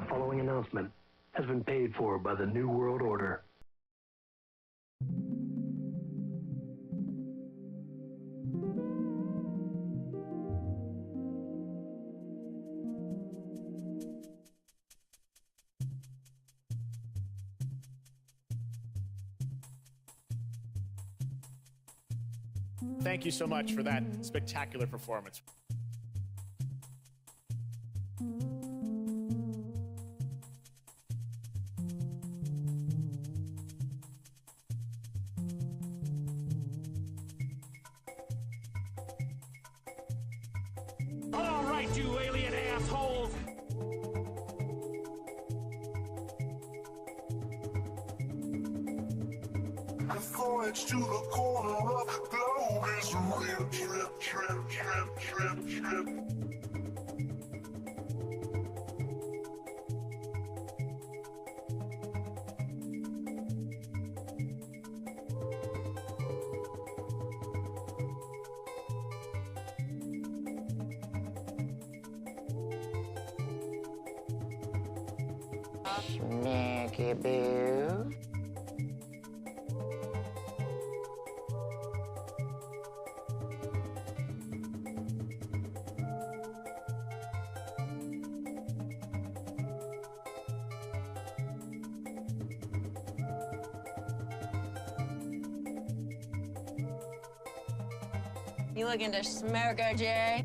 following announcement has been paid for by the New World Order. Thank you so much for that spectacular performance. All right, you alien assholes! The voyage to the corner of the globe is a real trip. Sneaky boo. You looking to smoke her, Jerry?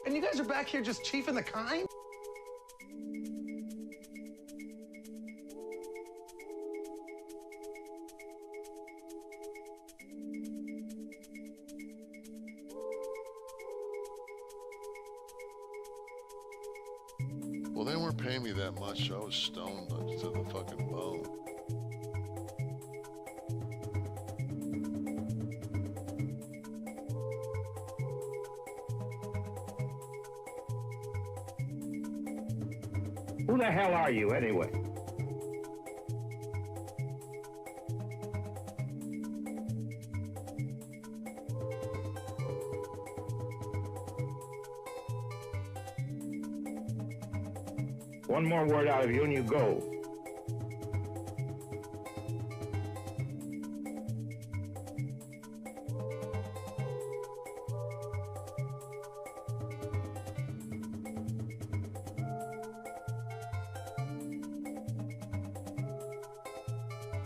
And you guys are back here just chiefing the kind? Well, they weren't paying me that much. I was stoned to the fucking bone. Who the hell are you, anyway? One more word out of you and you go.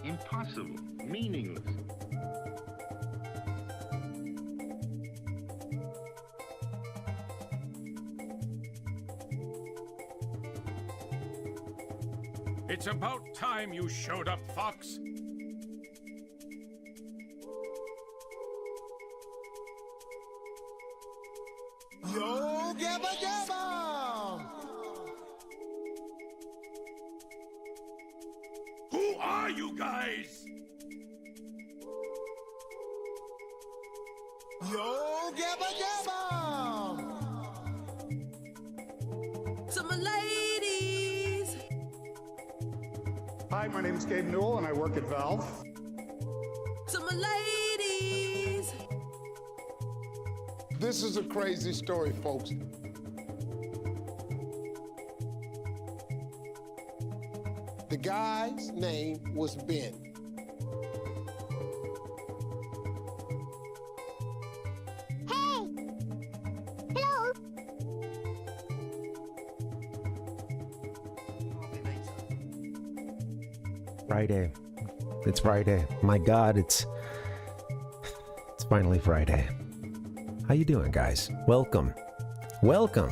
Impossible. Meaningless. It's about time you showed up, Fox. Yo, Gabba Gabba! Who are you guys? Yo, Gabba Gabba! To my ladies. Hi, my name is Gabe Newell, and I work at Valve. To my ladies. This is a crazy story, folks. The guy's name was Ben. Friday. It's Friday. My God, it's finally Friday. How you doing, guys? Welcome. Welcome.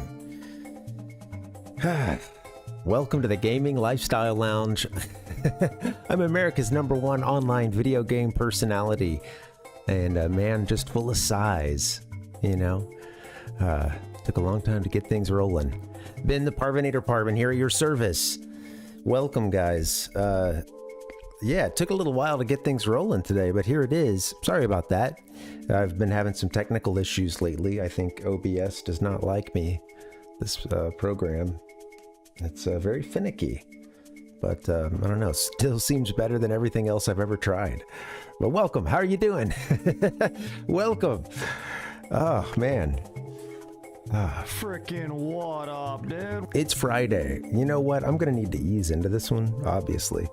Welcome to the Gaming Lifestyle Lounge. I'm America's #1 online video game personality. And a man just full of size, you know? Took a long time to get things rolling. Ben the Parvinator Parvin here at your service. Welcome, guys. Yeah, it took a little while to get things rolling today, but here it is. Sorry about that. I've been having some technical issues lately. I think OBS does not like me, this program. It's very finicky, but I don't know, still seems better than everything else I've ever tried. Well, welcome. How are you doing? Welcome. Oh, man. Frickin' what up, dude? It's Friday. You know what? I'm going to need to ease into this one, obviously.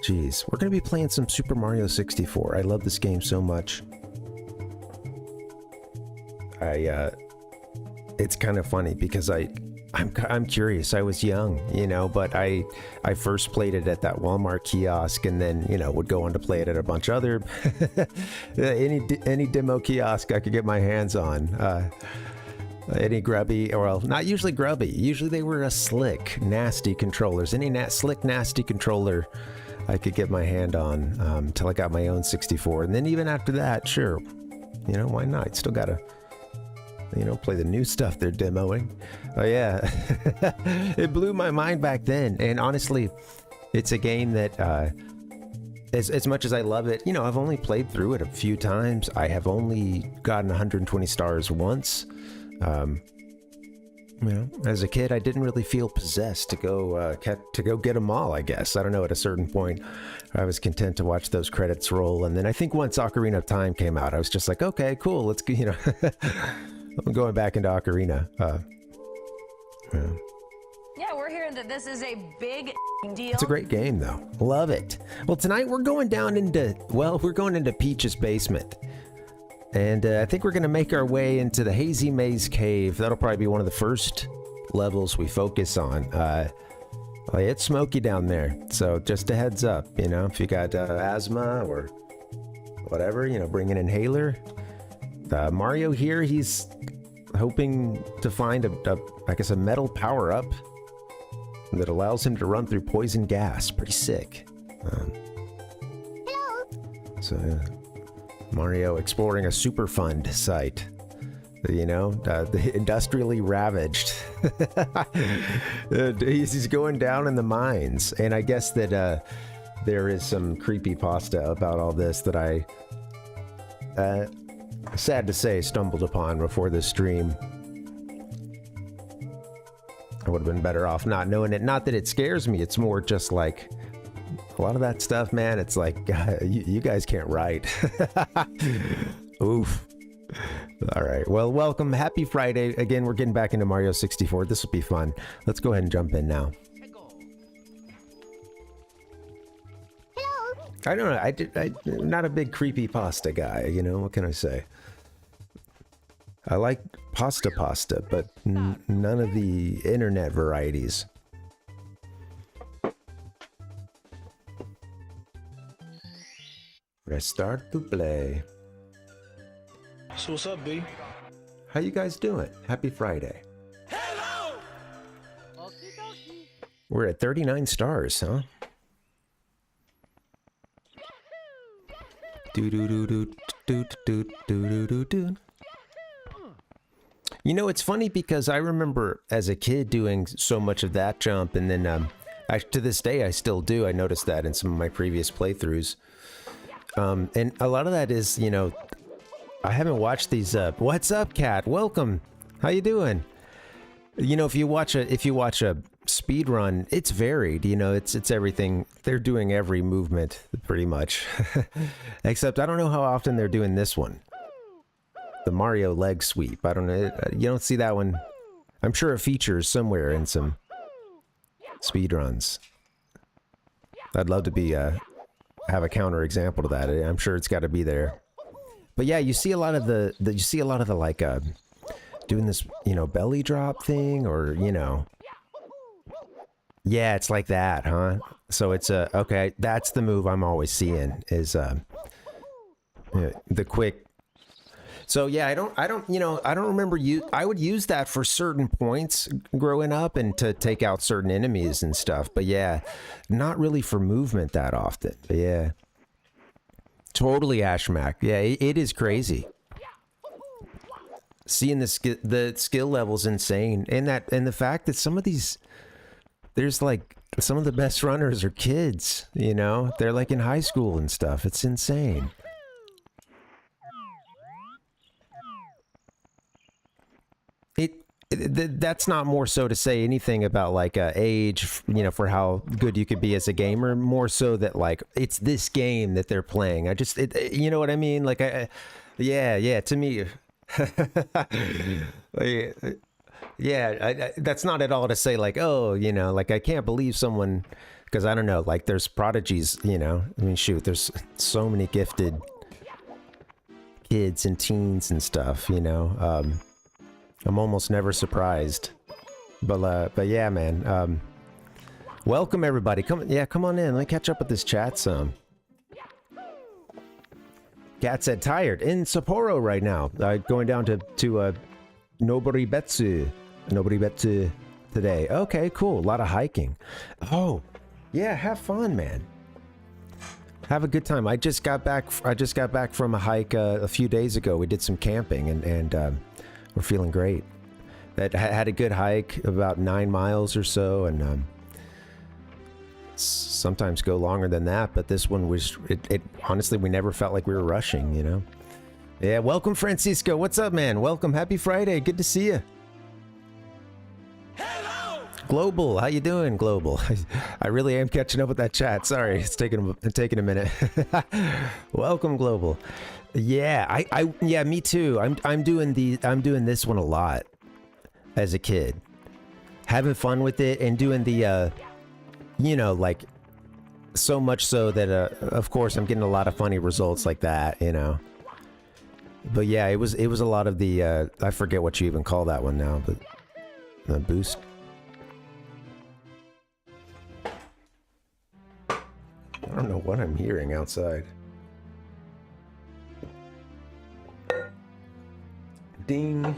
Jeez. We're going to be playing some Super Mario 64. I love this game so much. It's kind of funny because I'm curious. I was young, you know, but I first played it at that Walmart kiosk, and then, you know, would go on to play it at a bunch of other any demo kiosk I could get my hands on. Any grubby, or well, not usually grubby. Usually they were slick, nasty controllers. Any slick, nasty controller I could get my hand on until I got my own 64. And then even after that, sure, you know, why not? Still gotta, you know, play the new stuff they're demoing. Oh yeah, it blew my mind back then. And honestly, it's a game that, as much as I love it, you know, I've only played through it a few times. I have only gotten 120 stars once. You know, as a kid, I didn't really feel possessed to go get them all, I guess. I don't know, at a certain point, I was content to watch those credits roll. And then I think once Ocarina of Time came out, I was just like, okay, cool, let's go, you know. I'm going back into Ocarina. Yeah, we're hearing that this is a big deal. It's a great game, though. Love it. Well, tonight we're going down into, well, we're going into Peach's basement. And I think we're going to make our way into the Hazy Maze Cave. That'll probably be one of the first levels we focus on. It's smoky down there, so just a heads up, you know, if you got asthma or whatever, you know, bring an inhaler. Mario here, he's hoping to find I guess a metal power-up that allows him to run through poison gas. Pretty sick. So, Mario exploring a Superfund site, you know, the industrially ravaged. He's going down in the mines, and I guess that there is some creepypasta about all this that I, sad to say, stumbled upon before the stream. I would have been better off not knowing it. Not that it scares me, it's more just like, a lot of that stuff, man, it's like, you guys can't write. Oof. All right. Well, welcome. Happy Friday. Again, we're getting back into Mario 64. This will be fun. Let's go ahead and jump in now. I don't know. I'm not a big creepypasta guy, you know? What can I say? I like pasta, but none of the internet varieties. Restart to play. So what's up, B? How you guys doing? Happy Friday. Hello! We're at 39 stars, huh? You know, it's funny because I remember as a kid doing so much of that jump, and then to this day I still do. I noticed that in some of my previous playthroughs. And a lot of that is, you know, I haven't watched these. What's up, Cat? Welcome. How you doing? You know, if you watch a speed run, it's varied. You know, it's everything. They're doing every movement pretty much, except I don't know how often they're doing this one, the Mario leg sweep. I don't know. You don't see that one. I'm sure it features somewhere in some speed runs. I'd love to be have a counter example to that. I'm sure it's got to be there. But yeah, you see a lot of the like doing this, you know, belly drop thing, or, you know, yeah, it's like that, huh? So it's okay, that's the move I'm always seeing is the quick. So yeah, I don't you know, I don't remember I would use that for certain points growing up and to take out certain enemies and stuff, but yeah, not really for movement that often. But yeah, totally Ashmack. Yeah, it is crazy. Seeing the skill level's insane, and the fact that some of these, there's like some of the best runners are kids, you know, they're like in high school and stuff. It's insane. that's not more so to say anything about like age, you know, for how good you could be as a gamer. More so that like it's this game that they're playing. You know what I mean? Like, yeah. To me, that's not at all to say like, oh, you know, like I can't believe someone, because I don't know, like there's prodigies, you know. I mean, shoot, there's so many gifted kids and teens and stuff, you know. I'm almost never surprised, but yeah, man. Welcome everybody. Come on in. Let me catch up with this chat some. Cat said tired in Sapporo right now. Going down to Noboribetsu today. Okay, cool. A lot of hiking. Oh, yeah. Have fun, man. Have a good time. I just got back from a hike a few days ago. We did some camping and we're feeling great. That had a good hike, about 9 miles or so, and sometimes go longer than that. But this one was, it honestly, we never felt like we were rushing, you know. Yeah, welcome Francisco. What's up, man? Welcome. Happy Friday. Good to see you. Hello. Global, how you doing, Global? I really am catching up with that chat. Sorry, it's taking a minute. Welcome, Global. Yeah, yeah, me too. I'm doing this one a lot as a kid, having fun with it and doing the you know, like so much so that of course I'm getting a lot of funny results like that, you know. But yeah, it was a lot of the I forget what you even call that one now, but the boost. I don't know what I'm hearing outside. Ding.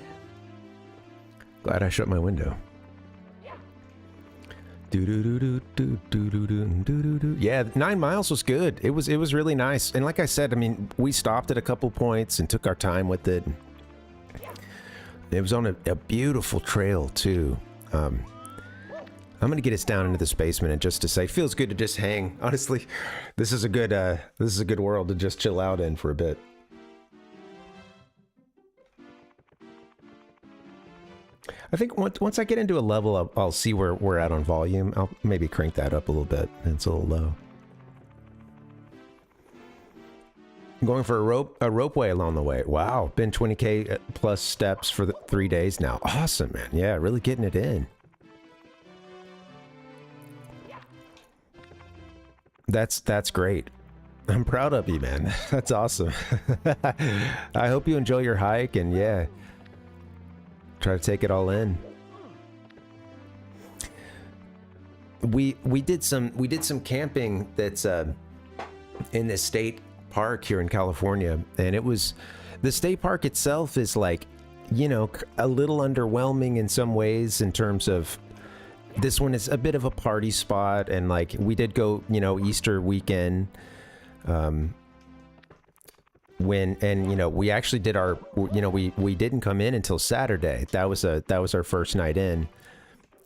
Glad I shut my window. Yeah, 9 miles was good. It was really nice. And like I said, I mean, we stopped at a couple points and took our time with it. It was on a beautiful trail too. I'm gonna get us down into this basement and just to say, it feels good to just hang. Honestly, this is a good world to just chill out in for a bit. I think once I get into a level, I'll see where we're at on volume. I'll maybe crank that up a little bit. It's a little low. I'm going for a ropeway along the way. Wow, been 20K plus steps for 3 days now. Awesome, man. Yeah, really getting it in. That's great. I'm proud of you, man. That's awesome. I hope you enjoy your hike and yeah. Try to take it all in. We did some camping that's in this state park here in California, and it was, the state park itself is like, you know, a little underwhelming in some ways in terms of, this one is a bit of a party spot, and like we did go, you know, Easter weekend, we actually did our, you know, we didn't come in until Saturday. That was our first night in,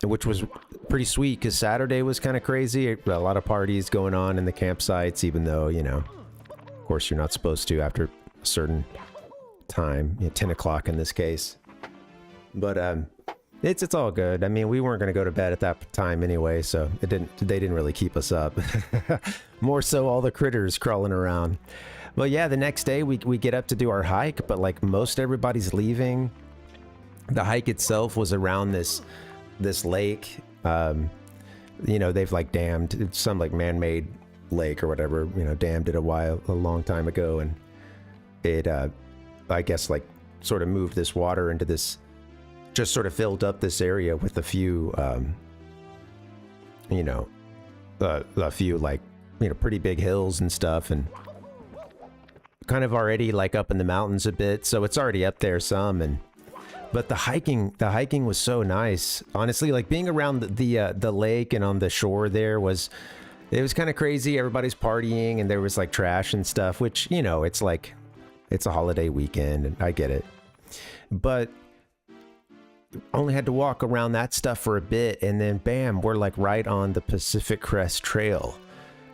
which was pretty sweet because Saturday was kind of crazy. A lot of parties going on in the campsites, even though, you know, of course you're not supposed to after a certain time, you know, 10 o'clock in this case. But it's all good. I mean, we weren't going to go to bed at that time anyway, so they didn't really keep us up. More so all the critters crawling around. Well, yeah, the next day we get up to do our hike, but like most everybody's leaving. The hike itself was around this lake. You know, they've like dammed some like man-made lake or whatever, you know, dammed it a long time ago, and it I guess like sort of moved this water into this, just sort of filled up this area with a few you know, a few like, you know, pretty big hills and stuff, and kind of already like up in the mountains a bit, so it's already up there some. But the hiking was so nice, honestly. Like being around the lake and on the shore there was kind of crazy. Everybody's partying and there was like trash and stuff, which, you know, it's like, it's a holiday weekend and I get it, but only had to walk around that stuff for a bit, and then bam, we're like right on the Pacific Crest Trail,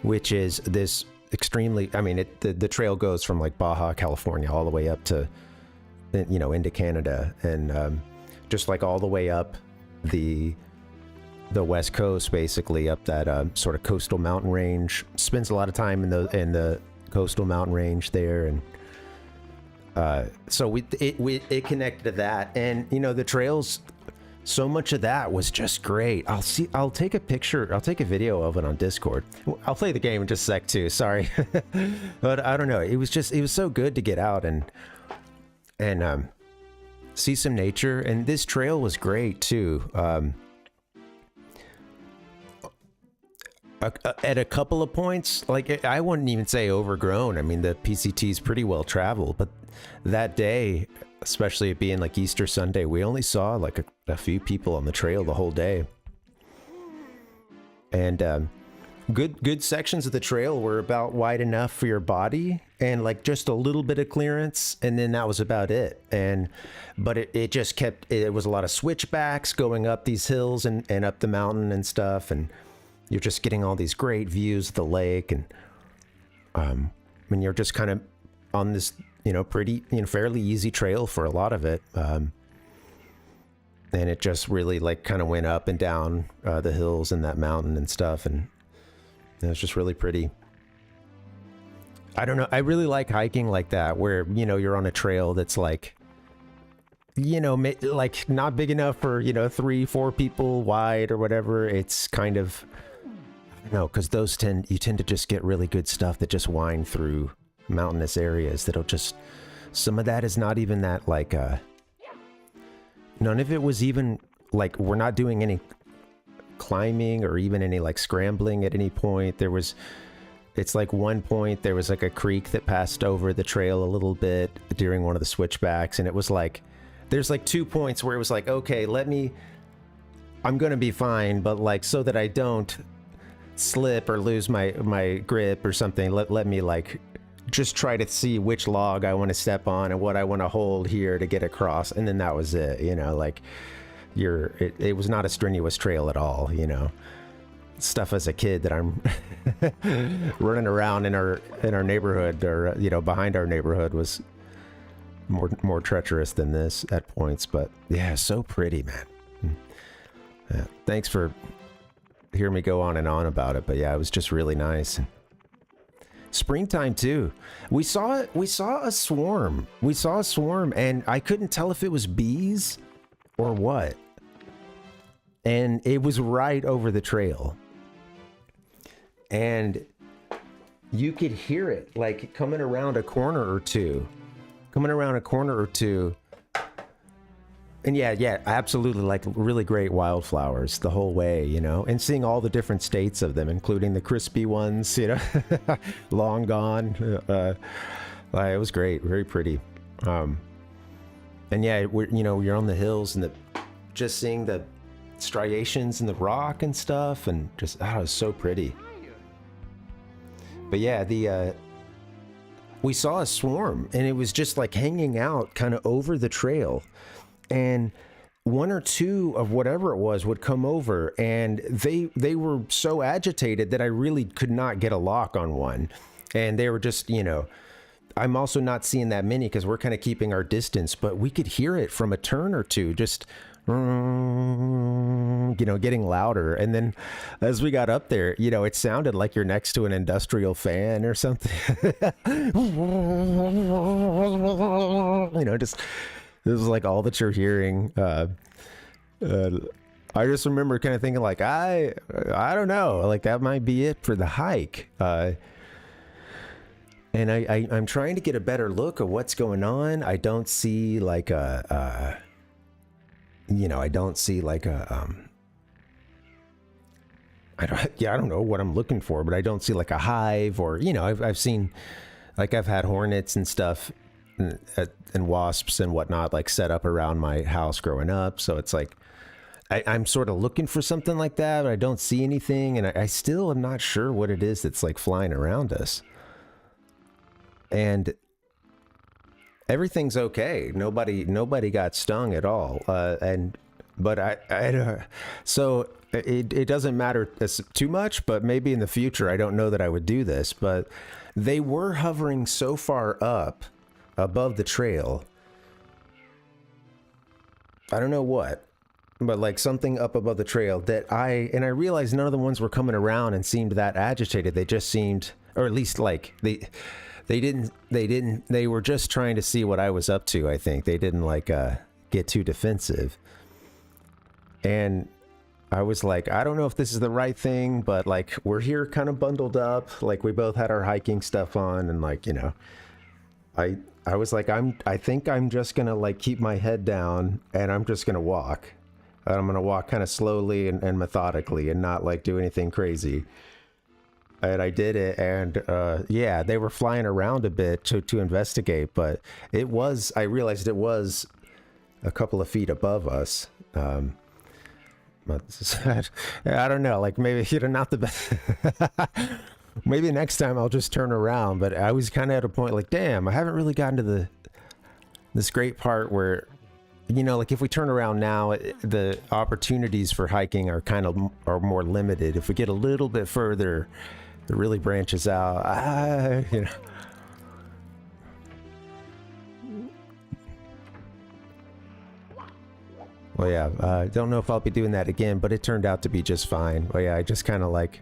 which is this extremely, I mean, the trail goes from like Baja California all the way up to, you know, into Canada, and just like all the way up the west coast, basically up that sort of coastal mountain range. Spends a lot of time in the coastal mountain range there, and so it connected to that. And you know, the trails, so much of that was just great. I'll take a picture, I'll take a video of it on Discord. I'll play the game in just a sec too, sorry. But I don't know, it was so good to get out and see some nature. And this trail was great too. At a couple of points, like, I wouldn't even say overgrown. I mean, the PCT is pretty well traveled, but that day, especially it being like Easter Sunday, we only saw like a few people on the trail the whole day. And good sections of the trail were about wide enough for your body and like just a little bit of clearance, and then that was about it. But it just kept, it was a lot of switchbacks going up these hills and up the mountain and stuff, and you're just getting all these great views of the lake. And when you're just kind of on this, you know, pretty, you know, fairly easy trail for a lot of it. And it just really like kind of went up and down the hills and that mountain and stuff. And it was just really pretty. I don't know. I really like hiking like that, where, you know, you're on a trail that's like, you know, like not big enough for, you know, 3-4 people wide or whatever. It's kind of, I don't know, because those you tend to just get really good stuff that just wind through mountainous areas that'll just, some of that is not even that like none of it was even like, we're not doing any climbing or even any like scrambling at any point. It's like one point there was like a creek that passed over the trail a little bit during one of the switchbacks, and it was like, there's like 2 points where it was like, okay, I'm gonna be fine, but like, so that I don't slip or lose my grip or something, let me like just try to see which log I want to step on and what I want to hold here to get across. And then that was it, you know, like it was not a strenuous trail at all, you know. Stuff as a kid that I'm running around in our neighborhood, or, you know, behind our neighborhood, was more treacherous than this at points. But yeah, so pretty, man. Yeah, thanks for hearing me go on and on about it. But yeah, it was just really nice. Springtime too. We saw a swarm. And I couldn't tell if it was bees or what. And it was right over the trail. And you could hear it like coming around a corner or two. And yeah, absolutely, like really great wildflowers the whole way, you know, and seeing all the different states of them, including the crispy ones, you know, long gone. It was great, very pretty. And yeah, you're on the hills and just seeing the striations in the rock and stuff, and just, it was so pretty. But yeah, we saw a swarm, and it was just like hanging out kind of over the trail. And one or two of whatever it was would come over, and they were so agitated that I really could not get a lock on one. And they were just, you know, I'm also not seeing that many because we're kind of keeping our distance, but we could hear it from a turn or two, just, you know, getting louder. And then as we got up there, you know, it sounded like you're next to an industrial fan or something. You know, just, this is like all that you're hearing. I just remember kind of thinking like, I don't know, like that might be it for the hike. And I'm trying to get a better look at what's going on. I don't see like I don't know what I'm looking for, but I don't see like a hive, or, you know, I've seen, like, I've had hornets and stuff and wasps and whatnot like set up around my house growing up. So it's like, I'm sort of looking for something like that, but I don't see anything. And I still am not sure what it is that's like flying around us. And everything's okay. Nobody got stung at all. So it doesn't matter too much, but maybe in the future, I don't know that I would do this, but they were hovering so far up above the trail. I don't know what, but like something up above the trail that I realized none of the ones were coming around and seemed that agitated. They just seemed, or at least like they were just trying to see what I was up to. I think they didn't like get too defensive. And I was like, I don't know if this is the right thing, but like we're here kind of bundled up, like we both had our hiking stuff on, and like, you know, I was like, I think I'm just gonna like keep my head down and I'm just gonna walk. And I'm gonna walk kind of slowly and methodically and not like do anything crazy. And I did it, and yeah, they were flying around a bit to investigate, but I realized it was a couple of feet above us. But I don't know, like maybe, you know, not the best. Maybe next time I'll just turn around, but I was kind of at a point like, damn, I haven't really gotten to this great part where, you know, like if we turn around now, the opportunities for hiking are are more limited. If we get a little bit further, it really branches out. You know. Well, yeah, I don't know if I'll be doing that again, but it turned out to be just fine. Well, yeah, I just kind of like,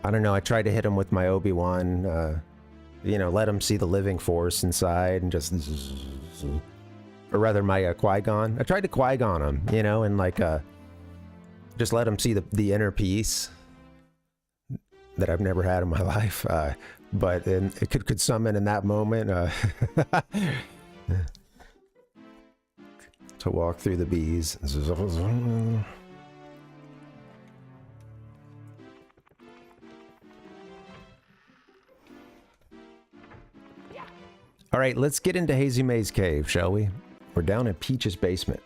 I don't know, I tried to hit him with my Obi-Wan, you know, let him see the living force inside and just, or rather my Qui-Gon. I tried to Qui-Gon him, you know, and like, just let him see the inner peace that I've never had in my life. But it could summon in that moment, to walk through the bees. All right, let's get into Hazy Maze Cave, shall we? We're down in Peach's basement.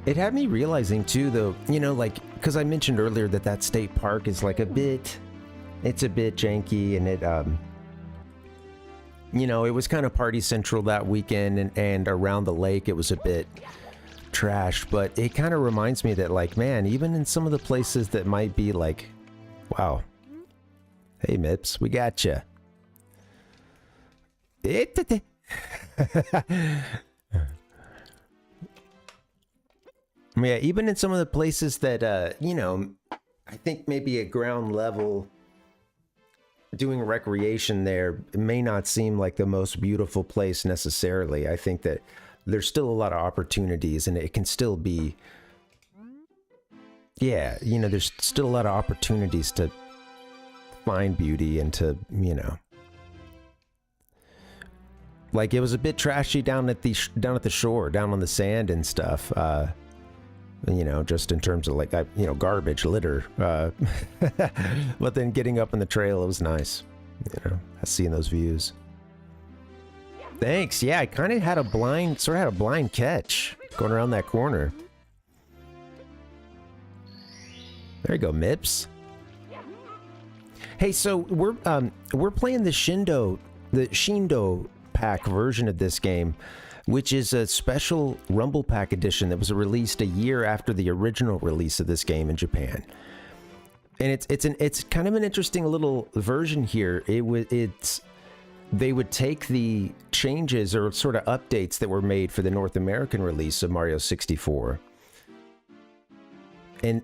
It had me realizing too, though, you know, like, because I mentioned earlier that state park is like it's a bit janky, and it, you know, it was kind of party central that weekend, and around the lake it was a bit trashed, but it kind of reminds me that, like, man, even in some of the places that might be like, wow, hey Mips, we got you. Yeah, even in some of the places that, you know, I think maybe at ground level, doing recreation there, it may not seem like the most beautiful place necessarily. I think that there's still a lot of opportunities, and it can still be, yeah, you know, there's still a lot of opportunities to find beauty and to, you know, like it was a bit trashy down at the shore, down on the sand and stuff. You know, just in terms of like, you know, garbage, litter. But then getting up on the trail, it was nice. You know, seeing those views. Thanks. Yeah, I kind of had a blind catch going around that corner. There you go, Mips. Hey, so we're playing the Shindo pack version of this game, which is a special Rumble Pack edition that was released a year after the original release of this game in Japan. And it's kind of an interesting little version here. They would take the changes or sort of updates that were made for the North American release of Mario 64. And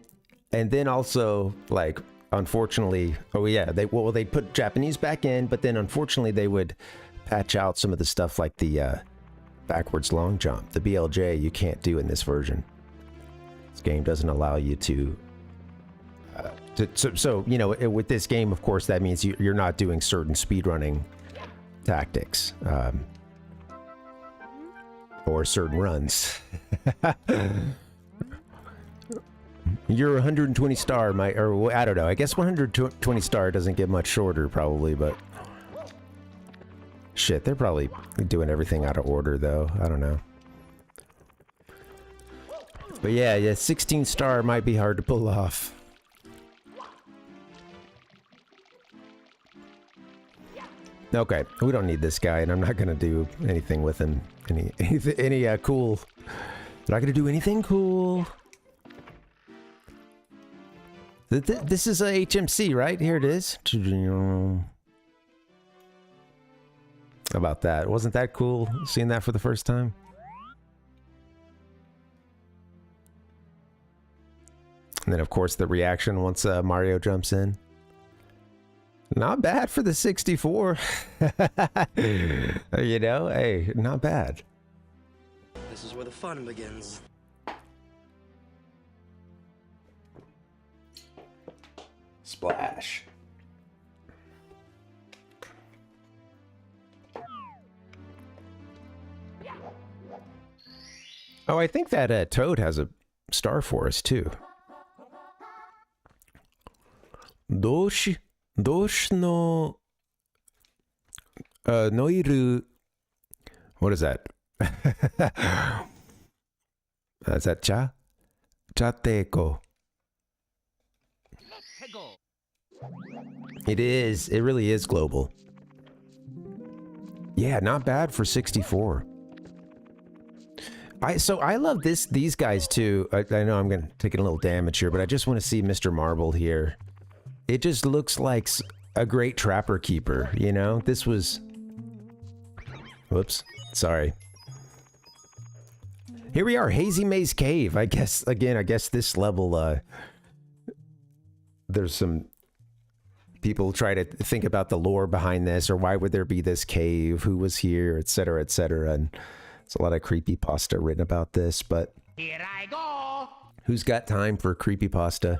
then also, like, unfortunately, they'd put Japanese back in, but then unfortunately they would patch out some of the stuff like the backwards long jump. The BLJ you can't do in this version. This game doesn't allow you to so you know, with this game, of course, that means you're not doing certain speedrunning tactics or certain runs. Your 120 star or I don't know, I guess 120 star doesn't get much shorter probably, but shit, they're probably doing everything out of order though. I don't know. But yeah, 16 star might be hard to pull off. Okay, we don't need this guy, and I'm not gonna do anything with him. Any cool. Not gonna do anything cool. This is a HMC, right? Here it is. How about that? Wasn't that cool seeing that for the first time? And then, of course, the reaction once Mario jumps in. Not bad for the 64. You know, hey, not bad. This is where the fun begins. Splash. Oh, I think that Toad has a star for us, too. Doshi no noiru. What is that? Is that cha? Chateko. It is. It really is global. Yeah, not bad for 64. So I love these guys too. I know I'm gonna take a little damage here, but I just want to see Mr. Marble here. It just looks like a great trapper keeper, you know? This was... Whoops. Sorry. Here we are, Hazy Maze Cave. I guess, again, I guess this level, there's some people try to think about the lore behind this, or why would there be this cave, who was here, etc., etc., and there's a lot of creepypasta written about this, but... Here I go! Who's got time for creepypasta?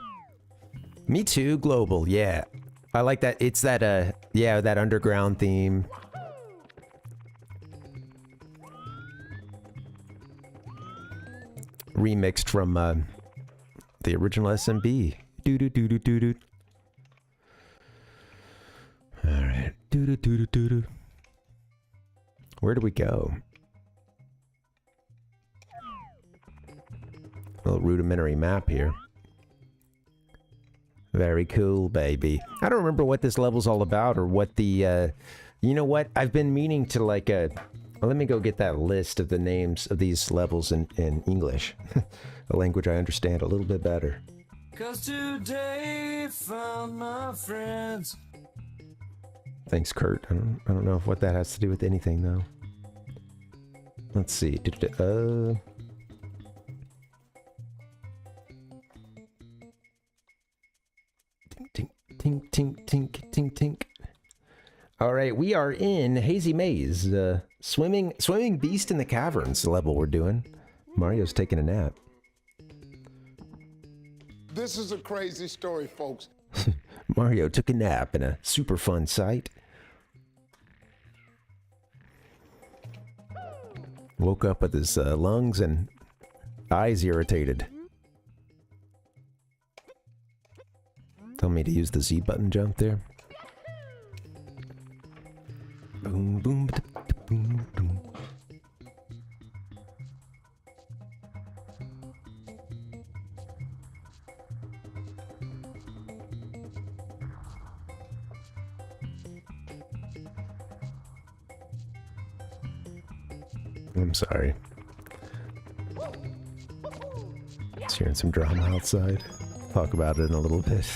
Me too, global, yeah. I like that, it's that, yeah, that underground theme. Remixed from, the original SMB. Doo-doo-doo-doo-doo-doo. Alright. Doo-doo-doo-doo-doo-doo. Where do we go? A little rudimentary map here. Very cool, baby. I don't remember what this level's all about, or what the, you know what? I've been meaning to, like, well, let me go get that list of the names of these levels in English. A language I understand a little bit better. 'Cause today found my friends. Thanks, Kurt. I don't know what that has to do with anything, though. Let's see. Tink, tink, tink, tink, tink, tink. All right, we are in Hazy Maze, swimming beast in the caverns. The level we're doing. Mario's taking a nap. This is a crazy story, folks. Mario took a nap in a super fun site. Woke up with his lungs and eyes irritated. Tell me to use the Z button jump there. Boom, boom, boom, boom. I'm sorry. Just hearing some drama outside. Talk about it in a little bit.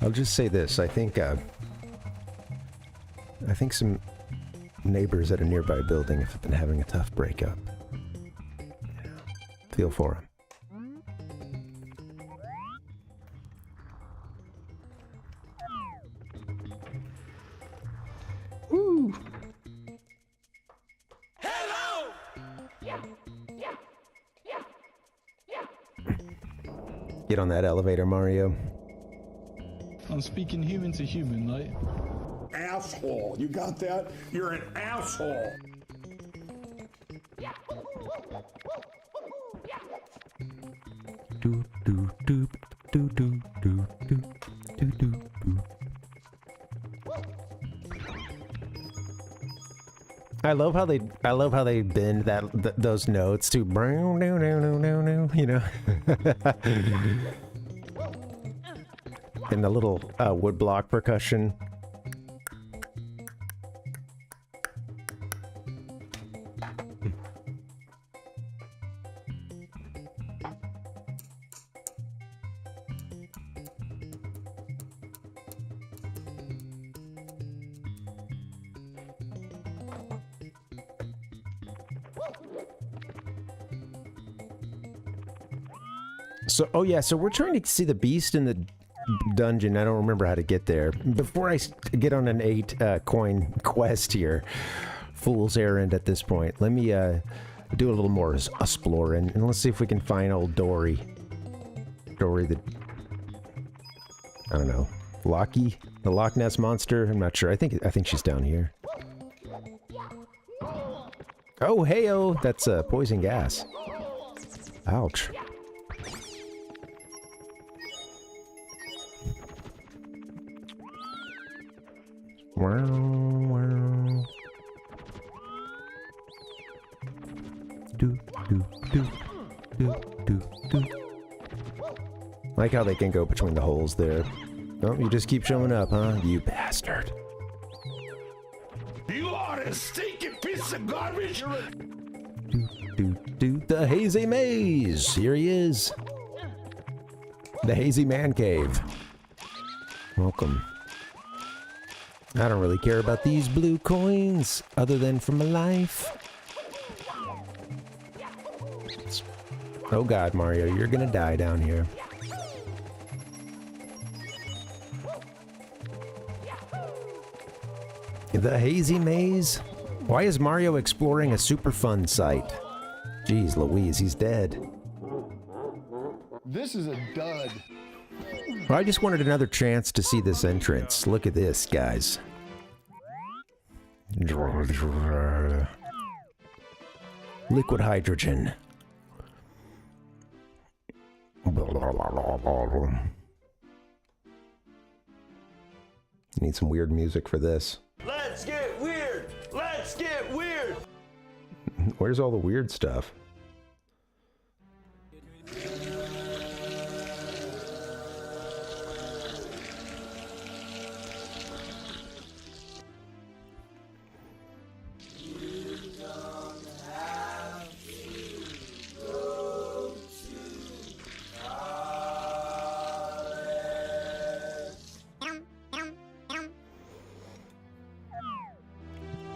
I'll just say this. I think some neighbors at a nearby building have been having a tough breakup. Yeah. Feel for them. Woo! Hello! Get on that elevator, Mario. I'm speaking human to human, like. Asshole. You got that? You're an asshole. Do do do do do do do do do do. I love how they bend those notes to you know. And the little woodblock percussion. So, oh yeah, so we're trying to see the beast in the dungeon. I don't remember how to get there. Before I get on an 8 coin quest here, fool's errand at this point, let me do a little more exploring, and let's see if we can find old Dory. Dory the... I don't know. Lockie? The Loch Ness Monster? I'm not sure. I think she's down here. Oh, hey-oh! That's poison gas. Ouch. Wow. Do. Like how they can go between the holes there. Oh, you just keep showing up, huh? You bastard. You are a stinking piece of garbage. The Hazy Maze. Here he is. The Hazy Man Cave. Welcome. I don't really care about these blue coins, other than for my life. Oh god, Mario, you're gonna die down here. The Hazy Maze? Why is Mario exploring a super fun site? Jeez Louise, he's dead. This is a dud. Well, I just wanted another chance to see this entrance. Look at this, guys. Liquid hydrogen. Need some weird music for this. Let's get weird. Let's get weird. Where's all the weird stuff?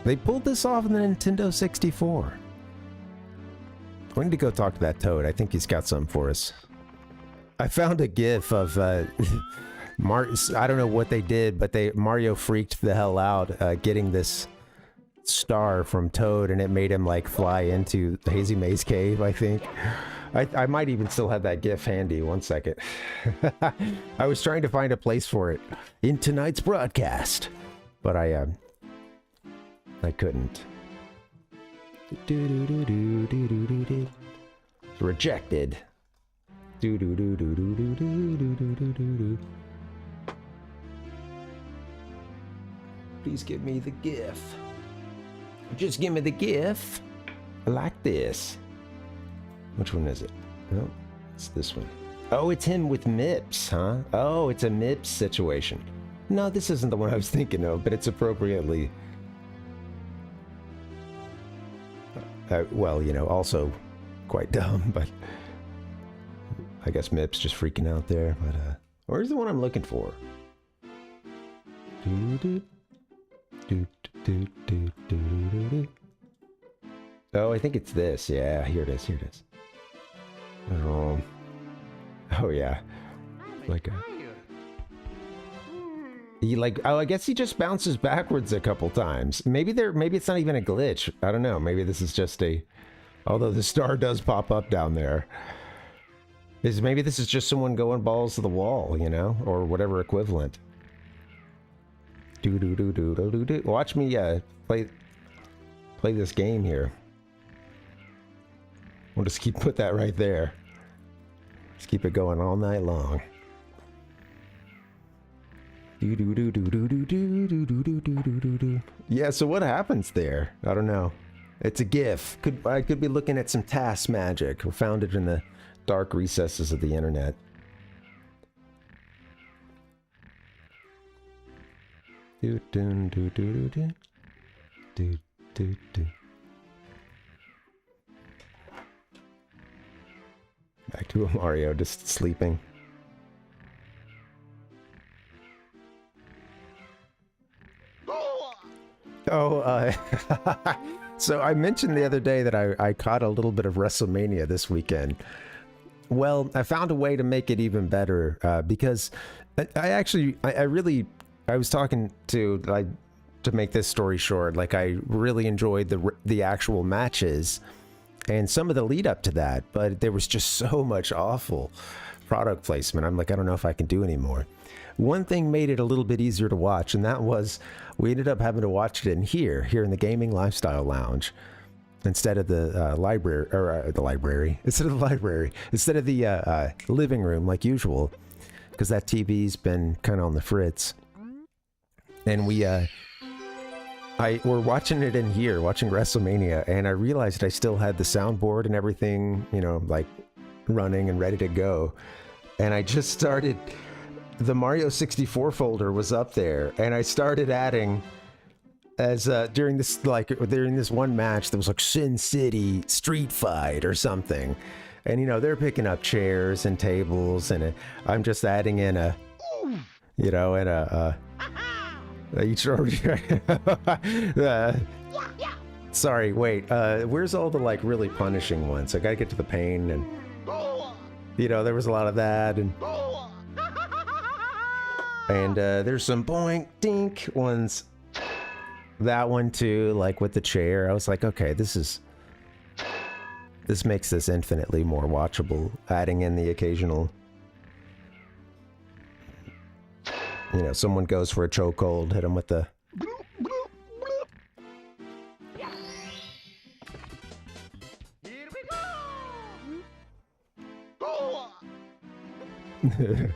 They pulled this off in the Nintendo 64. We need to go talk to that Toad. I think he's got something for us. I found a GIF of I don't know what they did, but Mario freaked the hell out getting this star from Toad, and it made him like fly into the Hazy Maze Cave, I think. I might even still have that GIF handy. One second. I was trying to find a place for it in tonight's broadcast, but I couldn't. Rejected. Please give me the GIF. Just give me the GIF. I like this. Which one is it? Oh, it's this one. Oh, it's him with MIPS, huh? Oh, it's a MIPS situation. No, this isn't the one I was thinking of, but it's appropriately... well, you know, also quite dumb, but I guess MIP's just freaking out there, but where's the one I'm looking for? Oh, I think it's this. Yeah, here it is, here it is. Oh yeah. Like oh, I guess he just bounces backwards a couple times. Maybe it's not even a glitch. I don't know. Maybe this is just although the star does pop up down there. Maybe this is just someone going balls to the wall, you know, or whatever equivalent. Watch me play this game here. We'll just put that right there. Just keep it going all night long. Yeah, so what happens there? I don't know. It's a GIF. I could be looking at some task magic. We found it in the dark recesses of the internet. Back to a Mario just sleeping. Oh, so I mentioned the other day that I caught a little bit of WrestleMania this weekend. Well, I found a way to make it even better because I was talking to, like, to make this story short, like, I really enjoyed the actual matches and some of the lead up to that, but there was just so much awful product placement. I'm like, I don't know if I can do anymore. One thing made it a little bit easier to watch, and that was we ended up having to watch it in here in the Gaming Lifestyle Lounge. Instead of the library, or instead of the living room like usual, because that TV's been kind of on the fritz. And we're watching it in here, watching WrestleMania, and I realized I still had the soundboard and everything, you know, like running and ready to go. And I just started, the Mario 64 folder was up there, and I started adding, as during this one match that was like Sin City Street Fight or something, and you know they're picking up chairs and tables, and I'm just adding in a, you know, and each sorry, wait, where's all the like really punishing ones? I gotta get to the pain, and you know there was a lot of that, and there's some boink dink ones. That one too, like with the chair. I was like, okay, this makes this infinitely more watchable, adding in the occasional, you know, someone goes for a chokehold, hit them with the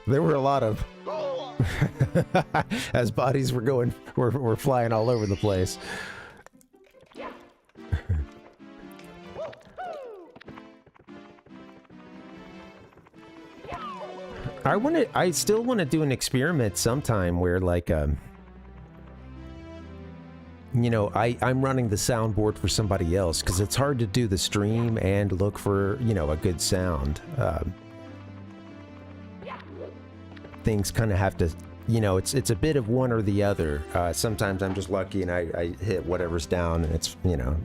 there were a lot of as bodies were flying all over the place. I still want to do an experiment sometime where, like, you know, I'm running the soundboard for somebody else, because it's hard to do the stream and look for, you know, a good sound. Things kind of have to, you know, it's a bit of one or the other. Sometimes I'm just lucky and I hit whatever's down, and it's, you know.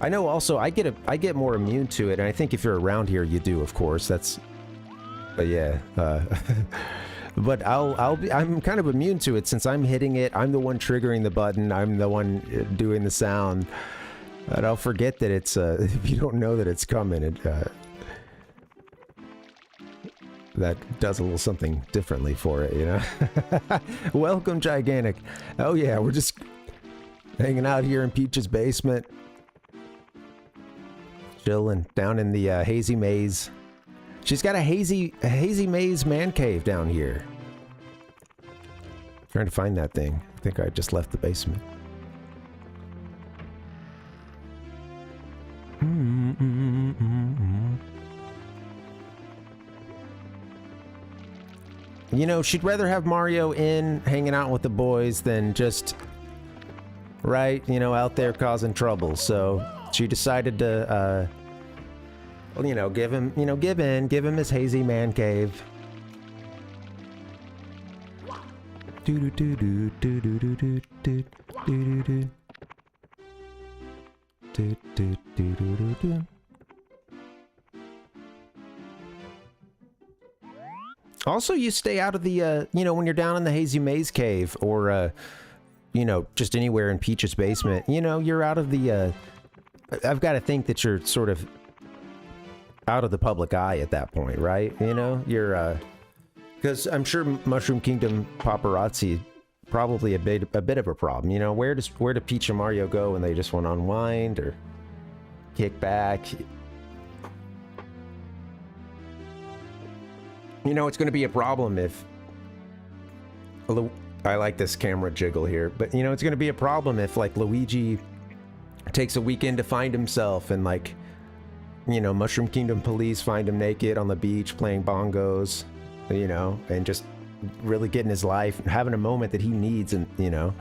I know also I get more immune to it, and I think if you're around here you do, of course. That's, but yeah, but I'm kind of immune to it since I'm hitting it. I'm the one triggering the button. I'm the one doing the sound, and I'll forget that it's if you don't know that it's coming, it that does a little something differently for it, you know. Welcome, Gigantic. Oh yeah, we're just hanging out here in Peach's basement, chilling down in the Hazy Maze. She's got a hazy maze man cave down here. Trying to find that thing. I think I just left the basement. You know, she'd rather have Mario in hanging out with the boys than just, right, you know, out there causing trouble. So she decided to, you know, give him his hazy man cave. Also, you stay out of the, you know, when you're down in the Hazy Maze Cave, or, you know, just anywhere in Peach's basement, you know, you're out of the, I've got to think that you're sort of out of the public eye at that point, right? You know, you're, because I'm sure Mushroom Kingdom paparazzi probably a bit of a problem. You know, where do Peach and Mario go when they just want to unwind or kick back? You know, it's going to be a problem if... I like this camera jiggle here, but, you know, it's going to be a problem if, like, Luigi takes a weekend to find himself and, like, you know, Mushroom Kingdom police find him naked on the beach playing bongos, you know, and just really getting his life, having a moment that he needs, and, you know.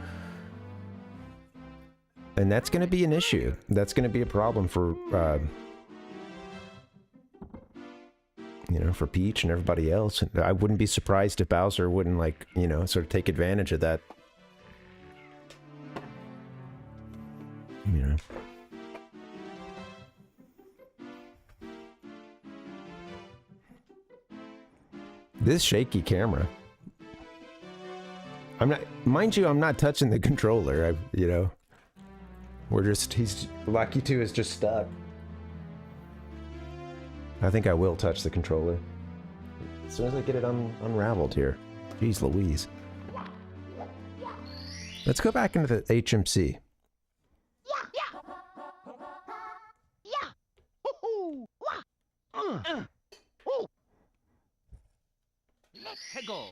And that's going to be an issue. That's going to be a problem for... you know, for Peach and everybody else. I wouldn't be surprised if Bowser wouldn't, like, you know, sort of take advantage of that. You know. This shaky camera. I'm not, mind you, I'm not touching the controller. You know, he's Lucky 2 is just stuck. I think I will touch the controller as soon as I get it unraveled here. Jeez Louise. Let's go back into the HMC. Let's go.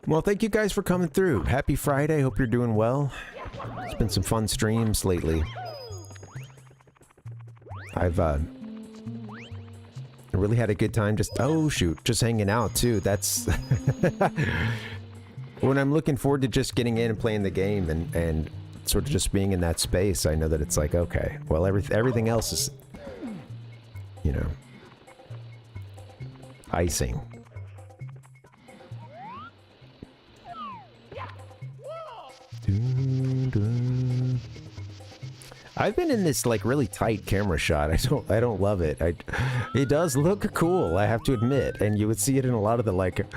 Well, thank you guys for coming through. Happy Friday. Hope you're doing well. It's been some fun streams lately. I've really had a good time just hanging out too. That's when I'm looking forward to just getting in and playing the game and sort of just being in that space. I know that it's like, okay, well, everything else is, you know, icing. I've been in this like really tight camera shot. I don't love it. It does look cool, I have to admit, and you would see it in a lot of the like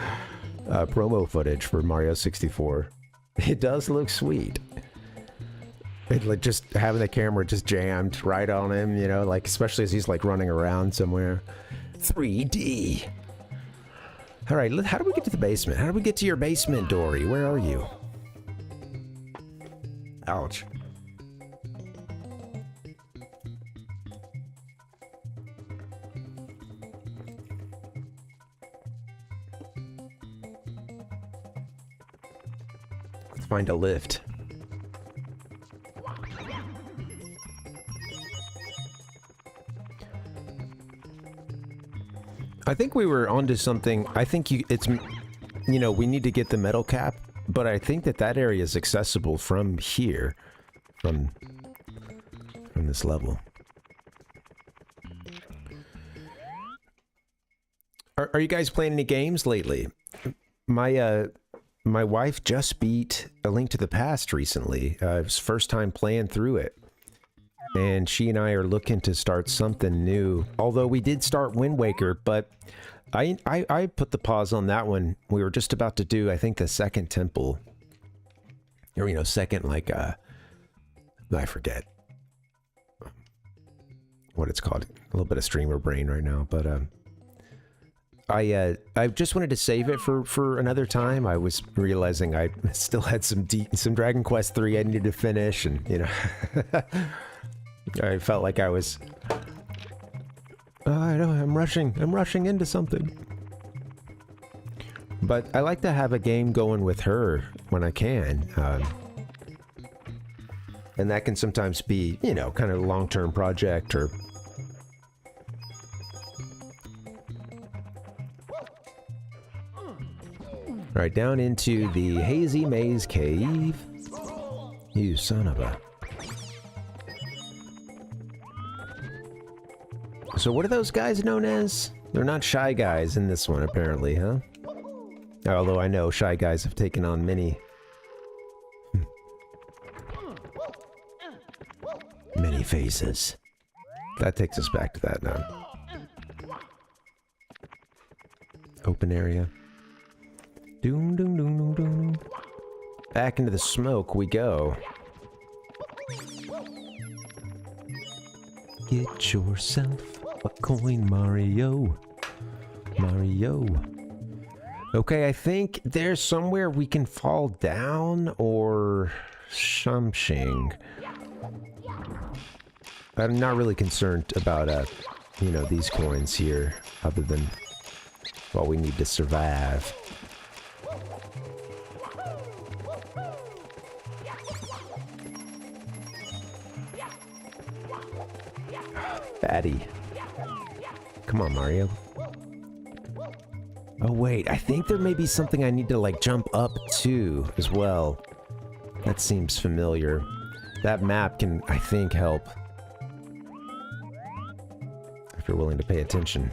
promo footage for Mario 64. It does look sweet. It, like just having the camera just jammed right on him, you know, like especially as he's like running around somewhere. 3D. All right, how do we get to the basement? How do we get to your basement, Dory? Where are you? Ouch. Let's find a lift. I think we were onto something. I think it's, you know, we need to get the metal cap, but I think that area is accessible from here, from this level. Are you guys playing any games lately? My wife just beat A Link to the Past recently. It was first time playing through it. And she and I are looking to start something new. Although we did start Wind Waker, but I put the pause on that one. We were just about to do, I think, the second temple. Or, you know, second, like, I forget what it's called. A little bit of streamer brain right now, but, I just wanted to save it for another time. I was realizing I still had some Dragon Quest 3 I needed to finish, and, you know... I felt like I was... I know, I'm rushing into something. But I like to have a game going with her when I can. And that can sometimes be, you know, kind of a long-term project or... Right, down into the Hazy Maze Cave. You son of a... So what are those guys known as? They're not Shy Guys in this one, apparently, huh? Although I know Shy Guys have taken on many... many faces. That takes us back to that now. Open area. Doom, doom, doom, doom, doom. Back into the smoke we go. Get yourself a coin, Mario. Mario. Okay, I think there's somewhere we can fall down or something. I'm not really concerned about, you know, these coins here, other than, well, we need to survive. Fatty. Come on, Mario. Oh, wait. I think there may be something I need to, like, jump up to as well. That seems familiar. That map can, I think, help. If you're willing to pay attention.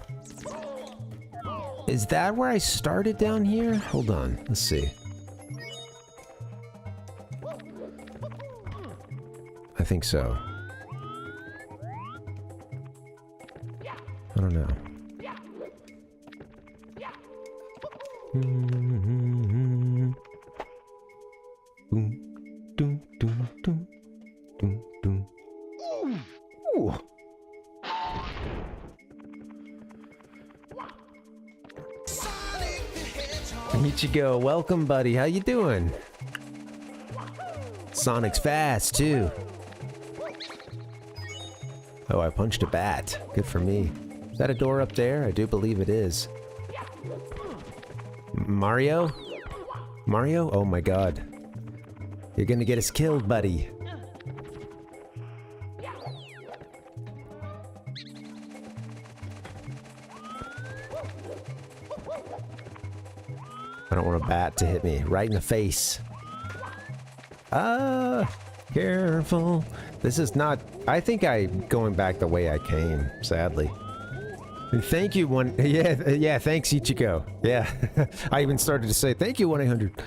Is that where I started down here? Hold on. Let's see. think so. I don't know. Ooh. Ichigo, welcome, buddy. How you doing? Sonic's fast too. Oh, I punched a bat. Good for me. Is that a door up there? I do believe it is. Mario? Mario? Oh my god. You're gonna get us killed, buddy. I don't want a bat to hit me right in the face. Ah, careful. This is not... I think I'm going back the way I came, sadly. Thank you, one... Yeah, thanks, Ichigo. Yeah, I even started to say, thank you, 1-800.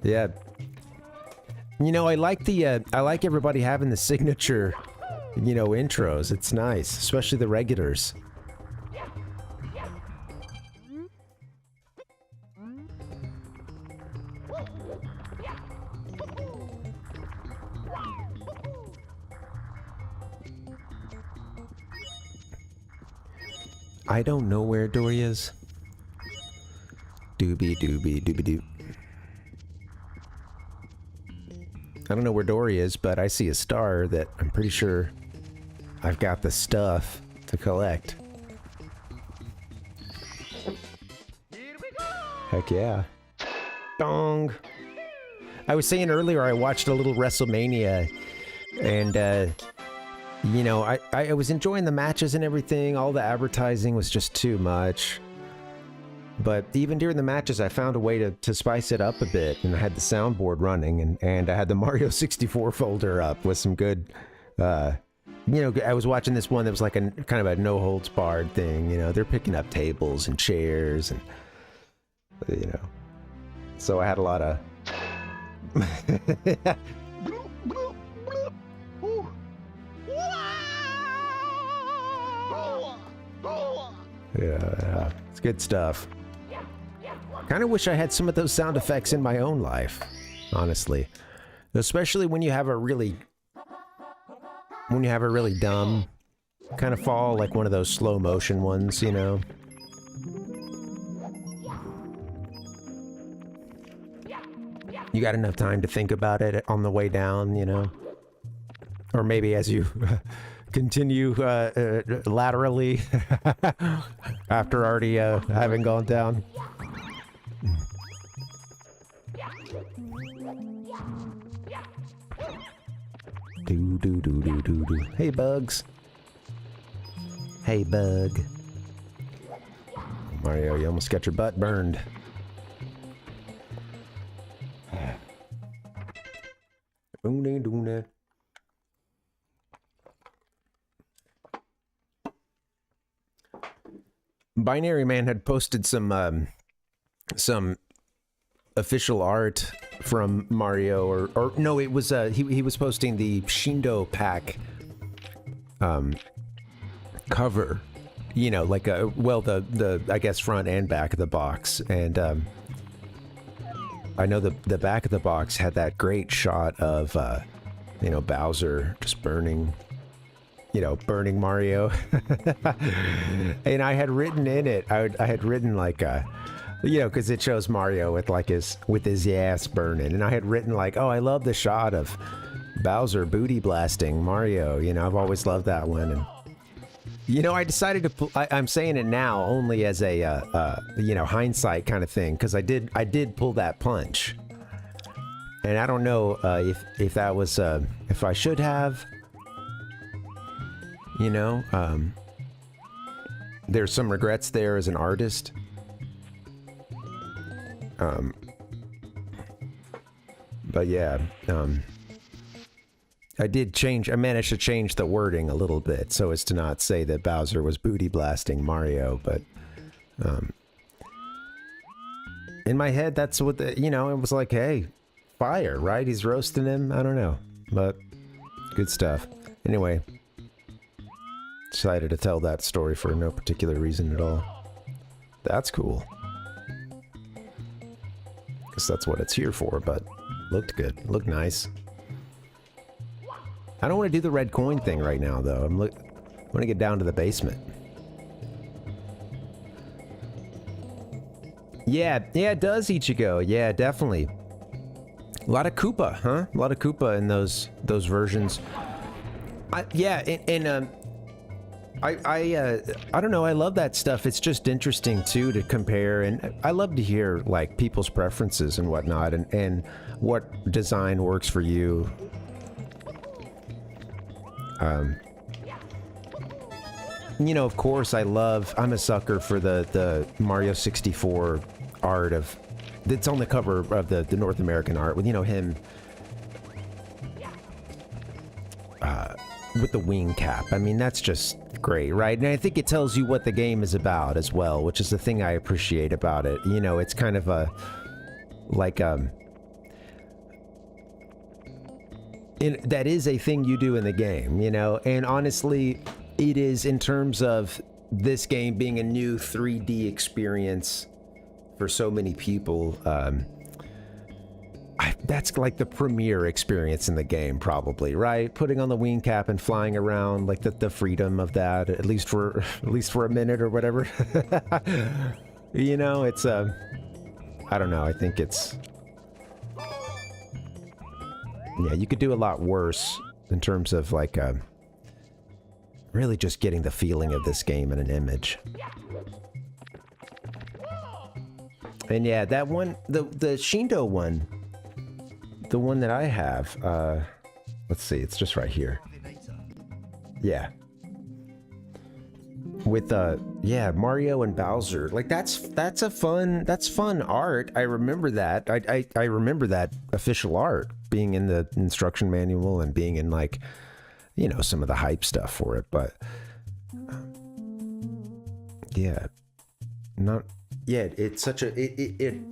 Yeah. You know, I like the, I like everybody having the signature, you know, intros. It's nice, especially the regulars. I don't know where Dory is. Doobie doobie doobie doo. I don't know where Dory is, but I see a star that I'm pretty sure I've got the stuff to collect. Heck yeah. Dong! I was saying earlier I watched a little WrestleMania and you know, I was enjoying the matches and everything. All the advertising was just too much. But even during the matches, I found a way to spice it up a bit. And I had the soundboard running, and I had the Mario 64 folder up with some good... you know, I was watching this one that was like a kind of a no-holds-barred thing. You know, they're picking up tables and chairs and... You know. So I had a lot of... Yeah, it's good stuff. Kind of wish I had some of those sound effects in my own life, honestly. Especially when you have a really dumb kind of fall, like one of those slow motion ones, you know. You got enough time to think about it on the way down, you know. Or maybe as you continue laterally after already having gone down. Do do do do do do. Hey, bugs. Hey, bug. Mario, you almost got your butt burned. Binary Man had posted some official art from Mario, or no, it was he was posting the Shindo pack cover, you know, like the I guess front and back of the box, and I know the back of the box had that great shot of you know, Bowser just burning, you know, burning Mario. And I had written in it, I had written like you know, because it shows Mario with like his ass burning, and I had written like, oh, I love the shot of Bowser booty blasting Mario. You know, I've always loved that one. And you know, I decided to I'm saying it now only as a you know, hindsight kind of thing, because I did pull that punch, and I don't know if that was if I should have. You know, there's some regrets there as an artist. But yeah, I managed to change the wording a little bit so as to not say that Bowser was booty blasting Mario, but, in my head, that's what you know, it was like, hey, fire, right? He's roasting him, I don't know, but Good stuff. Anyway, decided to tell that story for no particular reason at all. That's cool. Guess that's what it's here for, but looked good. Looked nice. I don't want to do the red coin thing right now, though. I want to get down to the basement. Yeah, it does, Ichigo. Yeah, definitely. A lot of Koopa, huh? A lot of Koopa in those versions. I don't know. I love that stuff. It's just interesting too to compare, and I love to hear like people's preferences and whatnot, and what design works for you. You know, of course, I'm a sucker for the Mario 64 art of, it's on the cover of the North American art with, you know, him with the wing cap. I mean, that's just great, right? And I think it tells you what the game is about as well, which is the thing I appreciate about it. You know, it's kind of a, like, that is a thing you do in the game, you know? And honestly, it is, in terms of this game being a new 3D experience for so many people, that's like the premier experience in the game, probably, right? Putting on the wing cap and flying around, like the freedom of that, at least for a minute or whatever. You know, it's I don't know. I think it's, yeah, you could do a lot worse in terms of like really just getting the feeling of this game in an image. And yeah, that one, the Shindo one, the one that I have, let's see, it's just right here. Yeah. With, yeah, Mario and Bowser. Like, that's fun art. I remember that. I remember that official art being in the instruction manual and being in, like, you know, some of the hype stuff for it, but yeah, not, yeah, it's such a,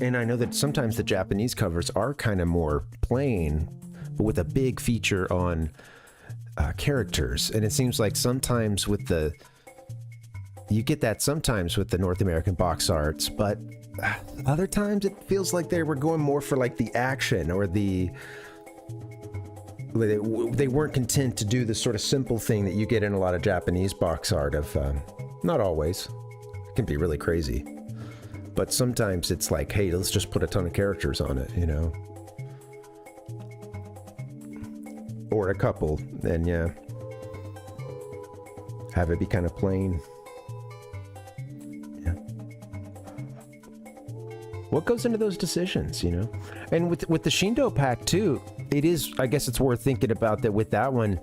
and I know that sometimes the Japanese covers are kind of more plain, but with a big feature on characters, and it seems like sometimes with you get that sometimes with the North American box arts, but other times it feels like they were going more for like the action or they weren't content to do the sort of simple thing that you get in a lot of Japanese box art of, not always, it can be really crazy, but sometimes it's like, hey, let's just put a ton of characters on it, you know? Or a couple, and yeah, have it be kind of plain. Yeah. What goes into those decisions, you know? And with the Shindo pack too, it is, I guess it's worth thinking about that with that one,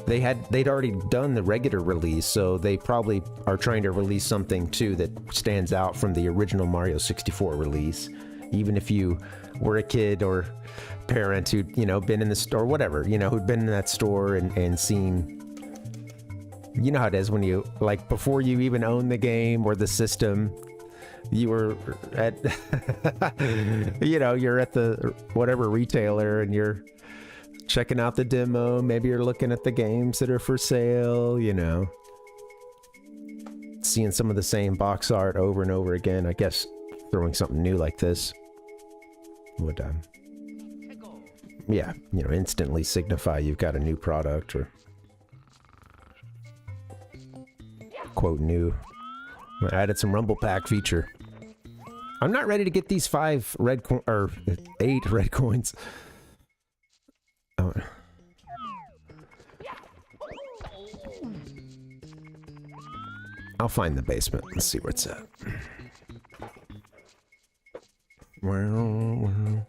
they'd already done the regular release, so they probably are trying to release something too that stands out from the original Mario 64 release, even if you were a kid or parent who'd, you know, been in the store, whatever, you know, who'd been in that store and seen, you know how it is when you, like, before you even own the game or the system, you were at, you know, you're at the whatever retailer and you're checking out the demo. Maybe you're looking at the games that are for sale, you know, seeing some of the same box art over and over again. I guess throwing something new like this would, yeah, you know, instantly signify you've got a new product, or quote new. I added some Rumble Pack feature. I'm not ready to get these 5 red or 8 red coins. Oh. I'll find the basement. Let's see where it's at. Well.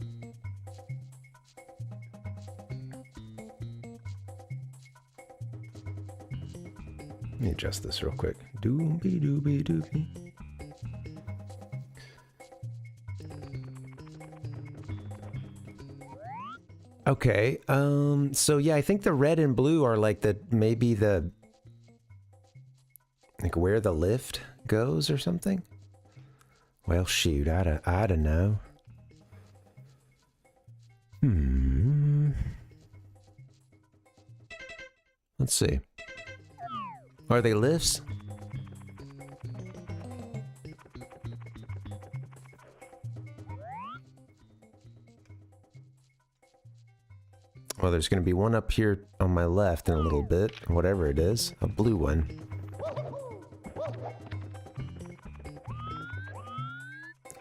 Let me adjust this real quick. Doobie doobie doobie. Okay, so yeah, I think the red and blue are like maybe like where the lift goes or something? Well, shoot, I don't know. Let's see. Are they lifts? Well, there's going to be one up here on my left in a little bit, whatever it is. A blue one.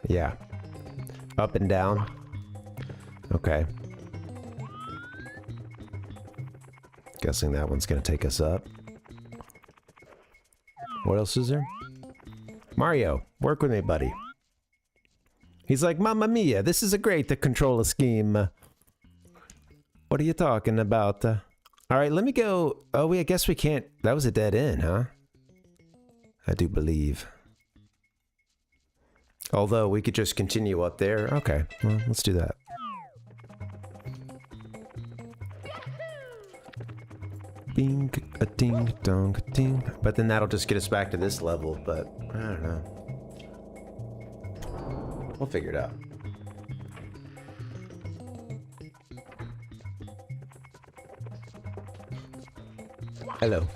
Yeah. Up and down. Okay. Guessing that one's going to take us up. What else is there? Mario, work with me, buddy. He's like, Mamma mia, this is a great controller scheme. What are you talking about? All right, let me go. Oh, I guess we can't. That was a dead end, huh? I do believe. Although we could just continue up there. Okay, well, let's do that. Bing, a ding, dong, ding. But then that'll just get us back to this level, but I don't know. We'll figure it out. Hello.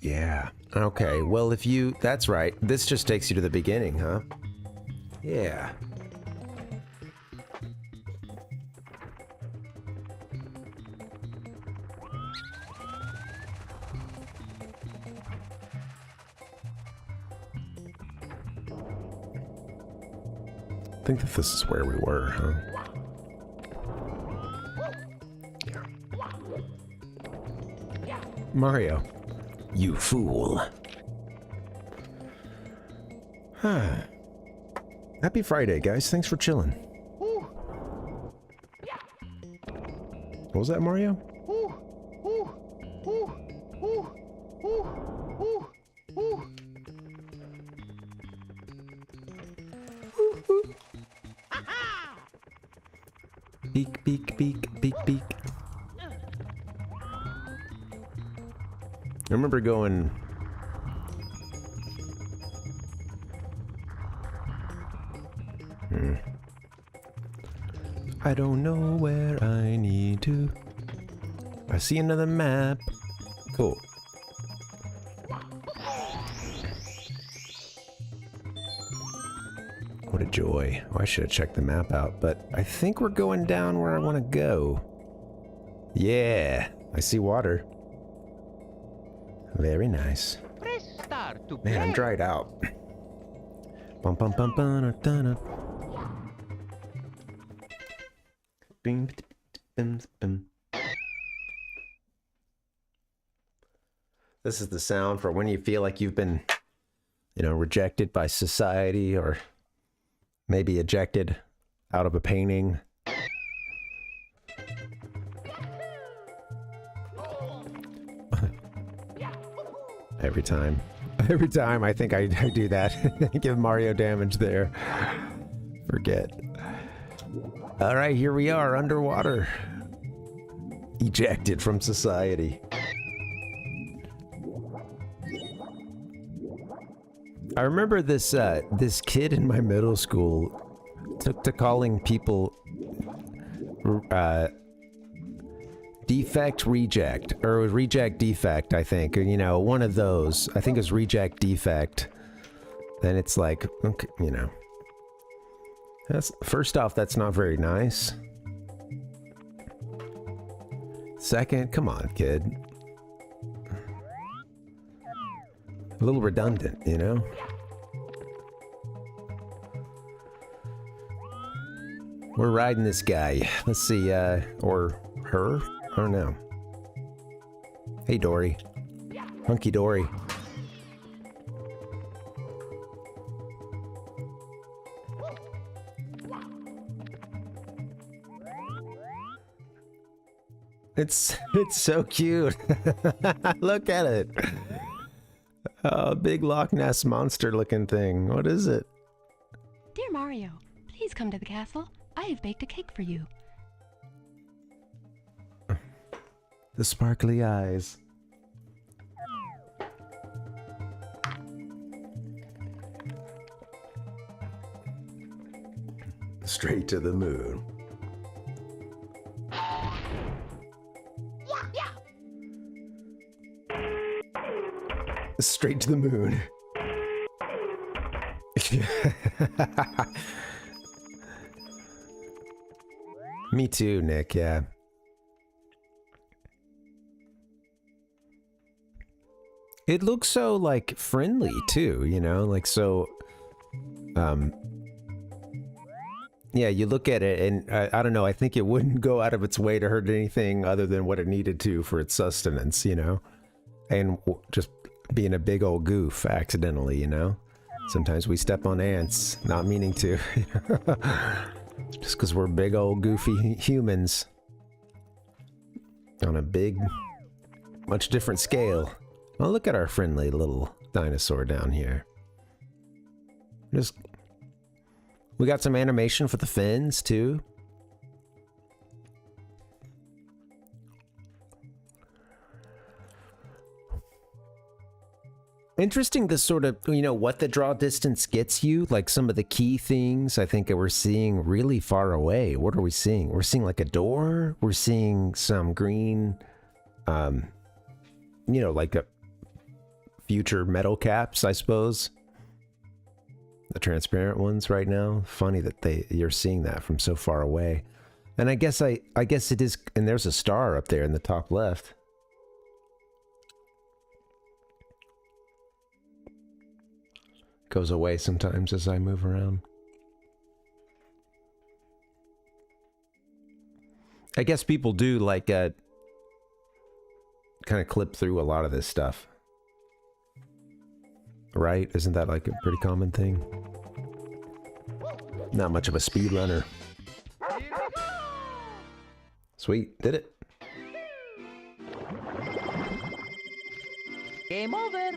Yeah. Okay, well if you... That's right. This just takes you to the beginning, huh? Yeah. I think that this is where we were, huh? Yeah. Mario. You fool. Huh. Happy Friday, guys. Thanks for chilling. What was that, Mario? Beak, beak, beak, beak, beak. I remember going... I don't know where I need to. I see another map. Cool. What a joy. Oh, I should have checked the map out, but I think we're going down where I want to go. Yeah, I see water. Very nice. Man, I'm dried out. Bum bum bum bum dun. Bing bim bim. This is the sound for when you feel like you've been, you know, rejected by society or maybe ejected out of a painting. Every time I think I do that. Give Mario damage there. Forget. Alright, here we are, underwater. Ejected from society. I remember this this kid in my middle school took to calling people defect reject, or it was reject defect, I think, or, you know, one of those. I think it was reject defect. Then it's like, okay, you know, that's, first off, that's not very nice. Second, come on, kid. A little redundant, you know? We're riding this guy. Let's see, or her? I don't know. Hey, Dory. Hunky Dory. It's so cute. Look at it. Oh, big Loch Ness monster looking thing. What is it? Dear Mario, please come to the castle. I have baked a cake for you. The sparkly eyes. Straight to the moon. Straight to the moon. Me too, Nick, yeah. It looks so, like, friendly, too, you know? Like, so... yeah, you look at it, and I don't know, I think it wouldn't go out of its way to hurt anything other than what it needed to for its sustenance, you know? And just being a big old goof accidentally, you know? Sometimes we step on ants, not meaning to. Just because we're big old goofy humans. On a big, much different scale. Oh, look at our friendly little dinosaur down here. We got some animation for the fins, too. Interesting, this sort of, you know, what the draw distance gets you. Like some of the key things I think that we're seeing really far away. What are we seeing? We're seeing like a door. We're seeing some green, you know, like a future metal caps, I suppose. The transparent ones right now. Funny that you're seeing that from so far away. And I guess it is, and there's a star up there in the top left. Goes away sometimes as I move around. I guess people do like kind of clip through a lot of this stuff. Right? Isn't that like a pretty common thing? Not much of a speedrunner. Sweet, did it. Game over.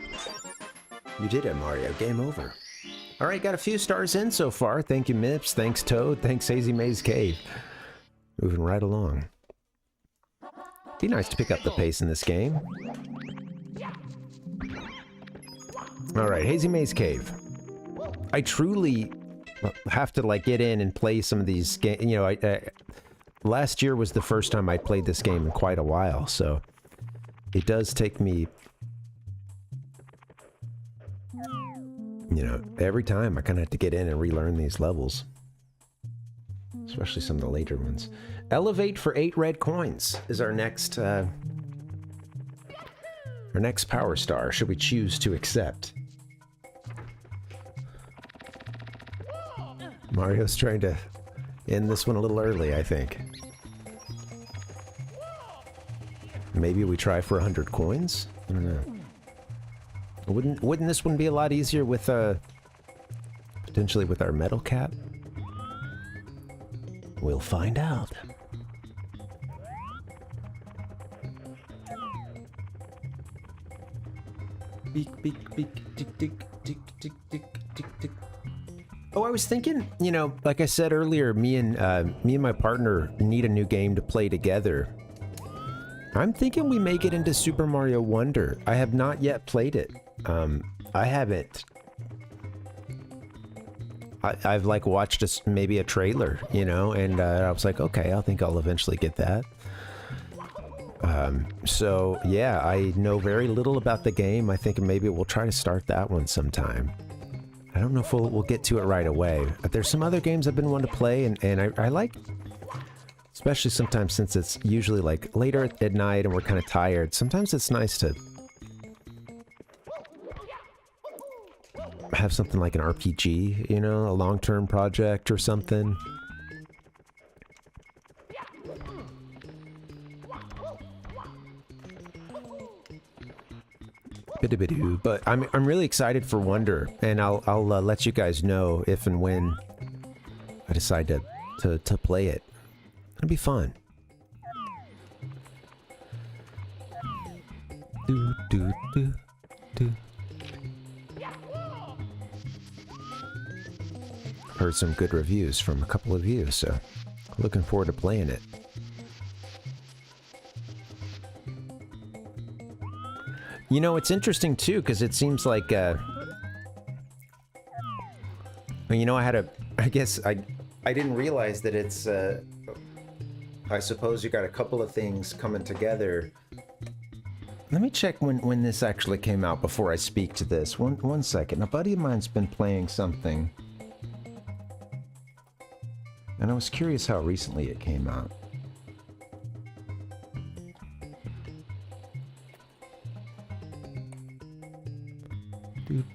You did it, Mario. Game over. All right, got a few stars in so far. Thank you, Mips. Thanks, Toad. Thanks, Hazy Maze Cave. Moving right along. Be nice to pick up the pace in this game. All right, Hazy Maze Cave. I truly have to like get in and play some of these games. You know, last year was the first time I played this game in quite a while, so it does take me, you know, every time I kind of have to get in and relearn these levels. Especially some of the later ones. Elevate for 8 red coins is our next power star, should we choose to accept. Mario's trying to end this one a little early, I think. Maybe we try for 100 coins? I don't know. Wouldn't this one be a lot easier with potentially with our metal cap? We'll find out. Beak, beak, beak, tick, tick, tick, tick, tick, tick, tick. Oh, I was thinking, you know, like I said earlier, me and my partner need a new game to play together. I'm thinking we may get into Super Mario Wonder. I have not yet played it. I haven't. I've like watched maybe a trailer, you know, and I was like, okay, I think I'll eventually get that. So yeah, I know very little about the game. I think maybe we'll try to start that one sometime. I don't know if we'll get to it right away. But there's some other games I've been wanting to play, and I like, especially sometimes since it's usually like later at night and we're kind of tired. Sometimes it's nice to have something like an RPG, you know, a long-term project or something. But I'm really excited for Wonder, and I'll let you guys know if and when I decide to play it. It'll be fun. Do do do do. Heard some good reviews from a couple of you, so looking forward to playing it. You know, it's interesting too, because it seems like, you know, I guess I didn't realize that it's, I suppose you got a couple of things coming together. Let me check when this actually came out before I speak to this. One second. A buddy of mine's been playing something. And I was curious how recently it came out.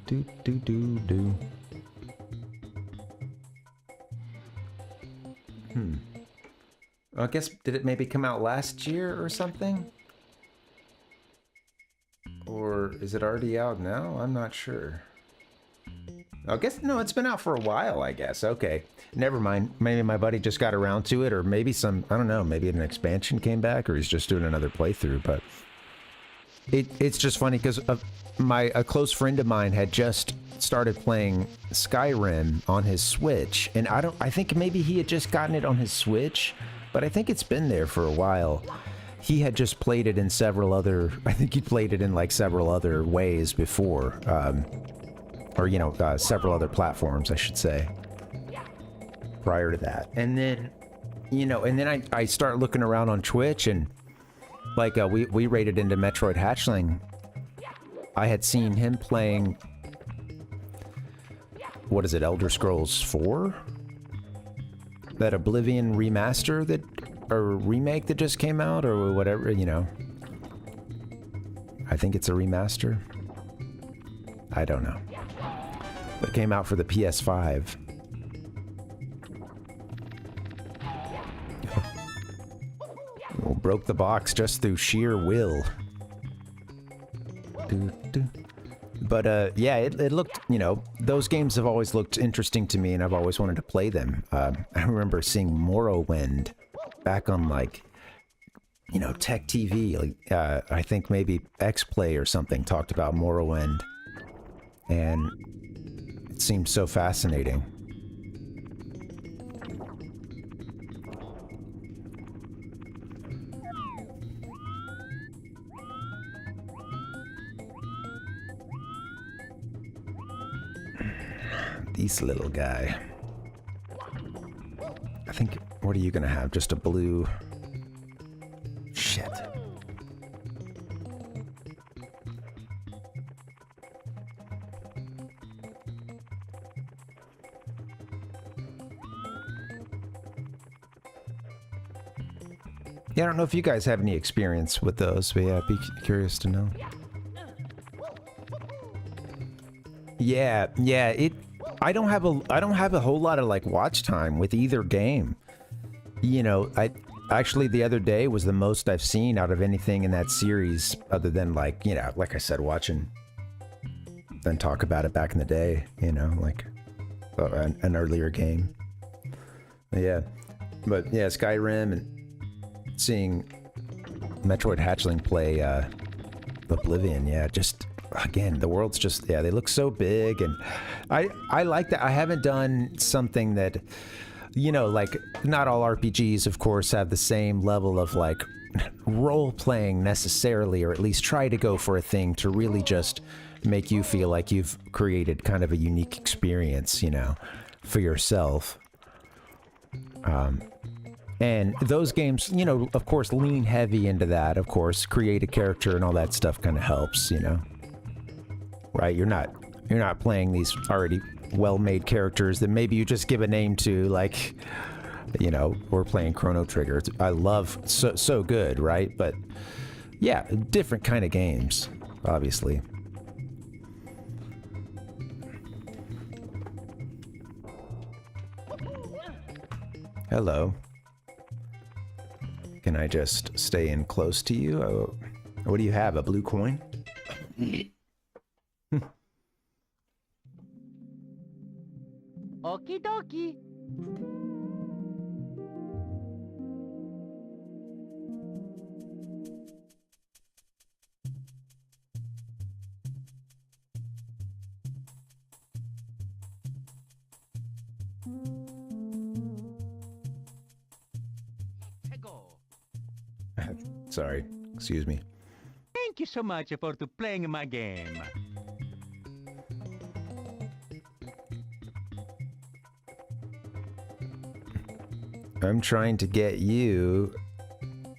Do. I guess, did it maybe come out last year or something? Or is it already out now? I'm not sure. I guess, no, it's been out for a while, I guess. Okay, never mind. Maybe my buddy just got around to it, or maybe some, I don't know, maybe an expansion came back, or he's just doing another playthrough, but it's just funny because a close friend of mine had just started playing Skyrim on his Switch, and I think maybe he had just gotten it on his Switch, but I think it's been there for a while. He had just played it in several other, I think he played it in like several other ways before, or, you know, several other platforms, I should say, prior to that. And then, you know, and then I start looking around on Twitch, and like we raided into Metroid Hatchling. I had seen him playing, what is it, Elder Scrolls 4? That Oblivion remaster that, or remake that just came out, or whatever, you know. I think it's a remaster. I don't know. But it came out for the PS5. Well, broke the box just through sheer will. But yeah, it looked, you know, those games have always looked interesting to me, and I've always wanted to play them. I remember seeing Morrowind back on, like, you know, Tech TV. Like, I think maybe X-Play or something talked about Morrowind, and it seemed so fascinating. This little guy. I think, what are you gonna have? Just a blue... Shit. Yeah, I don't know if you guys have any experience with those, but yeah, I'd be curious to know. Yeah, I don't have a whole lot of like watch time with either game. You know, actually the other day was the most I've seen out of anything in that series, other than, like, you know, like I said, watching them talk about it back in the day, you know, like an earlier game. Yeah, but yeah, Skyrim and seeing Metroid Hatchling play Oblivion, yeah, just, again, the world's just, yeah, they look so big, and I like that. I haven't done something that, you know, like, not all RPGs, of course, have the same level of, like, role-playing necessarily, or at least try to go for a thing to really just make you feel like you've created kind of a unique experience, you know, for yourself. And those games, you know, of course, lean heavy into that, of course. Create a character and all that stuff kind of helps, you know. Right? You're not playing these already well-made characters that maybe you just give a name to, like, you know, we're playing Chrono Trigger. I love, so good, right? But yeah, different kind of games, obviously. Hello. Can I just stay in close to you? Oh, what do you have, a blue coin? Okie dokie. Sorry, excuse me. Thank you so much for playing my game. I'm trying to get you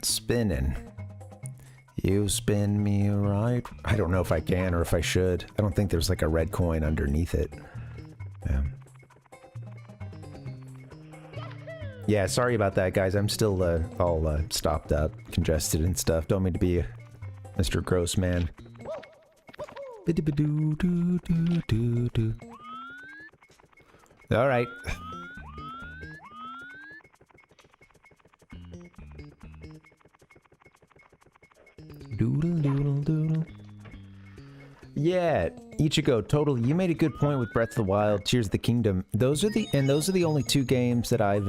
spinning. You spin me right. I don't know if I can or if I should. I don't think there's like a red coin underneath it. Yeah. Yeah, sorry about that, guys. I'm still all stopped up, congested and stuff. Don't mean to be Mr. Gross Man. All right. Doodle doodle doodle. Yeah, Ichigo, totally. You made a good point with Breath of the Wild, Tears of the Kingdom. Those are the only two games that I've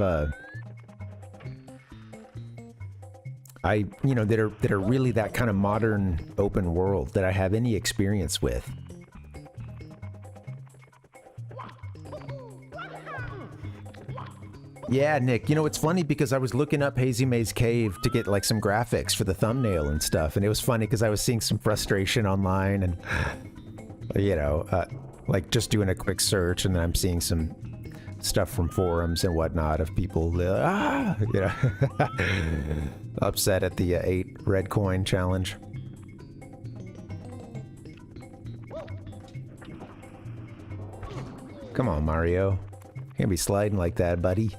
you know, that are really that kind of modern open world that I have any experience with. Yeah, Nick, you know, it's funny because I was looking up Hazy Maze Cave to get like some graphics for the thumbnail and stuff, and it was funny because I was seeing some frustration online and, you know, like just doing a quick search, and then I'm seeing some stuff from forums and whatnot of people, you know, upset at the 8 red coin challenge. Come on, Mario. You can't be sliding like that, buddy.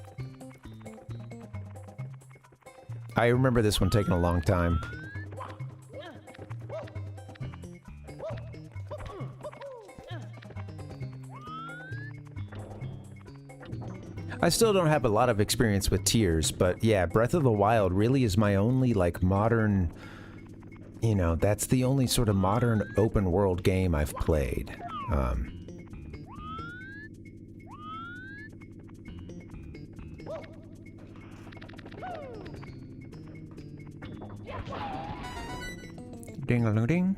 I remember this one taking a long time. I still don't have a lot of experience with Tears, but yeah, Breath of the Wild really is my only, like, modern, you know, that's the only sort of modern open world game I've played. Ding-a-ling-ding.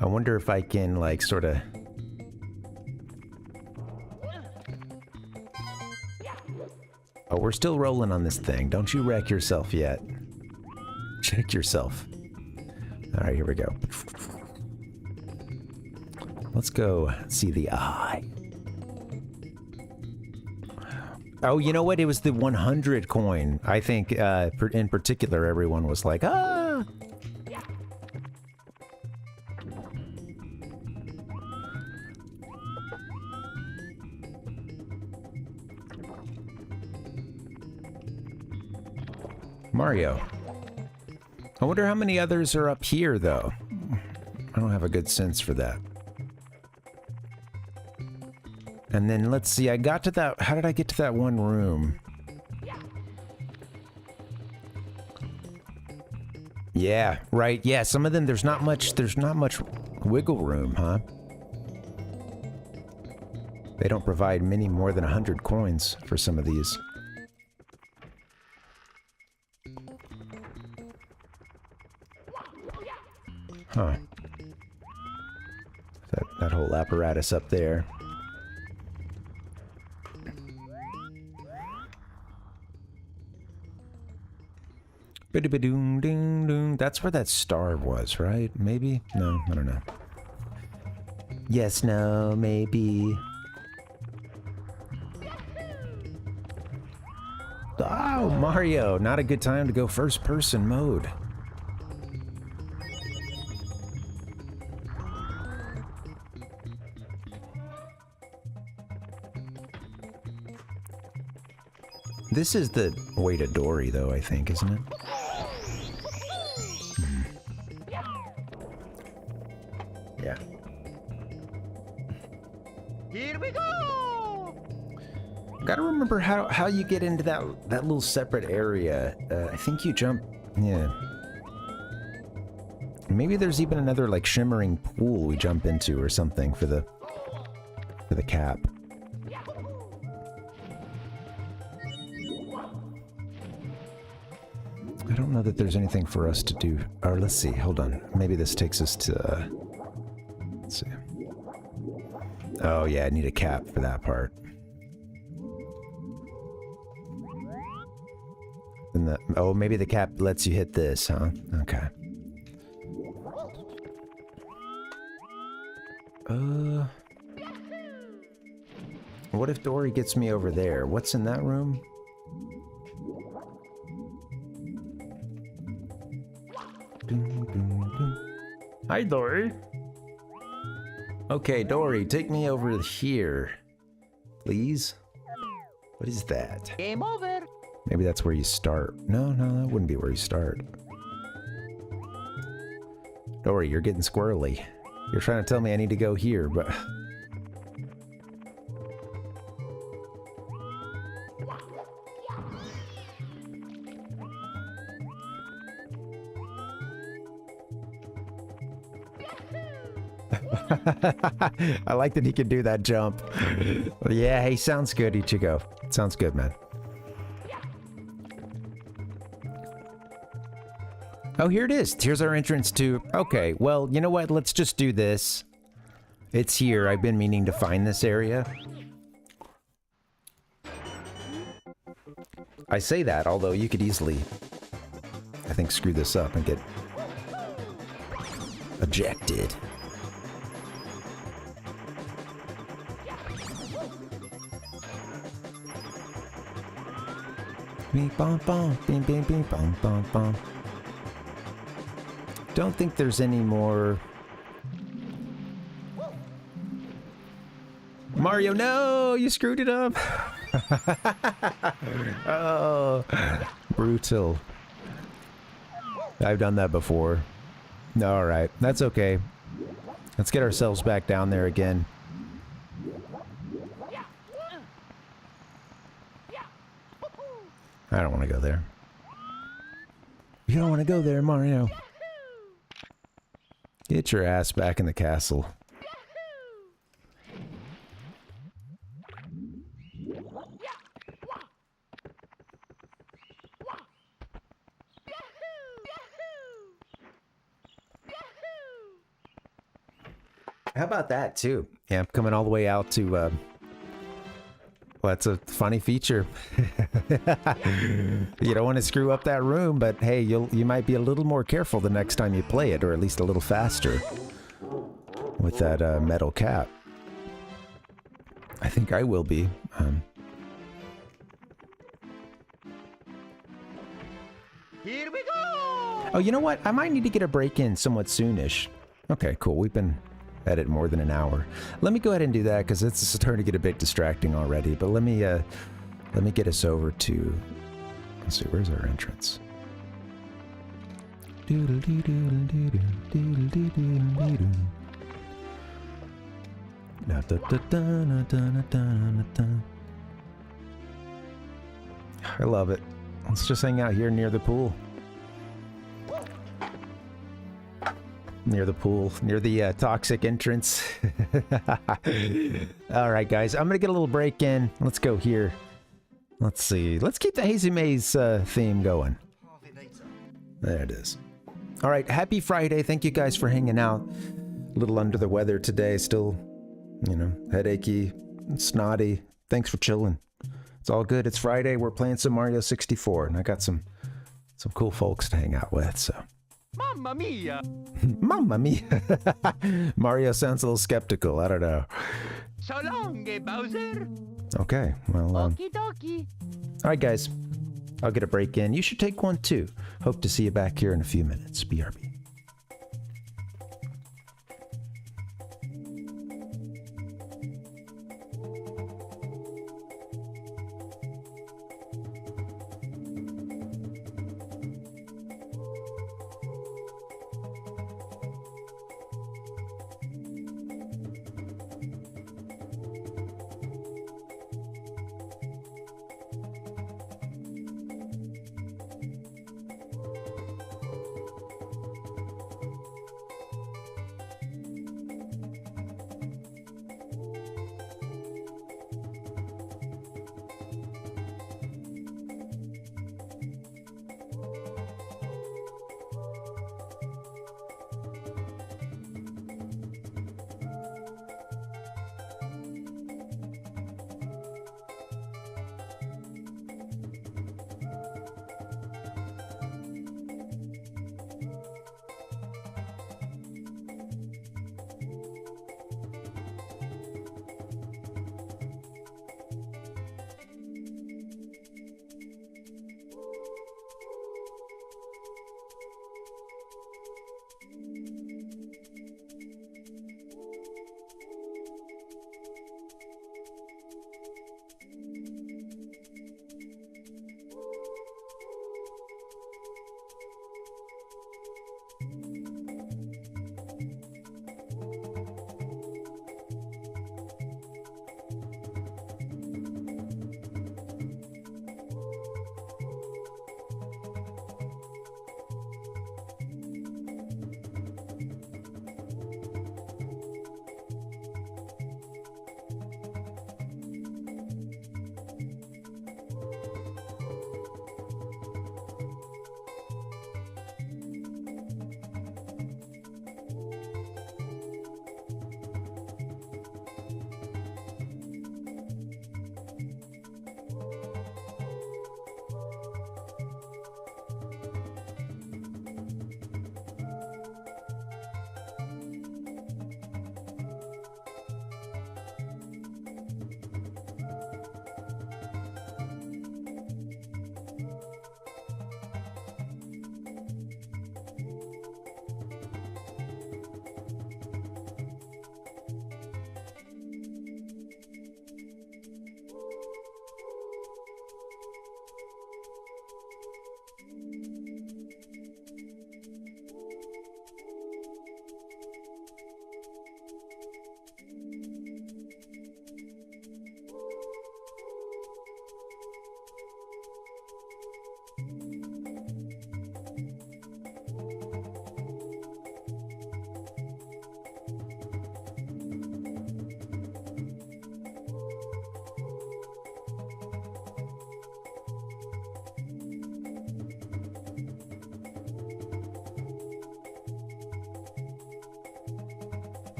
I wonder if I can, like, sort of... Oh, we're still rolling on this thing. Don't you wreck yourself yet. Check yourself. Alright, here we go. Let's go see the eye. Oh, you know what? It was the 100 coin. I think, in particular, everyone was like, ah! Mario. I wonder how many others are up here, though. I don't have a good sense for that. And then, let's see, I got to that... How did I get to that one room? Yeah, right, yeah, some of them, there's not much wiggle room, huh? They don't provide many more than 100 coins for some of these. Huh. That whole apparatus up there. Ba-da-ba-doom-ding-doom. That's where that star was, right? Maybe? No, I don't know. Yes, no, maybe. Oh, Mario! Not a good time to go first-person mode. This is the way to Dory, though, I think, isn't it? Yeah. Here we go! Gotta remember how you get into that little separate area. I think you jump... Yeah. Maybe there's even another, like, shimmering pool we jump into or something for the cap. I don't know that there's anything for us to do. Or let's see, hold on. Maybe this takes us to... let's see. Oh yeah, I need a cap for that part. And oh, maybe the cap lets you hit this, huh? Okay. What if Dory gets me over there? What's in that room? Hi, Dory. Okay, Dory, take me over here. Please? What is that? Game over. Maybe that's where you start. No, that wouldn't be where you start. Dory, you're getting squirrely. You're trying to tell me I need to go here, but... I like that he can do that jump. Yeah, hey, sounds good, Ichigo. Sounds good, man. Oh, here it is. Here's our entrance to... Okay, well, you know what? Let's just do this. It's here. I've been meaning to find this area. I say that, although you could easily, I think, screw this up and get ejected. Bing bong bong, bing bing bing bong bong bong. Don't think there's any more. Mario, no! You screwed it up! Oh, brutal. I've done that before. Alright, that's okay. Let's get ourselves back down there again. I don't want to go there. You don't want to go there, Mario. Get your ass back in the castle. How about that, too? Yeah, I'm coming all the way out to, well, that's a funny feature. You don't want to screw up that room, but hey, you might be a little more careful the next time you play it, or at least a little faster with that metal cap. I think I will be. Here we go! Oh, you know what? I might need to get a break in somewhat soonish. Okay, cool. We've been at it more than an hour. Let me go ahead and do that because it's starting to get a bit distracting already. But let me get us over to. Let's see. Where's our entrance? I love it. Let's just hang out here near the pool. Near the pool, near the toxic entrance. All right, guys, I'm gonna get a little break in. Let's go here. Let's see. Let's keep the Hazy Maze theme going. There it is. All right, happy Friday. Thank you guys for hanging out. A little under the weather today. Still, you know, headachy, snotty. Thanks for chilling. It's all good. It's Friday. We're playing some Mario 64, and I got some cool folks to hang out with, so. Mamma mia! Mamma mia! Mario sounds a little skeptical. I don't know. So long, Bowser. Okay, well, Okie dokie. all right, guys. I'll get a break in. You should take one, too. Hope to see you back here in a few minutes. BRB.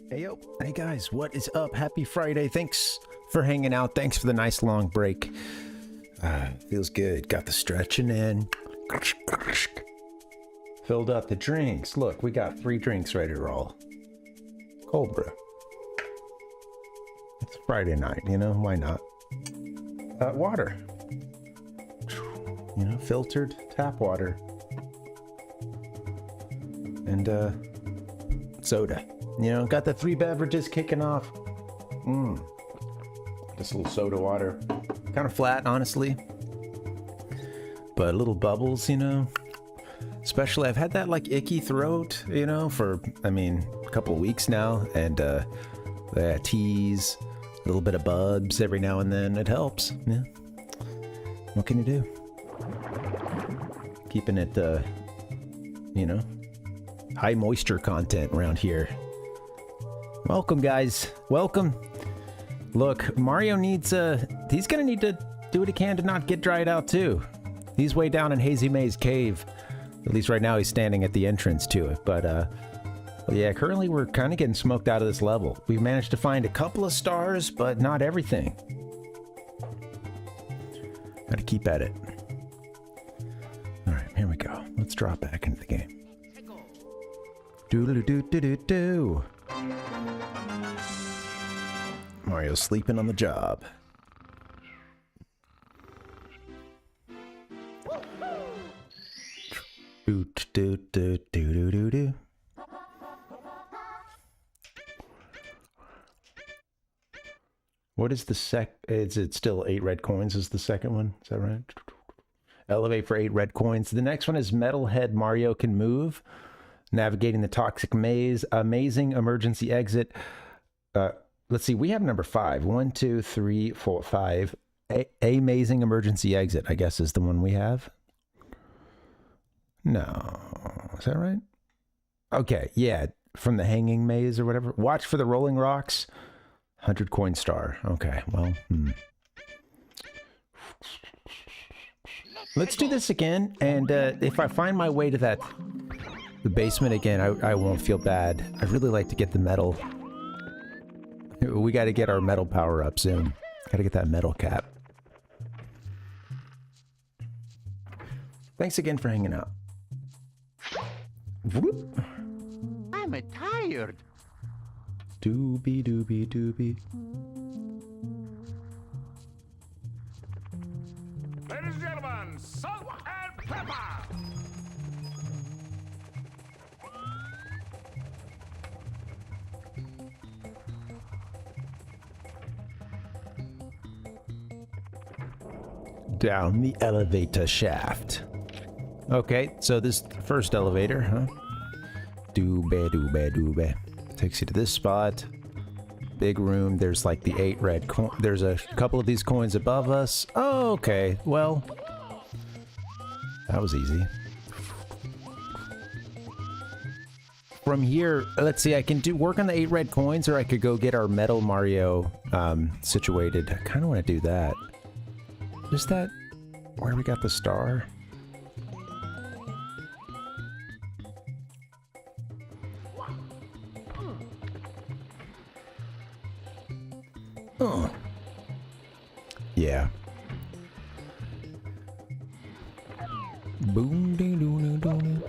Hey yo, hey guys, what is up? Happy Friday. Thanks for hanging out. Thanks for the nice long break. Feels good. Got the stretching in. Filled up the drinks. Look, we got 3 drinks ready to roll. Cold brew. It's Friday night, you know, why not? Water. You know, filtered tap water. And soda. You know, got the 3 beverages kicking off. Just a little soda water. Kind of flat, honestly. But little bubbles, you know. Especially, I've had that like icky throat, you know, for, I mean, a couple of weeks now. And teas, a little bit of bubs every now and then. It helps. Yeah. What can you do? Keeping it, you know, high moisture content around here. Welcome, guys. Welcome. Look, Mario needs he's gonna need to do what he can to not get dried out too. He's way down in Hazy Maze Cave. At least right now he's standing at the entrance to it. But yeah, currently we're kind of getting smoked out of this level. We've managed to find a couple of stars, but not everything. Gotta keep at it. All right, here we go. Let's drop back into the game. Doodle-doo-doo-doo-doo. Mario's sleeping on the job. Do-do-do-do-do-do-do. What is the is it still 8 red coins is the second one? Is that right? Elevate for 8 red coins. The next one is Metalhead Mario Can Move. Navigating the Toxic Maze. Amazing Emergency Exit. Let's see, we have number 5. 1, 2, 3, 4, 5. Amazing Emergency Exit, I guess, is the one we have. No. Is that right? Okay, yeah. From the Hanging Maze or whatever. Watch for the Rolling Rocks. 100 coin star. Okay, well. Let's do this again, and if I find my way to the basement again, I won't feel bad. I'd really like to get the metal. We got to get our metal power up soon. Got to get that metal cap. Thanks again for hanging out. Whoop. I'm tired. Doobie doobie doobie. Ladies and gentlemen, salt and pepper! Down the elevator shaft. Okay, so this first elevator, huh? Doobie doobie doobie. Takes you to this spot. Big room. There's like the 8 red coins. There's a couple of these coins above us. Oh, okay. Well, that was easy. From here, let's see. I can work on the 8 red coins, or I could go get our metal Mario situated. I kind of want to do that. Is that where we got the star? Oh. Yeah. Boom ding doo doo doo.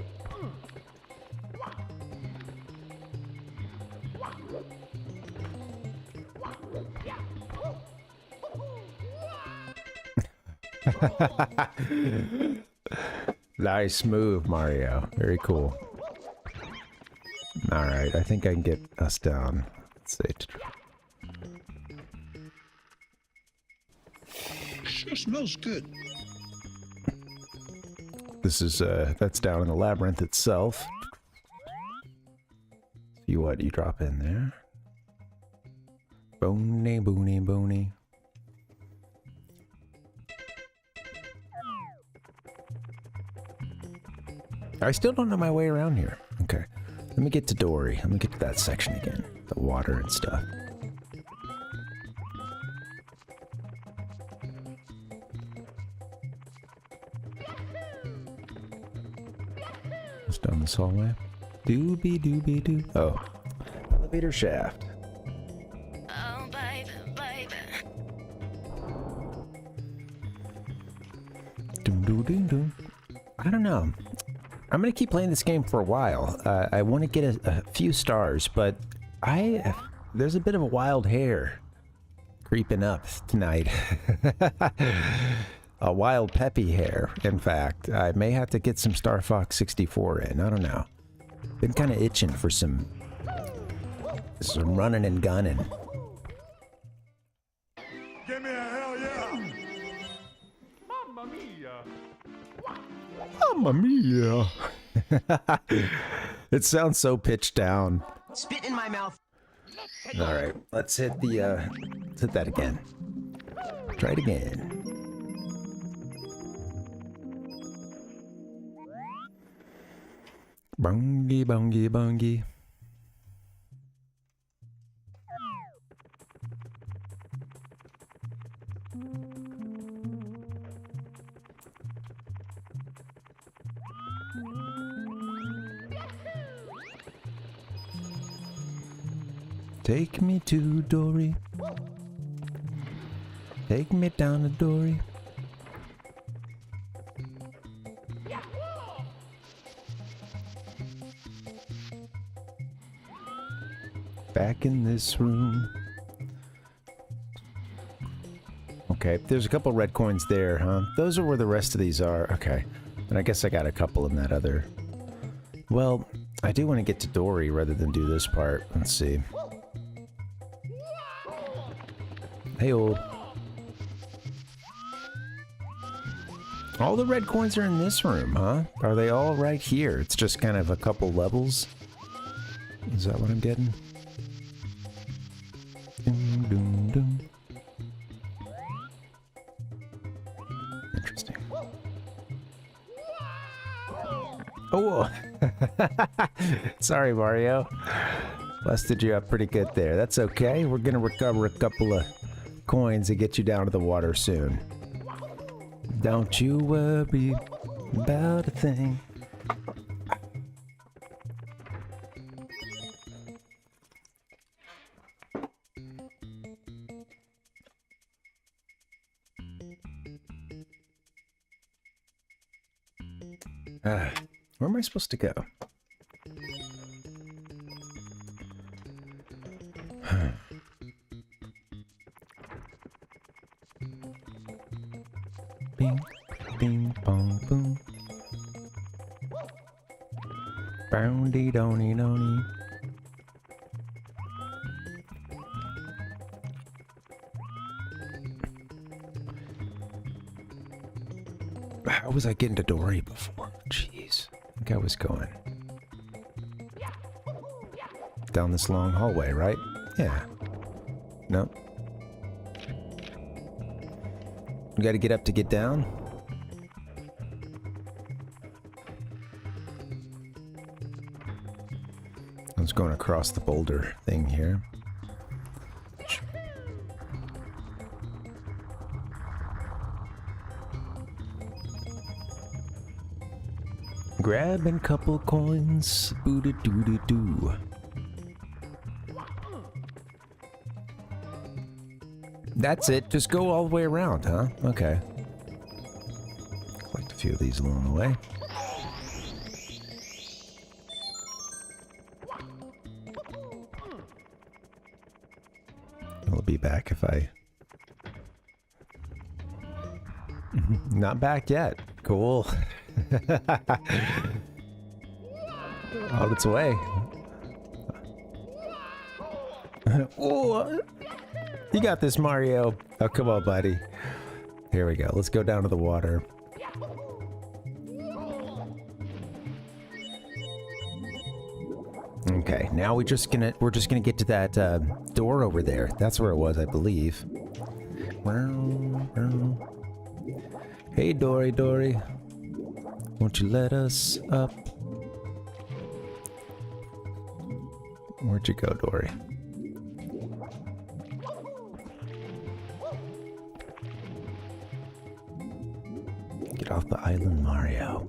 Nice move, Mario. Very cool. Alright, I think I can get us down. Let's see. Sure smells good. This is, that's down in the labyrinth itself. See what you drop in there. Boony, boony, boony. I still don't know my way around here. Okay. Let me get to Dory. Let me get to that section again. The water and stuff. Just down this hallway. Doobie doobie doo. Oh. elevator shaft. Oh, baby, baby. Doom, doom, doom, doom. I don't know. I'm gonna keep playing this game for a while. I want to get a few stars, but there's a bit of a wild hair creeping up tonight. A wild peppy hair, in fact. I may have to get some Star Fox 64 in. I don't know. Been kind of itching for some running and gunning. Give me a hell yeah! Mamma mia! Mamma mia! It sounds so pitched down. Spit in my mouth. All right, let's hit that again. Try it again. Bongy, bongy, bongy. Take me to Dory. Take me down to Dory. Back in this room. Okay, there's a couple red coins there, huh? Those are where the rest of these are. Okay. And I guess I got a couple in that other. Well, I do want to get to Dory rather than do this part. Let's see. Hey-oh. All the red coins are in this room, huh? Are they all right here? It's just kind of a couple levels? Is that what I'm getting? Doom, doom, doom. Interesting. Oh! Sorry, Mario. Busted you up pretty good there. That's okay. We're gonna recover a couple of coins and get you down to the water soon. Don't you worry about a thing. Where am I supposed to go? Bing, bing, bong, boom. Boundy, dony, dony. How was I getting to Dory before? Jeez. I think I was going down this long hallway, right? Yeah. Nope. You gotta get up to get down? I was going across the boulder thing here. Grabbing couple coins, boo-da-doo-da-doo. That's it, just go all the way around, huh? Okay. Collect a few of these along the way. I'll be back if I... Not back yet. Cool. On its way. Oh, you got this, Mario. Oh, come on, buddy. Here we go. Let's go down to the water. Okay, now we're just gonna get to that door over there. That's where it was, I believe. Hey, Dory, Dory. Won't you let us up? Where'd you go, Dory? Get off the island, Mario.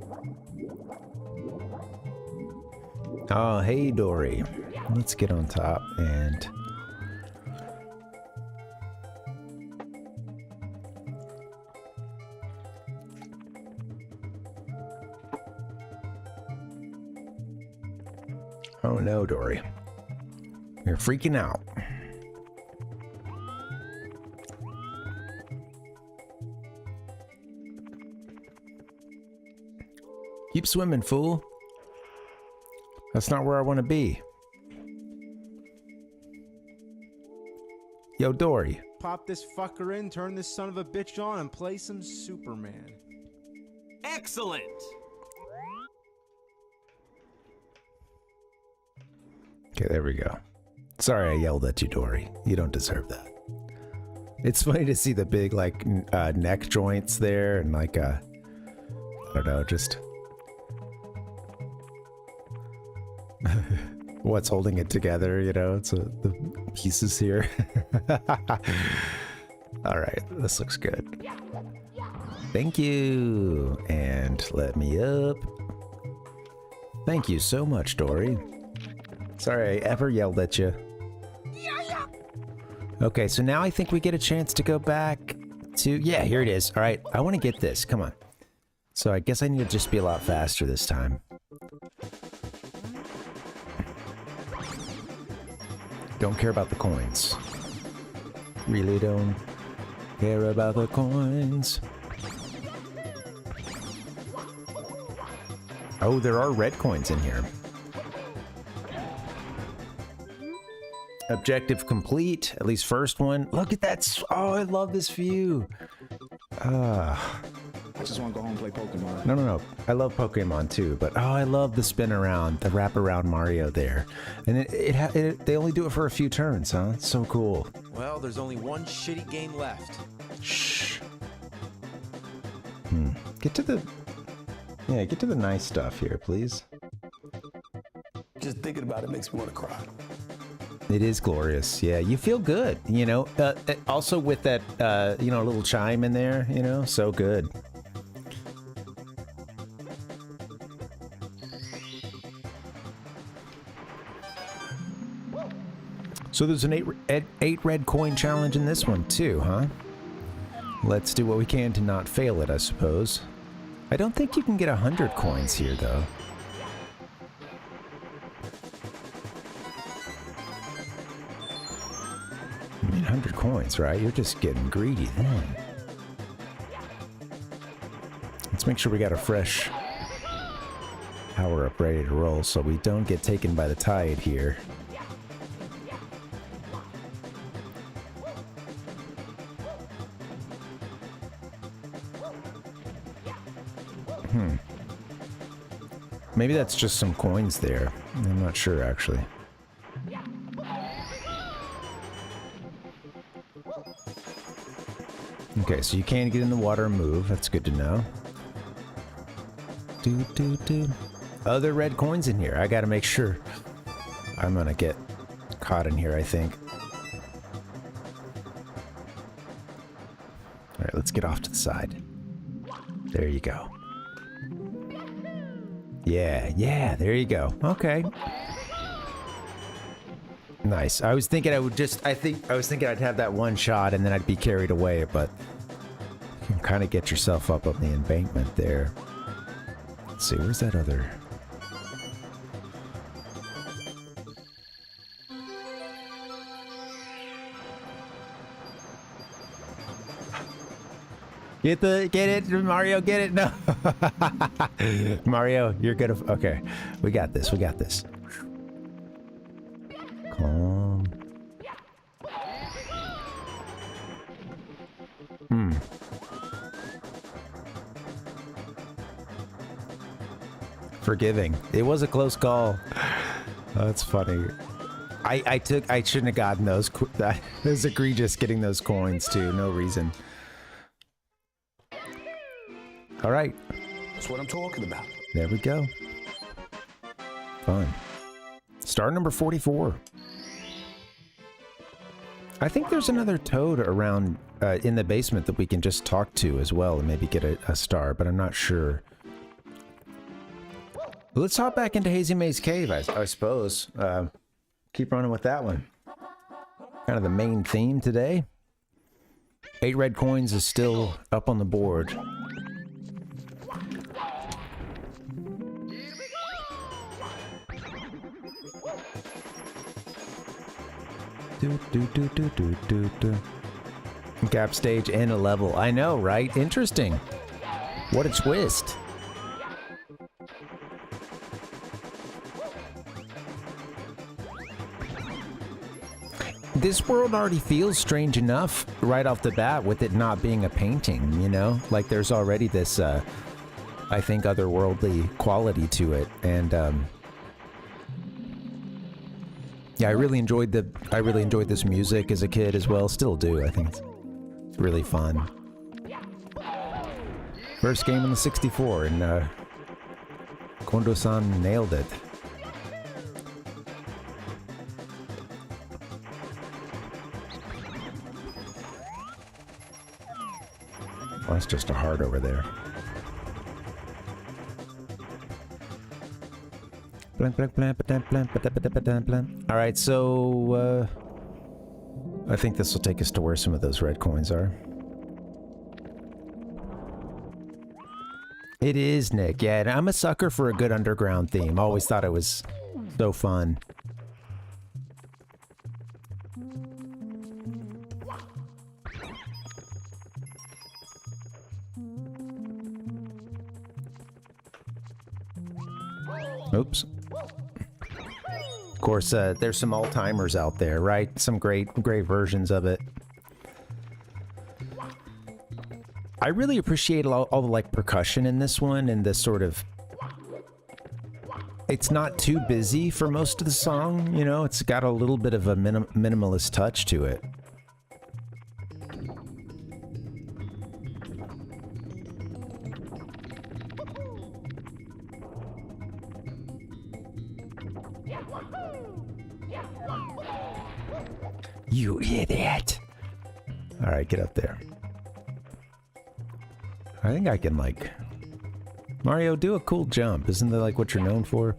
Oh, hey, Dory. Let's get on top and... Oh no, Dory. You're freaking out. Keep swimming, fool. That's not where I want to be. Yo, Dory. Pop this fucker in, turn this son of a bitch on, and play some Superman. Excellent! Okay, there we go. Sorry I yelled at you, Dory. You don't deserve that. It's funny to see the big, like, neck joints there and, like, I don't know, just... what's holding it together, you know? It's the pieces here. Alright, this looks good. Thank you! And let me up. Thank you so much, Dory. Sorry I ever yelled at you. Okay, so now I think we get a chance to go back to... Yeah, here it is. Alright, I want to get this. Come on. So I guess I need to just be a lot faster this time. Don't care about the coins. Really don't care about the coins. Oh, there are red coins in here. Objective complete, at least first one. Look at that. Oh, I love this view. I just want to go home and play Pokemon. No. I love Pokemon too, but oh, I love the spin around, the wrap around Mario there. And they only do it for a few turns, huh? It's so cool. Well, there's only one shitty game left. Shh. Get to the nice stuff here, please. Just thinking about it makes me want to cry. It is glorious. Yeah, you feel good, you know. Also with that, you know, little chime in there, you know, so good. So there's an eight red coin challenge in this one too, huh? Let's do what we can to not fail it, I suppose. I don't think you can get 100 coins here, though. I mean, 100 coins, right? You're just getting greedy then. Let's make sure we got a fresh power up ready to roll so we don't get taken by the tide here. Maybe that's just some coins there. I'm not sure, actually. Okay, so you can get in the water and move. That's good to know. Other red coins in here. I gotta make sure. I'm gonna get caught in here, I think. Alright, let's get off to the side. There you go. Yeah, there you go. Okay. Nice. I was thinking I was thinking I'd have that one shot and then I'd be carried away, but you can kind of get yourself up on the embankment there. Let's see, where's that other... Get it, Mario, get it. No. Mario, you're good. Okay. We got this. Calm. Forgiving. It was a close call. Oh, that's funny. I shouldn't have gotten those. That was egregious getting those coins too. No reason. All right. That's what I'm talking about. There we go. Fun. Star number 44. I think there's another toad around in the basement that we can just talk to as well and maybe get a star, but I'm not sure. Let's hop back into Hazy Maze Cave, I suppose. keep running with that one. Kind of the main theme today. 8 red coins is still up on the board. Gap stage and a level. I know, right? Interesting. What a twist. This world already feels strange enough right off the bat with it not being a painting, you know? Like there's already this, I think, otherworldly quality to it. And, yeah, I really enjoyed this music as a kid as well. Still do. I think it's really fun. First game on the 64, and Kondo-san nailed it. Oh, that's just a heart over there. Alright, so I think this will take us to where some of those red coins are. It is, Nick. Yeah, and I'm a sucker for a good underground theme. Always thought it was so fun. Oops. Of course, there's some all-timers out there, right? Some great versions of it. I really appreciate all the like percussion in this one and the sort of... It's not too busy for most of the song, you know? It's got a little bit of a minimalist touch to it. You idiot! Alright, get up there. I think I can, like... Mario, do a cool jump. Isn't that, like, what you're known for?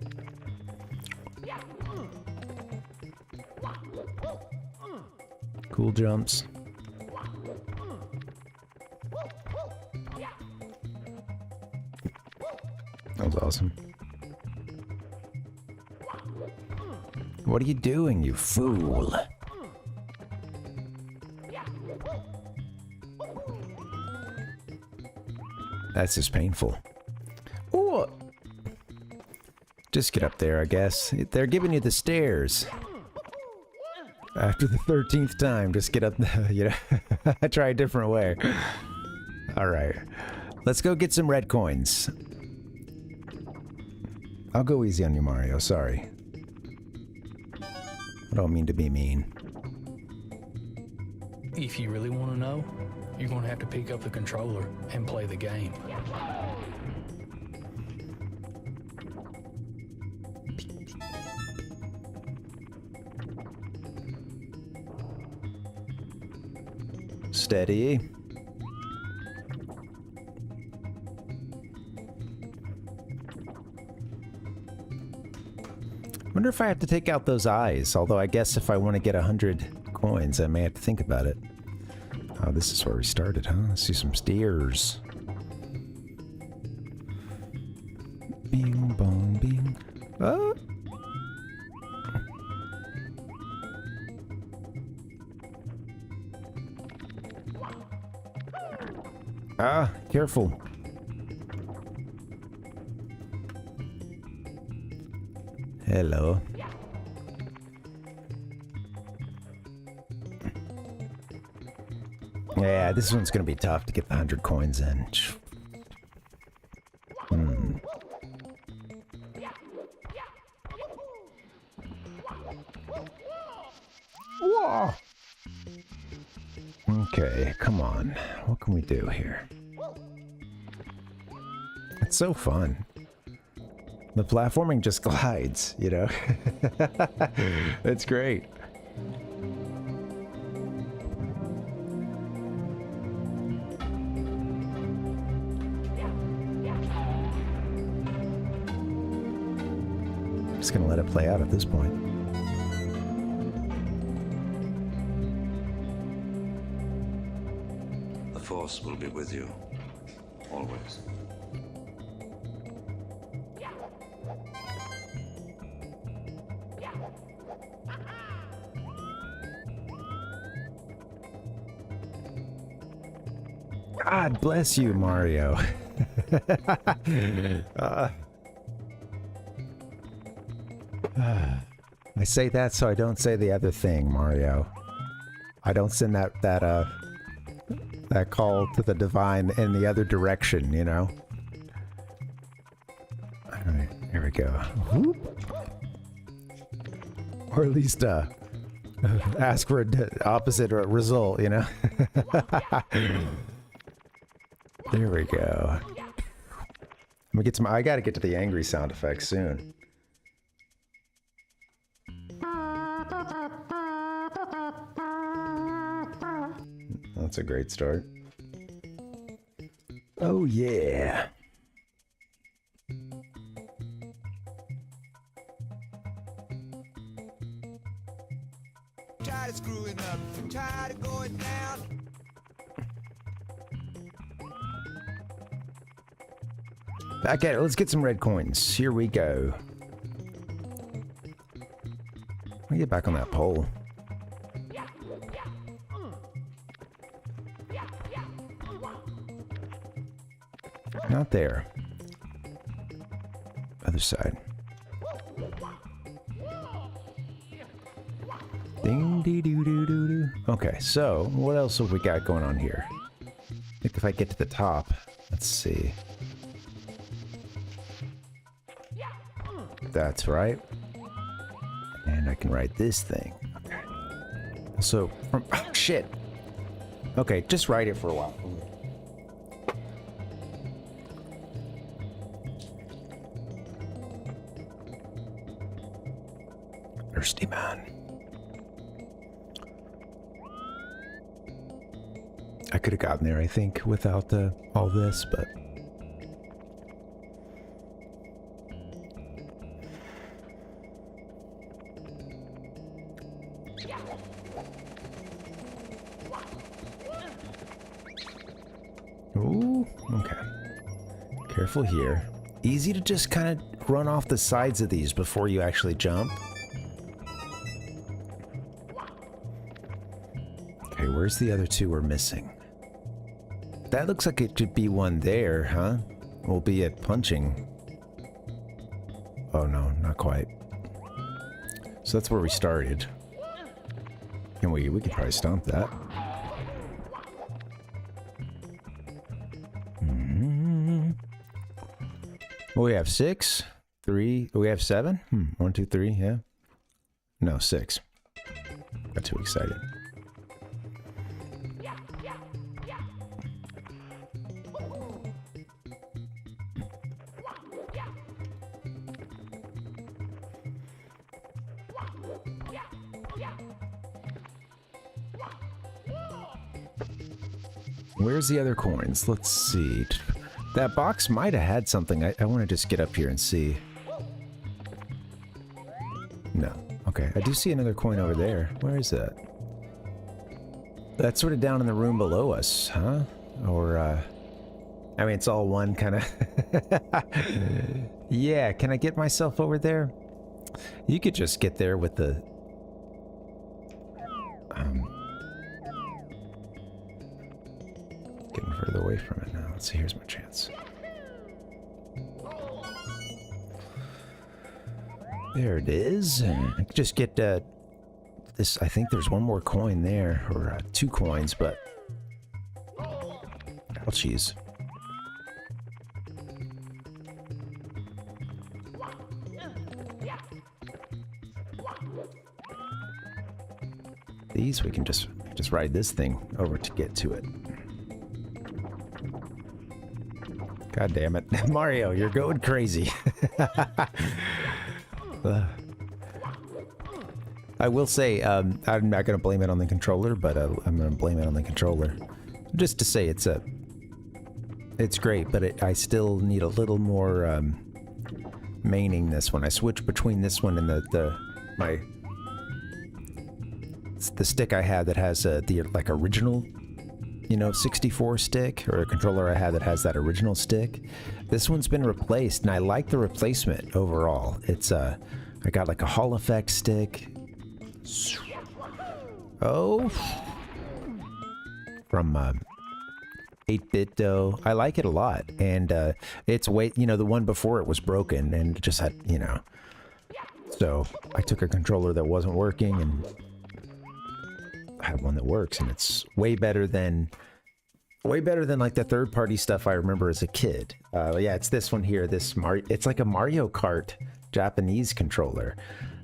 Cool jumps. That was awesome. What are you doing, you fool? That's just painful. Ooh. Just get up there, I guess. They're giving you the stairs. After the 13th time, just get up there, you know. Try a different way. Alright. Let's go get some red coins. I'll go easy on you, Mario. Sorry. I don't mean to be mean. If you really want to know, you're going to have to pick up the controller and play the game. Steady. Wonder if I have to take out those eyes, although I guess if I want to get 100 coins, I may have to think about it. Oh, this is where we started, huh? Let's see some stairs. Bing, bong, bing. Oh! Ah, careful. Hello. Yeah, this one's gonna be tough to get the 100 coins in. Whoa! Okay, come on. What can we do here? It's so fun. The platforming just glides, you know? It's great. Just gonna let it play out at this point. Force will be with you. Always. God bless you, Mario. I say that so I don't say the other thing, Mario. I don't send that call to the divine in the other direction, you know? Alright, here we go. Whoop. Or at least, ask for an opposite result, you know? There we go. Let me get some. I gotta get to the angry sound effects soon. That's a great start. Oh yeah. Tired of screwing up, tired of going down. Back at it. Let's get some red coins. Here we go. Let me get back on that pole. Not there. Other side. Ding dee doo doo doo doo. Okay, so what else have we got going on here? I think if I get to the top, let's see. That's right. And I can ride this thing. Okay. So, from, oh, shit. Okay, just ride it for a while. Thirsty man. I could have gotten there, I think, without all this, but... Ooh, okay. Careful here. Easy to just kind of run off the sides of these before you actually jump. Okay, where's the other two we're missing? That looks like it could be one there, huh? We'll be at punching. Oh no, not quite. So that's where we started. And we could probably stomp that. Well, we have 6, 3, we have 7? 1, 2, 3, yeah. No, 6. Got too excited. Where's the other coins? Let's see. That box might have had something. I want to just get up here and see. No. Okay, I do see another coin over there. Where is that? That's sort of down in the room below us, huh? Or, I mean, it's all one kind of... Yeah, can I get myself over there? You could just get there with the... Getting further away from it now. Let's see, here's my chance. There it is. I could just get this. I think there's one more coin there, or 2 coins, but ouchies. These we can just ride this thing over to get to it. God damn it. Mario, you're going crazy. I will say, I'm not going to blame it on the controller, but I'm going to blame it on the controller. Just to say it's great, but I still need a little more maining this one. I switch between this one and the stick I have that has the like original you know, 64 stick, or a controller I had that has that original stick. This one's been replaced, and I like the replacement overall. It's I got like a Hall effect stick. Oh, from 8-bit dough. I like it a lot, and it's way, you know, the one before it was broken and it just had, you know. So I took a controller that wasn't working and I have one that works, and it's way better than like the third-party stuff I remember as a kid. Yeah, it's this one here. It's like a Mario Kart Japanese controller.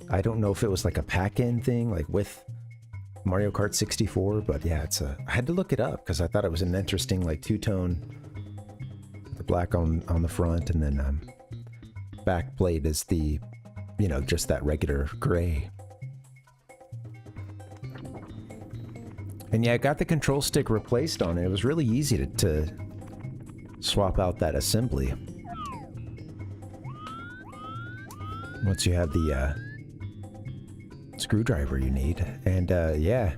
I don't know if it was like a pack-in thing, like with Mario Kart 64, but yeah, I had to look it up because I thought it was an interesting, like, two-tone, the black on the front, and then back plate is the, you know, just that regular gray. And yeah, I got the control stick replaced on it. It was really easy to swap out that assembly once you have the screwdriver you need. And yeah,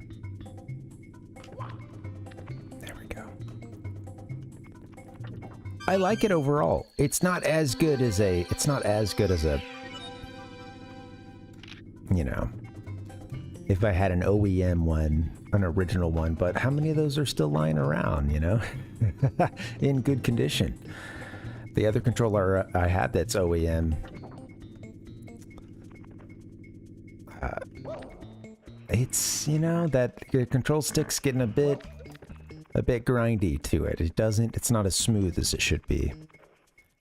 there we go. I like it overall. It's not as good as a you know, if I had an OEM one, an original one, but how many of those are still lying around, you know, in good condition? The other controller I had that's OEM, it's, you know, that control stick's getting a bit grindy to it. It's not as smooth as it should be.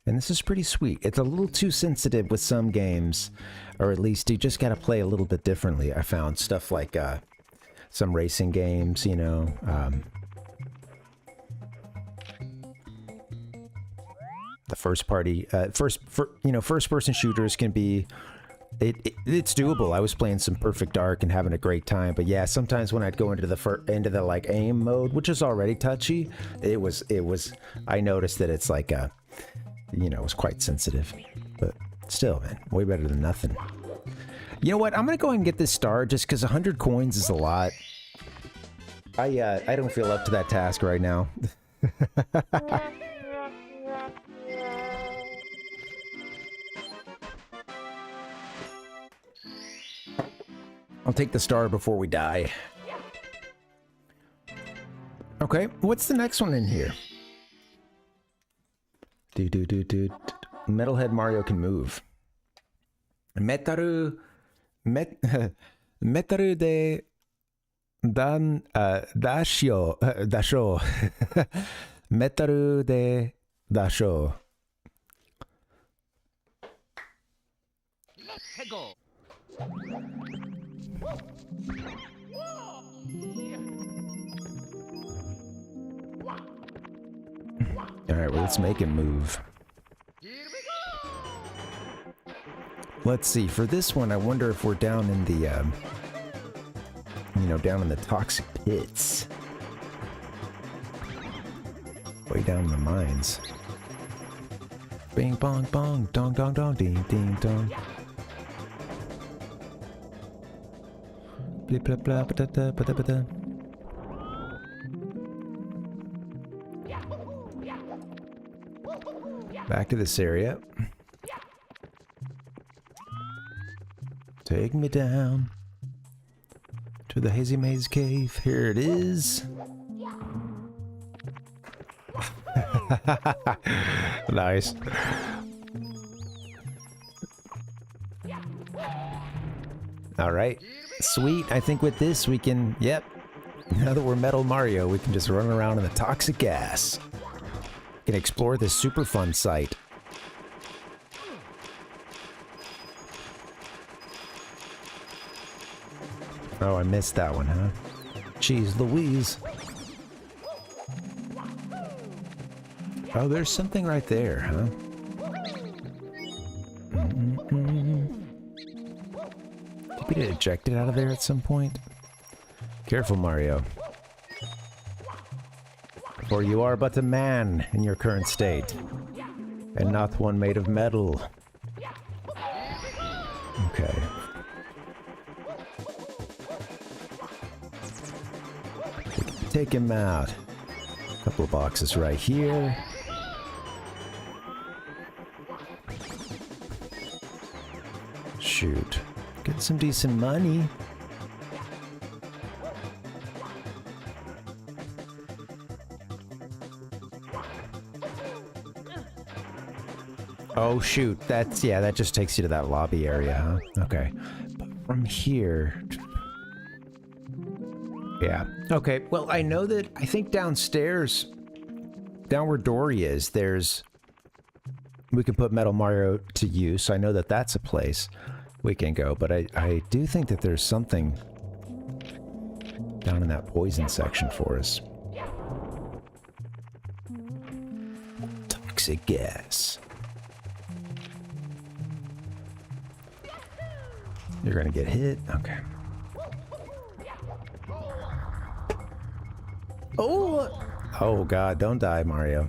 And this is pretty sweet. It's a little too sensitive with some games, or at least you just gotta play a little bit differently. I found stuff like some racing games, you know, the first person shooters can be, it's doable. I was playing some Perfect Dark and having a great time, but yeah, sometimes when I'd go into the like aim mode, which is already touchy, I noticed that it's like you know, it was quite sensitive, but still, man, way better than nothing. You know what? I'm gonna go ahead and get this star just because 100 coins is a lot. I don't feel up to that task right now. I'll take the star before we die. Okay, what's the next one in here? Metalhead Mario can move. Metaru de dasho. Metaru de dasho. Let's go. Alright, well, let's make him move. Let's see, for this one, I wonder if we're down in the, you know, down in the toxic pits. Way down in the mines. Bing bong bong, dong dong dong, ding ding dong. Blip blip blah ba da da ba da ba da. Back to this area. Take me down to the Hazy Maze Cave. Here it is. Nice. All right. Sweet. I think with this we can, yep. Now that we're Metal Mario, we can just run around in the toxic gas. We can explore this super fun site. Oh, I missed that one, huh? Jeez Louise. Oh, there's something right there, huh? Did we get ejected out of there at some point? Careful, Mario. For you are but a man in your current state, and not one made of metal. Okay. Take him out. Couple of boxes right here. Shoot. Get some decent money. Oh shoot, that's, yeah, that just takes you to that lobby area, huh? Okay. But from here... Yeah. Okay, well, I know that, I think downstairs, down where Dory is, there's... We can put Metal Mario to use. I know that that's a place we can go, but I do think that there's something down in that poison section for us. Toxic gas. You're gonna get hit? Okay. Oh! Oh god, don't die, Mario.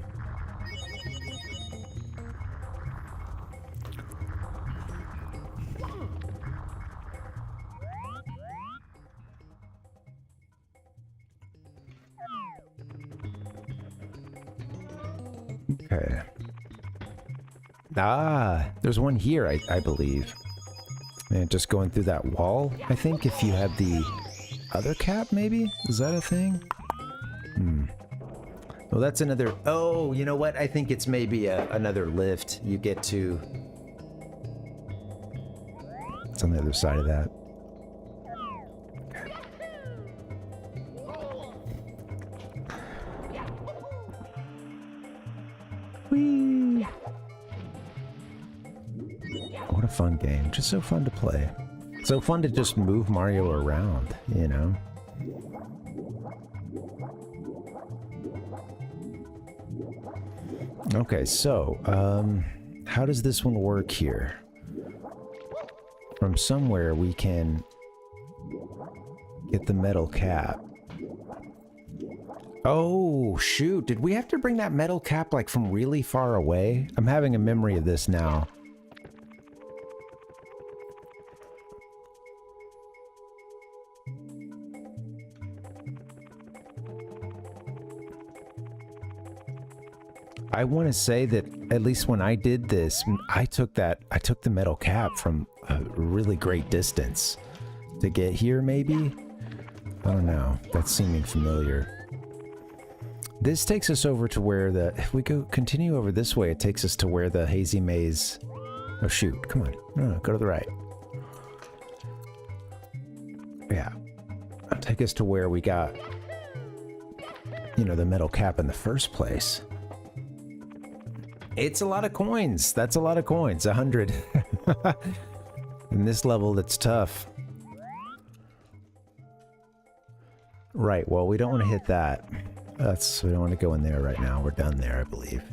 Okay. Ah, there's one here, I believe. And just going through that wall, I think, if you have the other cap, maybe? Is that a thing? Hmm. Well, that's another... Oh, you know what? I think it's maybe another lift. You get to... It's on the other side of that. Whee! What a fun game. Just so fun to play. So fun to just move Mario around, you know? Okay, so, how does this one work here? From somewhere we can get the metal cap. Oh, shoot. Did we have to bring that metal cap, like, from really far away? I'm having a memory of this now. I want to say that at least when I did this, I took the metal cap from a really great distance to get here, maybe? I don't know. That's seeming familiar. This takes us over to where the... If we continue over this way, it takes us to where the Hazy Maze... Oh, shoot. Come on. No, go to the right. Yeah. It'll take us to where we got, you know, the metal cap in the first place. It's a lot of coins. That's a lot of coins. 100. In this level, that's tough. Right, well, we don't want to hit that. We don't want to go in there right now. We're done there, I believe.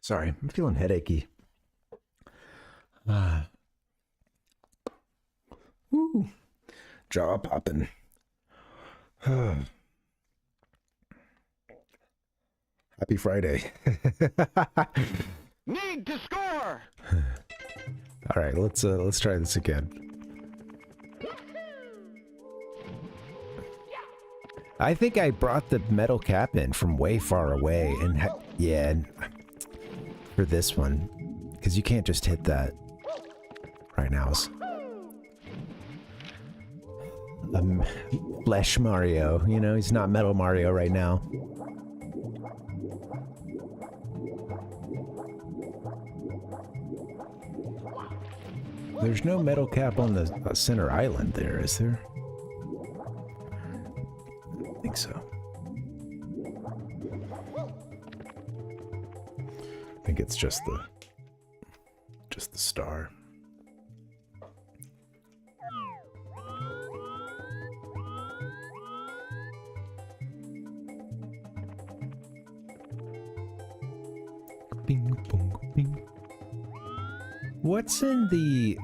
Sorry, I'm feeling headachy. Woo. Jaw popping. Happy Friday. Need to score. All right, let's try this again. I think I brought the metal cap in from way far away, and yeah, for this one, because you can't just hit that right now. Flesh Mario, you know, he's not Metal Mario right now. There's no metal cap on the center island there, is there? I think so. I think it's just the star. Bing, bong, bing. What's in the...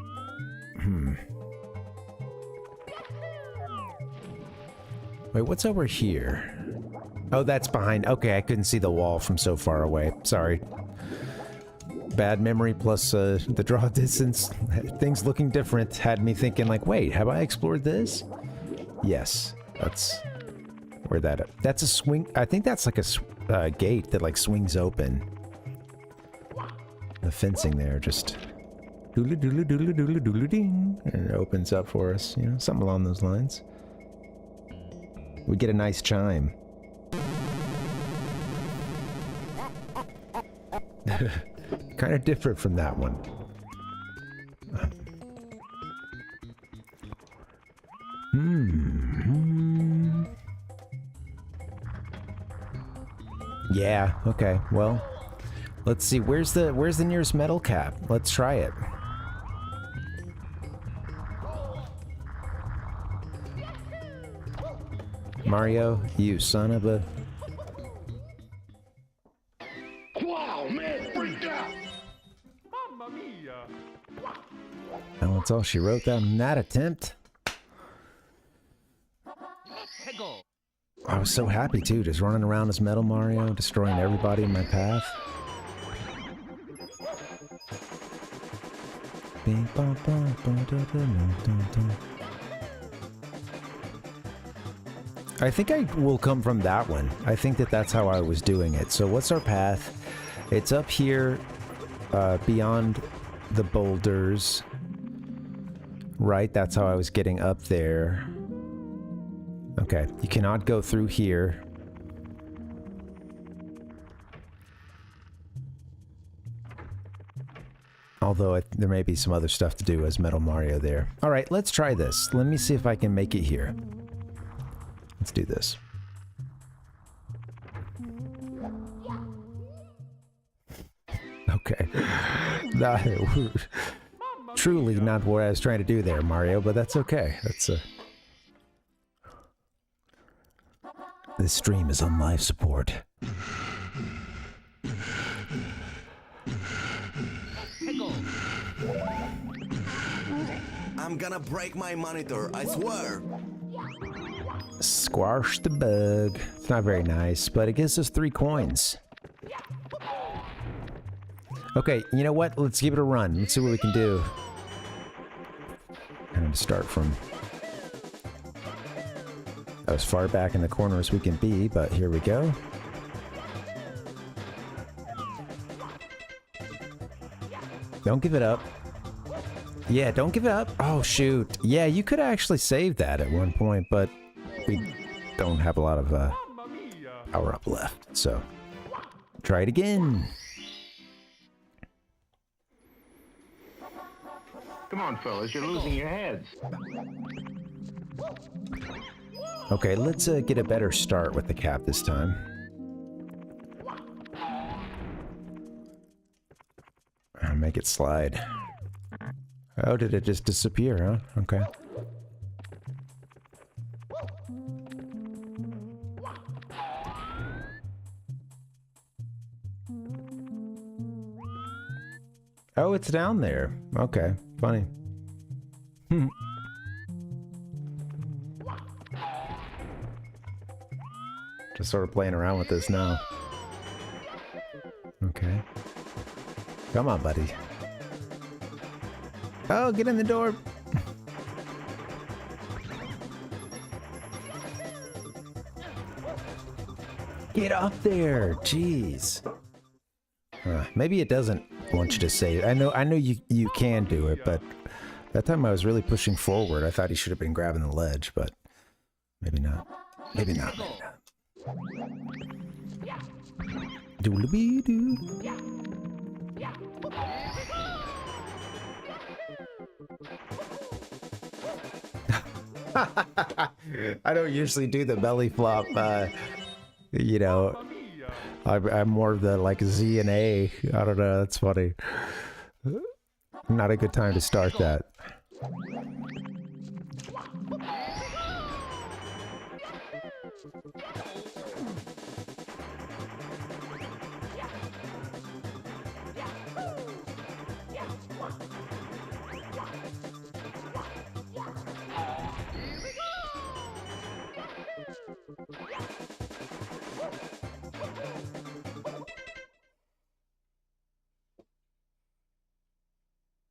Wait, what's over here? Oh, that's behind. Okay, I couldn't see the wall from so far away. Sorry. Bad memory plus the draw distance. Things looking different had me thinking like, wait, have I explored this? Yes, that's where that's a swing. I think that's like a gate that like swings open. The fencing there just doodle doodle doodle doodle doodle ding, and it opens up for us. You know, something along those lines. We get a nice chime. Kind of different from that one. Yeah, okay. Well, let's see. Where's the nearest metal cap? Let's try it. Mario, you son of a... Wow, man, freaked out! Mamma mia! Well, that's all she wrote down in that attempt. I was so happy too, just running around as Metal Mario, destroying everybody in my path. I think I will come from that one. I think that's how I was doing it. So what's our path? It's up here, beyond the boulders. Right, that's how I was getting up there. Okay, you cannot go through here. Although there may be some other stuff to do as Metal Mario there. Alright, let's try this. Let me see if I can make it here. Let's do this. Okay. Truly not what I was trying to do there, Mario, but that's okay. That's This stream is on live support. I'm gonna break my monitor, I swear. Squash the bug. It's not very nice, but it gives us 3 coins. Okay, you know what? Let's give it a run. Let's see what we can do. I'm gonna start from as far back in the corner as we can be, but here we go. Don't give it up. Yeah, don't give it up. Oh, shoot. Yeah, you could actually save that at one point, but we don't have a lot of power up left. So, try it again. Come on, fellas, you're losing your heads. Okay, let's get a better start with the cap this time. I'll make it slide. Oh, did it just disappear, huh? Okay. Oh, it's down there. Okay, funny. Just sort of playing around with this now. Okay. Come on, buddy. Oh, get in the door. Get up there. Jeez. Maybe it doesn't want you to save. I know you can do it, but that time I was really pushing forward. I thought he should have been grabbing the ledge, but maybe not. Maybe not. Maybe not. Doodle-bee-doo. I don't usually do the belly flop, you know, I'm more of the like Z and A. I don't know, that's funny. Not a good time to start that.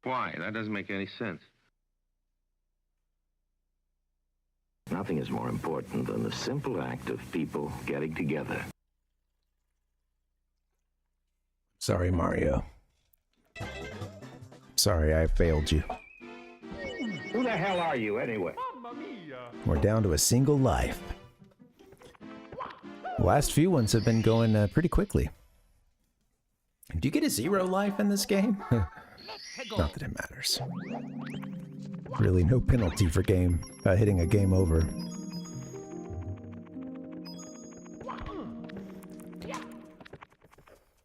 Why? That doesn't make any sense. Nothing is more important than the simple act of people getting together. Sorry, Mario. Sorry, I failed you. Who the hell are you, anyway? We're down to a single life. The last few ones have been going pretty quickly. Do you get a 0 life in this game? Not that it matters. Really, no penalty for hitting a game over.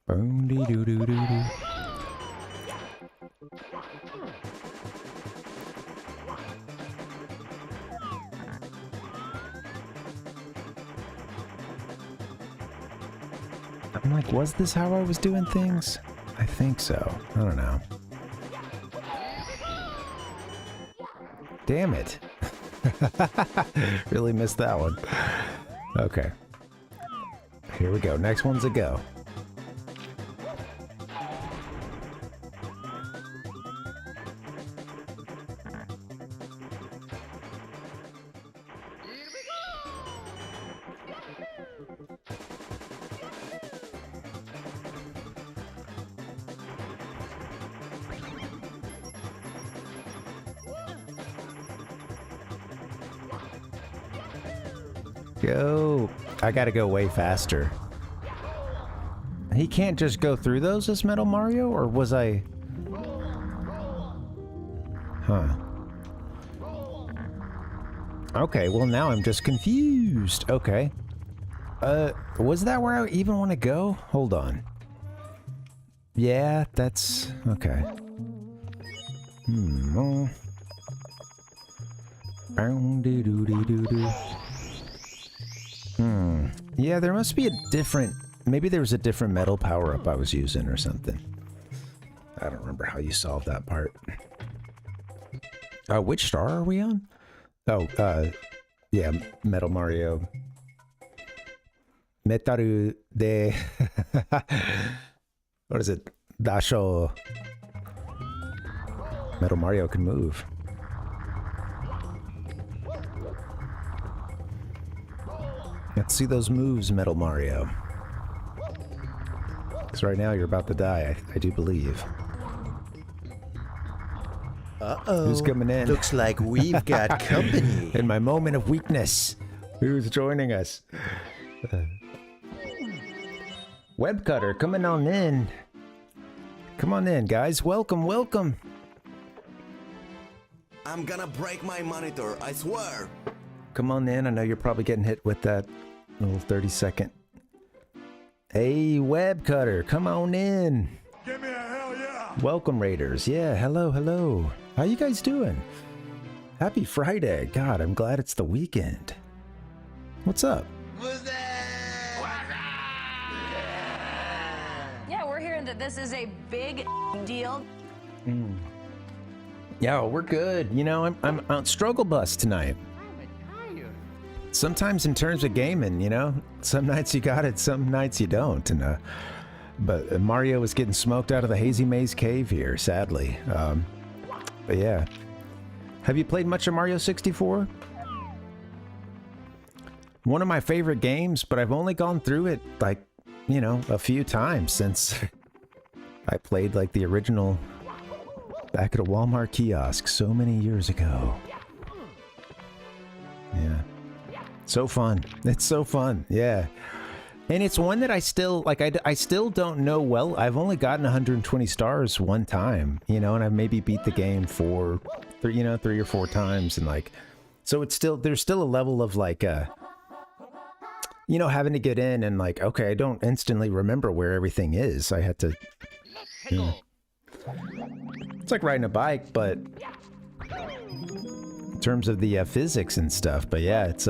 Boom-dee-doo-doo-doo-doo. I'm like, was this how I was doing things? I think so. I don't know. Damn it. Really missed that one. Okay. Here we go. Next one's a go. Go. I gotta go way faster. He can't just go through those as Metal Mario, or was I... Huh. Okay, well now I'm just confused. Okay. Was that where I even want to go? Hold on. Yeah, that's... okay. Yeah, there must be a different... maybe there was a different metal power-up I was using or something. I don't remember how you solved that part. Which star are we on? Oh, yeah, Metal Mario. Metaru de... what is it? Dasho. Metal Mario can move. Let's see those moves, Metal Mario. Because right now you're about to die, I do believe. Uh-oh. Who's coming in? Looks like we've got company. In my moment of weakness, who's joining us? Webcutter, coming on in. Come on in, guys. Welcome, welcome. I'm gonna break my monitor, I swear. Come on in. I know you're probably getting hit with that little 30-second. Hey, Webcutter, come on in. Give me a hell yeah. Welcome, Raiders. Yeah, hello, hello. How you guys doing? Happy Friday. God, I'm glad it's the weekend. What's up? Yeah, we're hearing that this is a big deal. Yeah, we're good. You know, I'm on struggle bus tonight. Sometimes in terms of gaming, you know, some nights you got it, some nights you don't. And but Mario is getting smoked out of the Hazy Maze Cave here, sadly. But yeah, have you played much of Mario 64? One of my favorite games, but I've only gone through it like, you know, a few times since I played like the original back at a Walmart kiosk so many years ago. Yeah. So fun. It's so fun. Yeah. And it's one that I still, like, I still don't know well. I've only gotten 120 stars one time, you know, and I've maybe beat the game 3 or 4 times. And like, so it's still, there's still a level of like, you know, having to get in and like, okay, I don't instantly remember where everything is. I had to, you know. It's like riding a bike, but in terms of the physics and stuff. But yeah, it's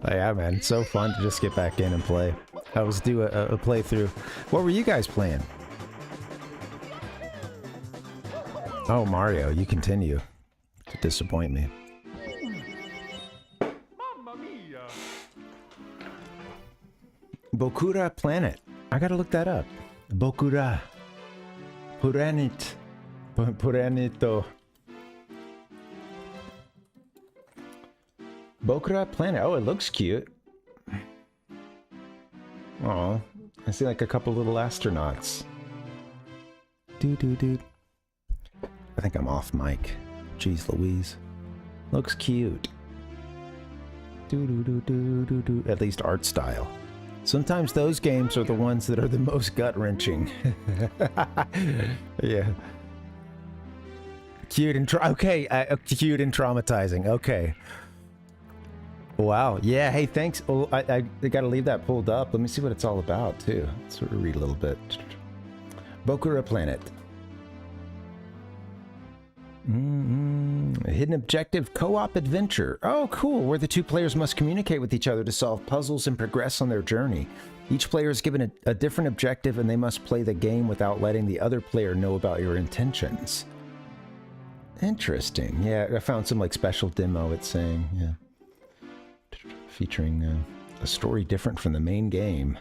yeah, man, it's so fun to just get back in and play. I was do a playthrough. What were you guys playing? Oh, Mario, you continue to disappoint me. Bokura Planet. I gotta look that up. Bokura Parvinator. Bokra Planet. Oh, it looks cute. Oh, I see like a couple little astronauts. Dude. I think I'm off mic. Jeez Louise. Looks cute. At least art style. Sometimes those games are the ones that are the most gut-wrenching. Yeah. Cute and cute and traumatizing. Okay. Wow. Yeah. Hey, thanks. Oh, I got to leave that pulled up. Let me see what it's all about too. Let's sort of read a little bit. Bokura Planet. Hidden objective co-op adventure. Oh, cool. Where the two players must communicate with each other to solve puzzles and progress on their journey. Each player is given a different objective and they must play the game without letting the other player know about your intentions. Interesting. Yeah, I found some like special demo it's saying. Yeah. Featuring a story different from the main game.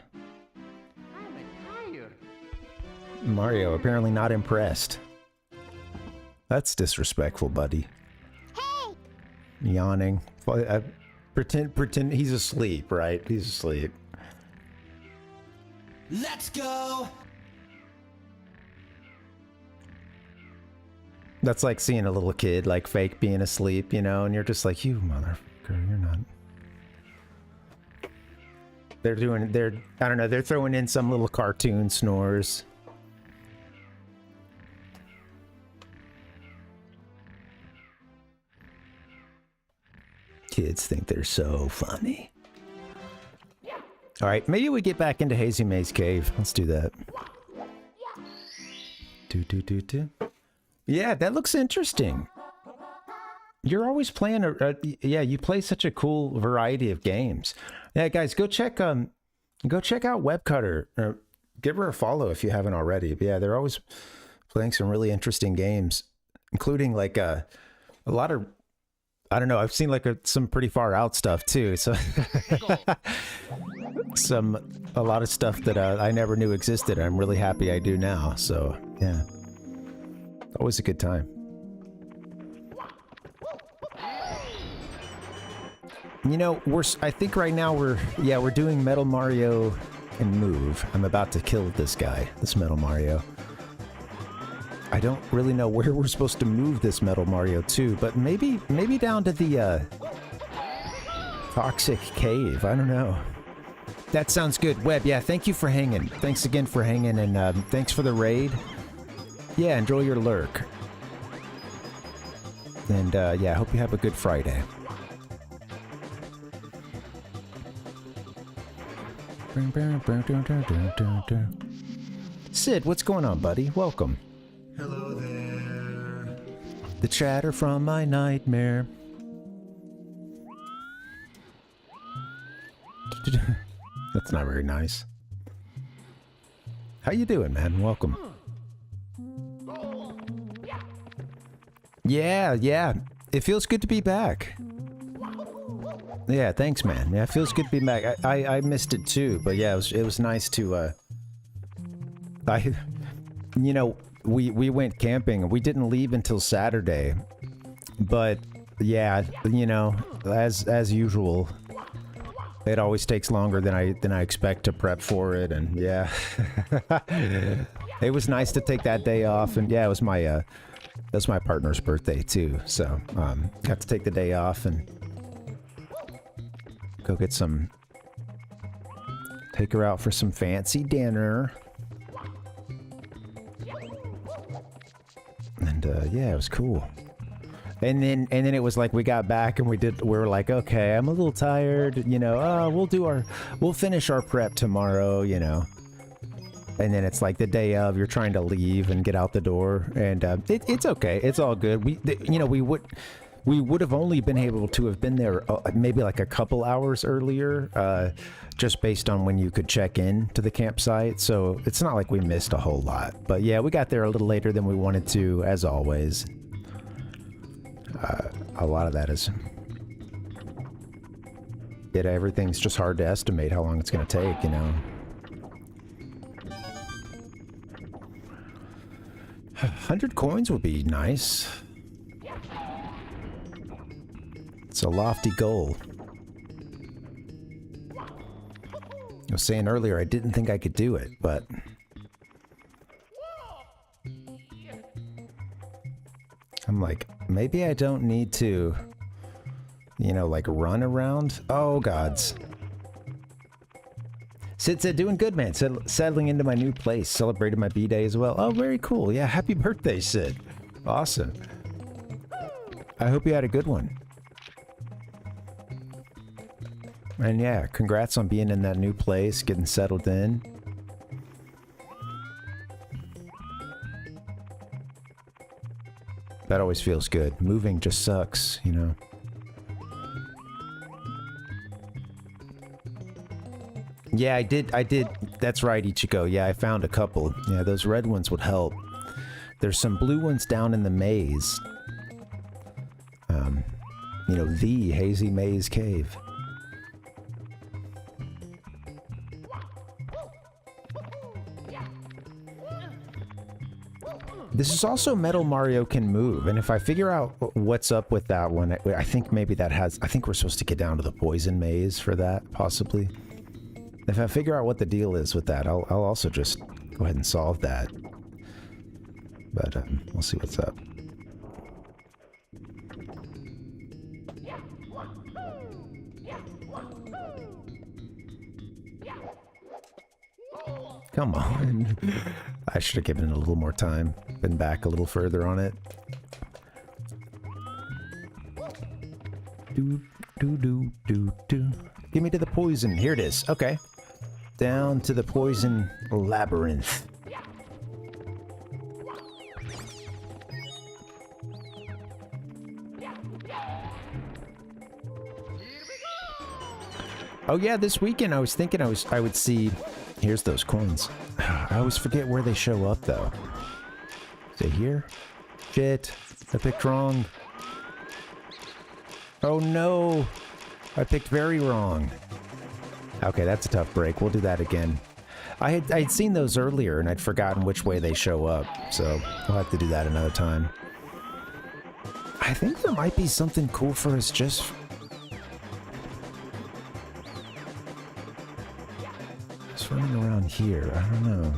Mario apparently not impressed. That's disrespectful, buddy. Hey! Yawning. Pretend he's asleep, right? He's asleep. Let's go! That's like seeing a little kid like fake being asleep, you know, and you're just like, you motherfucker, you're not. I don't know, they're throwing in some little cartoon snores. Kids think they're so funny. All right, maybe we get back into Hazy Maze Cave. Let's do that. Yeah, that looks interesting. You're always playing yeah, you play such a cool variety of games. Yeah, guys, go check out Webcutter. Give her a follow if you haven't already. But yeah, they're always playing some really interesting games, including like a lot of, I don't know, I've seen like some pretty far out stuff too. So a lot of stuff that I never knew existed. I'm really happy I do now. So yeah, always a good time. You know, I think right now we're doing Metal Mario and Move. I'm about to kill this guy, this Metal Mario. I don't really know where we're supposed to move this Metal Mario to, but maybe down to the Toxic Cave. I don't know. That sounds good. Webb, yeah, thank you for hanging. Thanks again for hanging, and thanks for the raid. Yeah, enjoy your lurk. And yeah, I hope you have a good Friday. Sid, what's going on, buddy? Welcome. Hello there. The chatter from my nightmare. That's not very nice. How you doing, man? Welcome. Yeah. It feels good to be back. Yeah, thanks, man. Yeah, it feels good to be back. I missed it too, but yeah, it was nice to you know, we went camping. We didn't leave until Saturday, but yeah, you know, as usual, it always takes longer than I expect to prep for it, and yeah, it was nice to take that day off, and yeah, it was my partner's birthday too, so got to take the day off and go get take her out for some fancy dinner. And yeah, it was cool. And then it was like we got back and we were like, okay, I'm a little tired, you know, we'll finish our prep tomorrow, you know. And then it's like the day of, you're trying to leave and get out the door, and it's okay, it's all good. We would have only been able to have been there maybe like a couple hours earlier, just based on when you could check in to the campsite. So it's not like we missed a whole lot. But yeah, we got there a little later than we wanted to, as always. A lot of that is... everything's just hard to estimate how long it's going to take, you know. 100 coins would be nice. It's a lofty goal. I was saying earlier I didn't think I could do it, but... I'm like, maybe I don't need to, you know, like run around. Oh, gods. Sid said, doing good, man. Settling into my new place. Celebrated my B-Day as well. Oh, very cool. Yeah, happy birthday, Sid. Awesome. I hope you had a good one. And yeah, congrats on being in that new place, getting settled in. That always feels good. Moving just sucks, you know. Yeah, I did. That's right, Ichigo. Yeah, I found a couple. Yeah, those red ones would help. There's some blue ones down in the maze. You know, the Hazy Maze Cave. This is also Metal Mario Can Move, and if I figure out what's up with that one, I think maybe that has... I think we're supposed to get down to the Poison Maze for that, possibly. If I figure out what the deal is with that, I'll also just go ahead and solve that. But we'll see what's up. Come on. I should have given it a little more time. Been back a little further on it. Do. Give me to the poison. Here it is. Okay. Down to the poison labyrinth. Oh yeah, this weekend I was thinking I would see... Here's those coins. I always forget where they show up, though. Is it here? Shit. I picked wrong. Oh, no. I picked very wrong. Okay, that's a tough break. We'll do that again. I'd seen those earlier, and I'd forgotten which way they show up, so we'll have to do that another time. I think there might be something cool for us just... running around here, I don't know.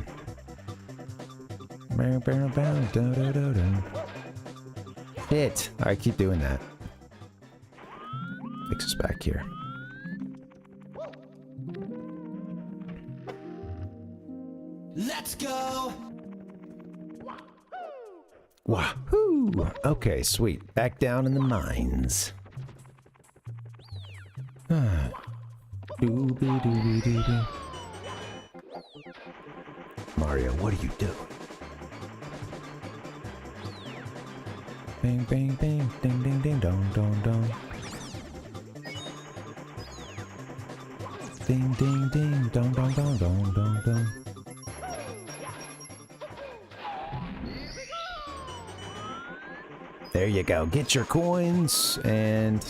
Hit! I keep doing that. Fix us back here. Let's go! Wahoo! Okay, sweet. Back down in the mines. Doobie-doobie-doobie. Mario, what are you doing? Bang, bang, bang, ding, ding, ding, dong, dong, dong. Ding, ding, ding, dong, dong, dong, dong, dong, dong. There you go. Get your coins, and...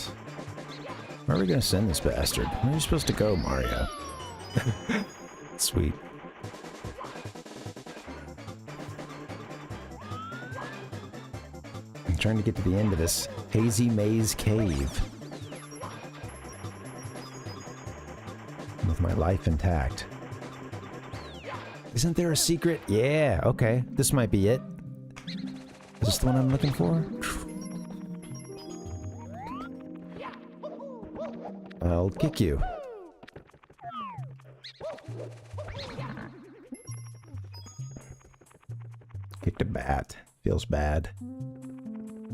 Where are we gonna send this bastard? Where are you supposed to go, Mario? Sweet. Trying to get to the end of this Hazy Maze Cave with my life intact. Isn't there a secret? Yeah, okay. This might be it. Is this the one I'm looking for? I'll kick you. Kicked a bat. Feels bad.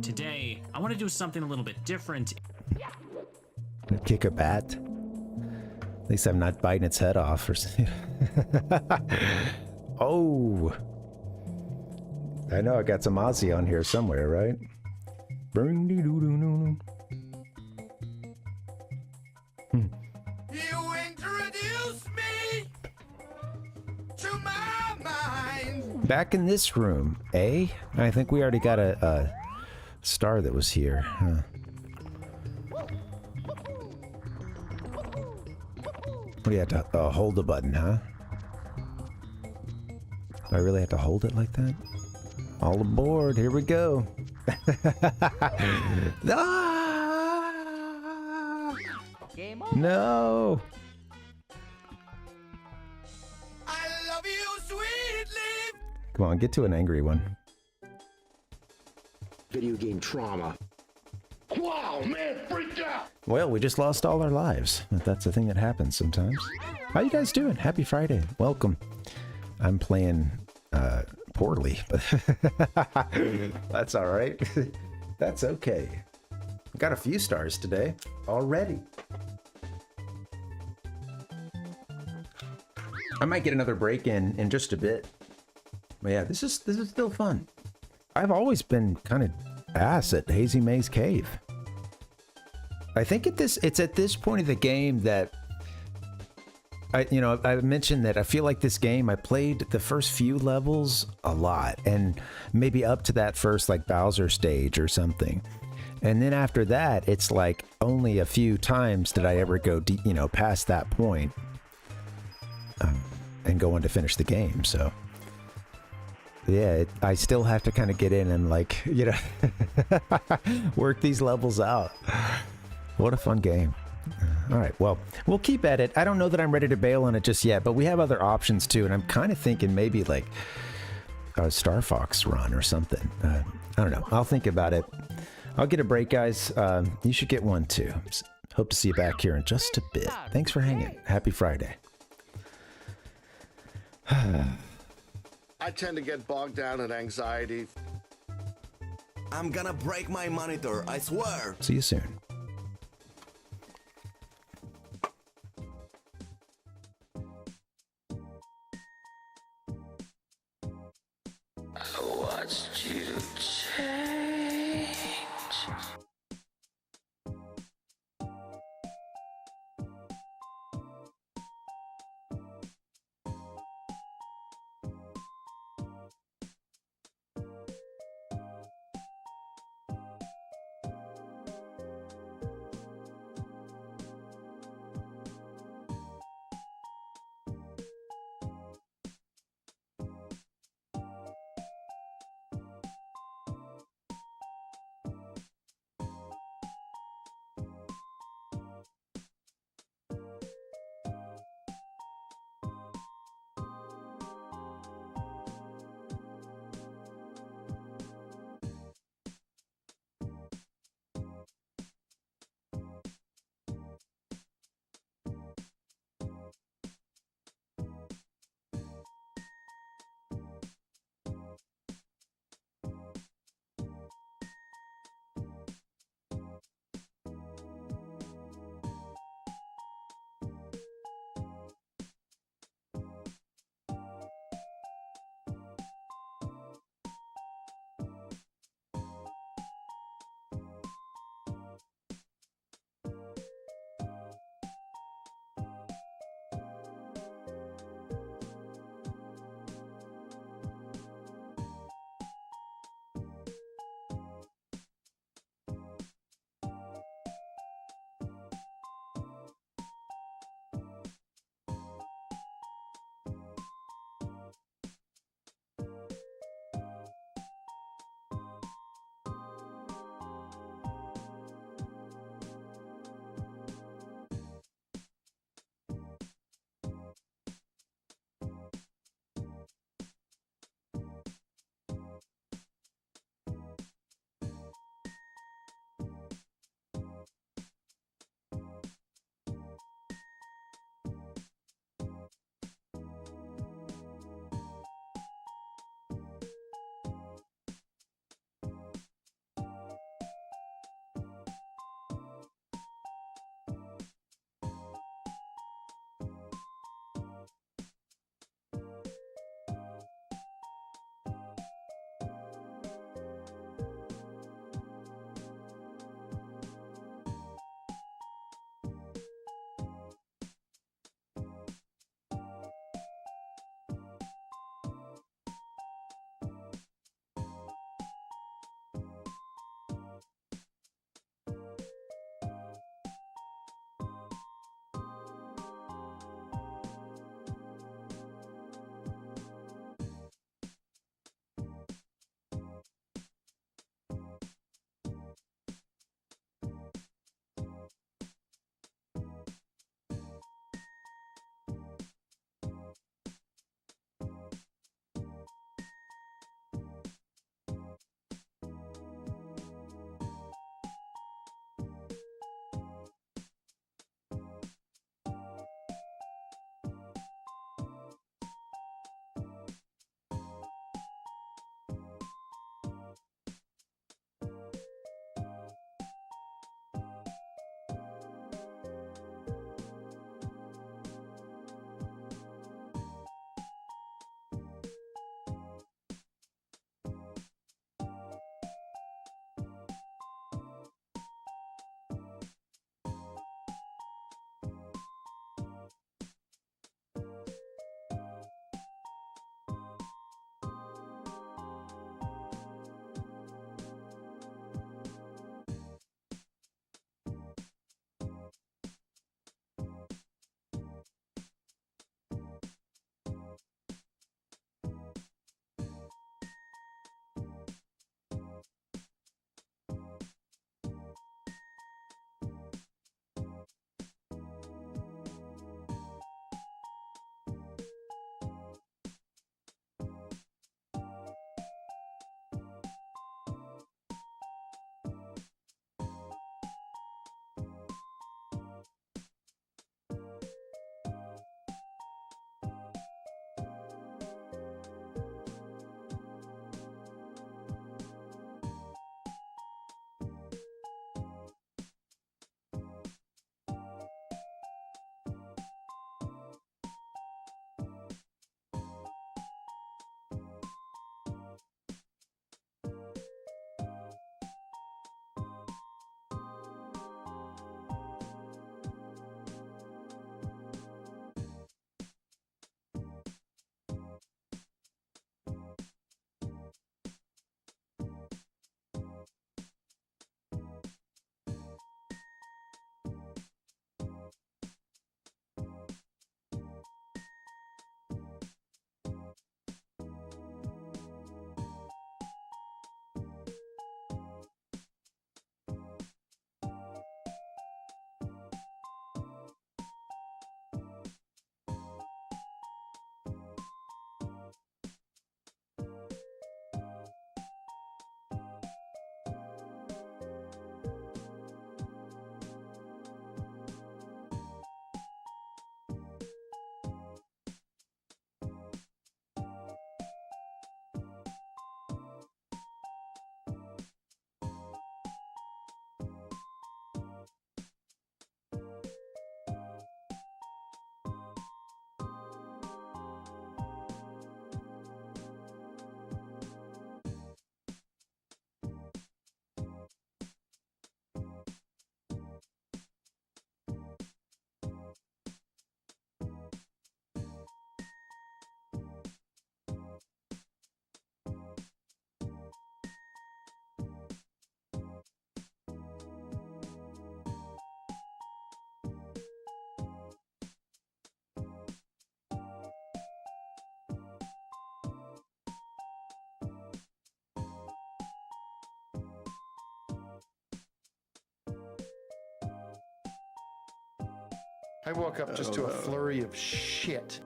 Today, I want to do something a little bit different. Kick a bat? At least I'm not biting its head off or something. Oh! I know I got some Aussie on here somewhere, right? You introduce me to my mind. Back in this room, eh? I think we already got a star that was here, huh? What do you have to hold the button, huh? Do I really have to hold it like that? All aboard. Here we go. Ah! No. I love you sweetly. Come on, get to an angry one. Video game trauma. Wow, man, freaked out. Well, we just lost all our lives. That's a thing that happens sometimes. How you guys doing? Happy Friday. Welcome. I'm playing poorly, but that's all right. That's okay. Got a few stars today already. I might get another break in just a bit. But yeah, this is still fun. I've always been kind of ass at Hazy Maze Cave. I think it's at this point of the game that I mentioned that I feel like this game, I played the first few levels a lot, and maybe up to that first like Bowser stage or something. And then after that, it's like only a few times did I ever go deep, past that point and go on to finish the game. So yeah, I still have to kind of get in and like, work these levels out. What a fun game. All right, well, we'll keep at it. I don't know that I'm ready to bail on it just yet, but we have other options too, and I'm kind of thinking maybe like a Star Fox run or something. I don't know. I'll think about it. I'll get a break, guys. You should get one too. Hope to see you back here in just a bit. Thanks for hanging. Happy Friday. I tend to get bogged down in anxiety. I'm gonna break my monitor, I swear. See you soon. I watched you change. I woke up just to a flurry of shit.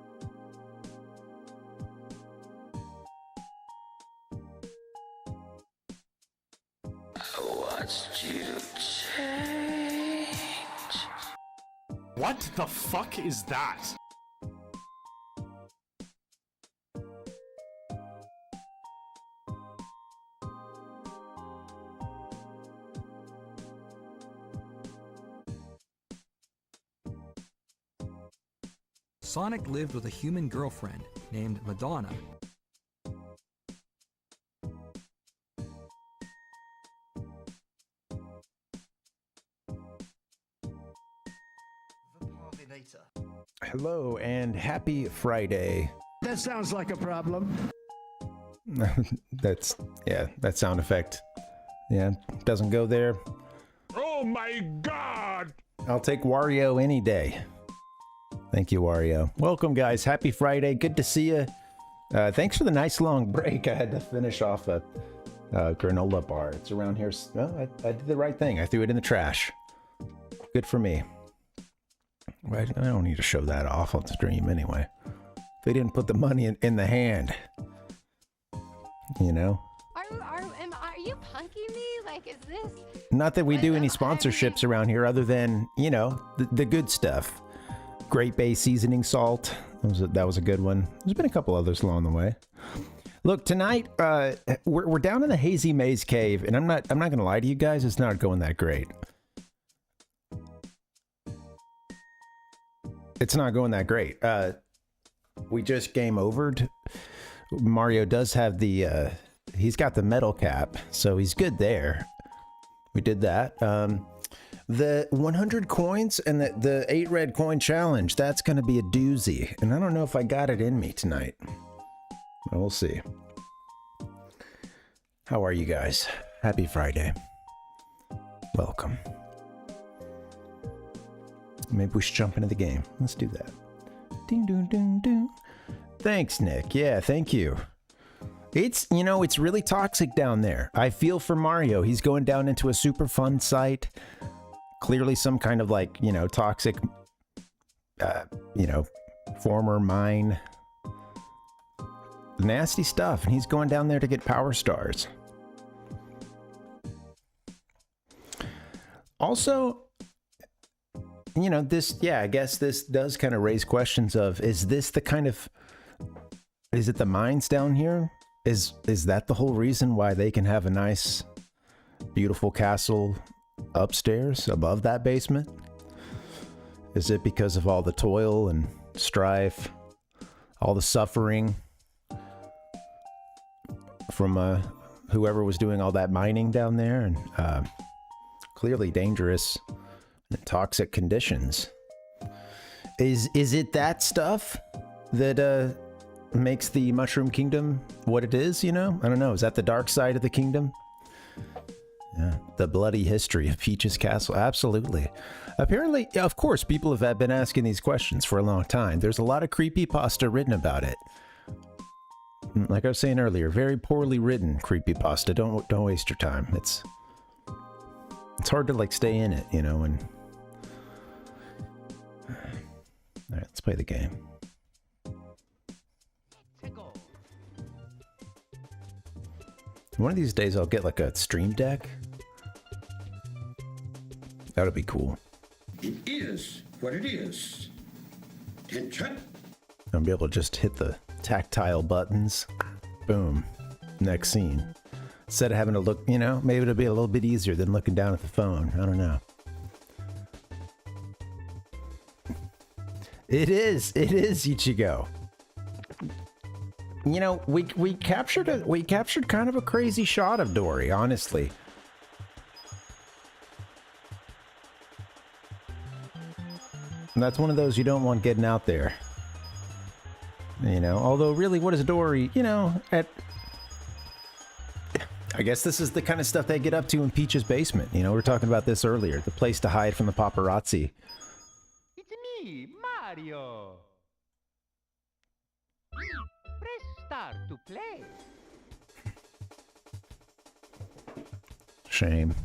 Watched you change. What the fuck is that? Sonic lived with a human girlfriend named Madonna. Hello and happy Friday. That sounds like a problem. That's, yeah, that sound effect. Yeah, doesn't go there. Oh my god! I'll take Wario any day. Thank you, Wario. Welcome, guys. Happy Friday. Good to see you. Thanks for the nice long break. I had to finish off a granola bar. It's around here. Well, I did the right thing. I threw it in the trash. Good for me. I don't need to show that off on stream anyway. They didn't put the money in the hand. You know? Are you punking me? Like, is this... Not that we do any sponsorships around here other than, you know, the good stuff. Great Bay seasoning salt. That was a good one. There's been a couple others along the way. Look, tonight we're down in the Hazy Maze Cave, and I'm not gonna lie to you guys, it's not going that great. It's not going that great. We just game overed. Mario does have the he's got the metal cap, so he's good there. We did that. The 100 coins and the 8 red coin challenge, that's going to be a doozy. And I don't know if I got it in me tonight. We'll see. How are you guys? Happy Friday. Welcome. Maybe we should jump into the game. Let's do that. Ding, ding, ding, ding. Thanks, Nick. Yeah, thank you. It's, you know, it's really toxic down there. I feel for Mario. He's going down into a super fun site. Clearly some kind of, like, you know, toxic, you know, former mine. Nasty stuff. And he's going down there to get power stars. Also, you know, this, yeah, I guess this does kind of raise questions of, is this the kind of, is it the mines down here? Is that the whole reason why they can have a nice, beautiful castle upstairs above that basement? Is it because of all the toil and strife, all the suffering from whoever was doing all that mining down there, and clearly dangerous and toxic conditions? Is it that stuff that makes the Mushroom Kingdom what it is, you know? I don't know. Is that the dark side of the kingdom? Yeah, the bloody history of Peach's Castle. Absolutely. Apparently, of course, people have been asking these questions for a long time. There's a lot of creepypasta written about it. Like I was saying earlier, very poorly written creepypasta. Don't waste your time. It's hard to, like, stay in it, you know, and... All right, let's play the game. One of these days I'll get like a stream deck. That'll be cool. It is what it is. Attention. I'll be able to just hit the tactile buttons. Boom. Next scene. Instead of having to look, you know, maybe it'll be a little bit easier than looking down at the phone. I don't know. It is Ichigo. You know, we captured kind of a crazy shot of Dory, honestly. And that's one of those you don't want getting out there. You know, although really, what is Dory, you know, I guess this is the kind of stuff they get up to in Peach's basement. You know, we were talking about this earlier. The place to hide from the paparazzi. It's me, Mario. Press start to play. Shame.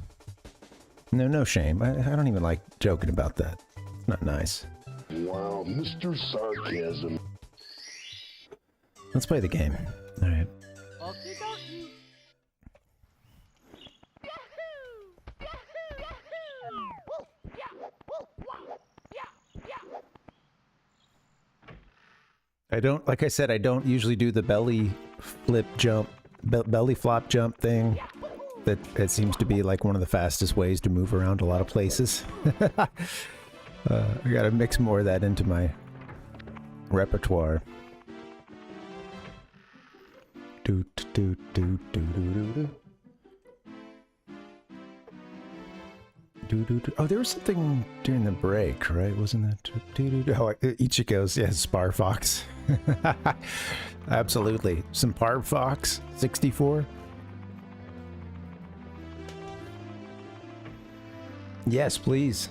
No shame. I don't even like joking about that. It's not nice. wow, Mr. Sarcasm. Let's play the game. All right. I don't, like I said, I don't usually do the belly flip jump, belly flop jump thing. That it seems to be like one of the fastest ways to move around a lot of places. I gotta mix more of that into my repertoire. Do do do do do do do. Oh, there was something during the break, right? Wasn't that? Oh, Ichigo's, yeah, Spar Fox. Absolutely. Some Parv Fox 64. Yes, please.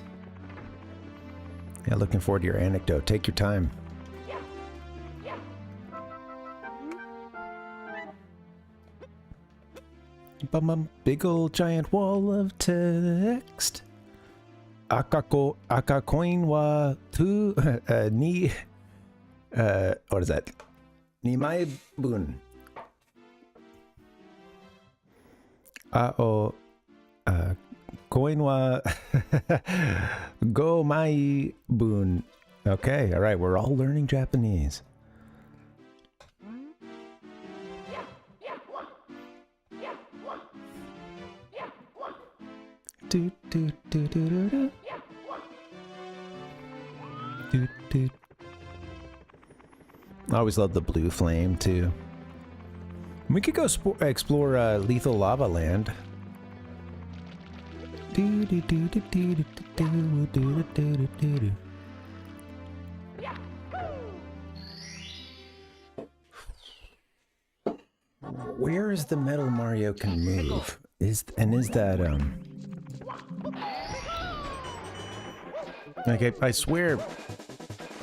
Yeah, looking forward to your anecdote. Take your time. Big old giant wall of text. Akakoin wa tu ni what is that? Ni mai bun. Koin wa go mai bun. Okay, all right, we're all learning Japanese. Do do do do do do. Do do. I always love the blue flame too. We could go explore Lethal Lava Land. Do do do do do do do do do do do. Where is the metal Mario can move? Is that like I swear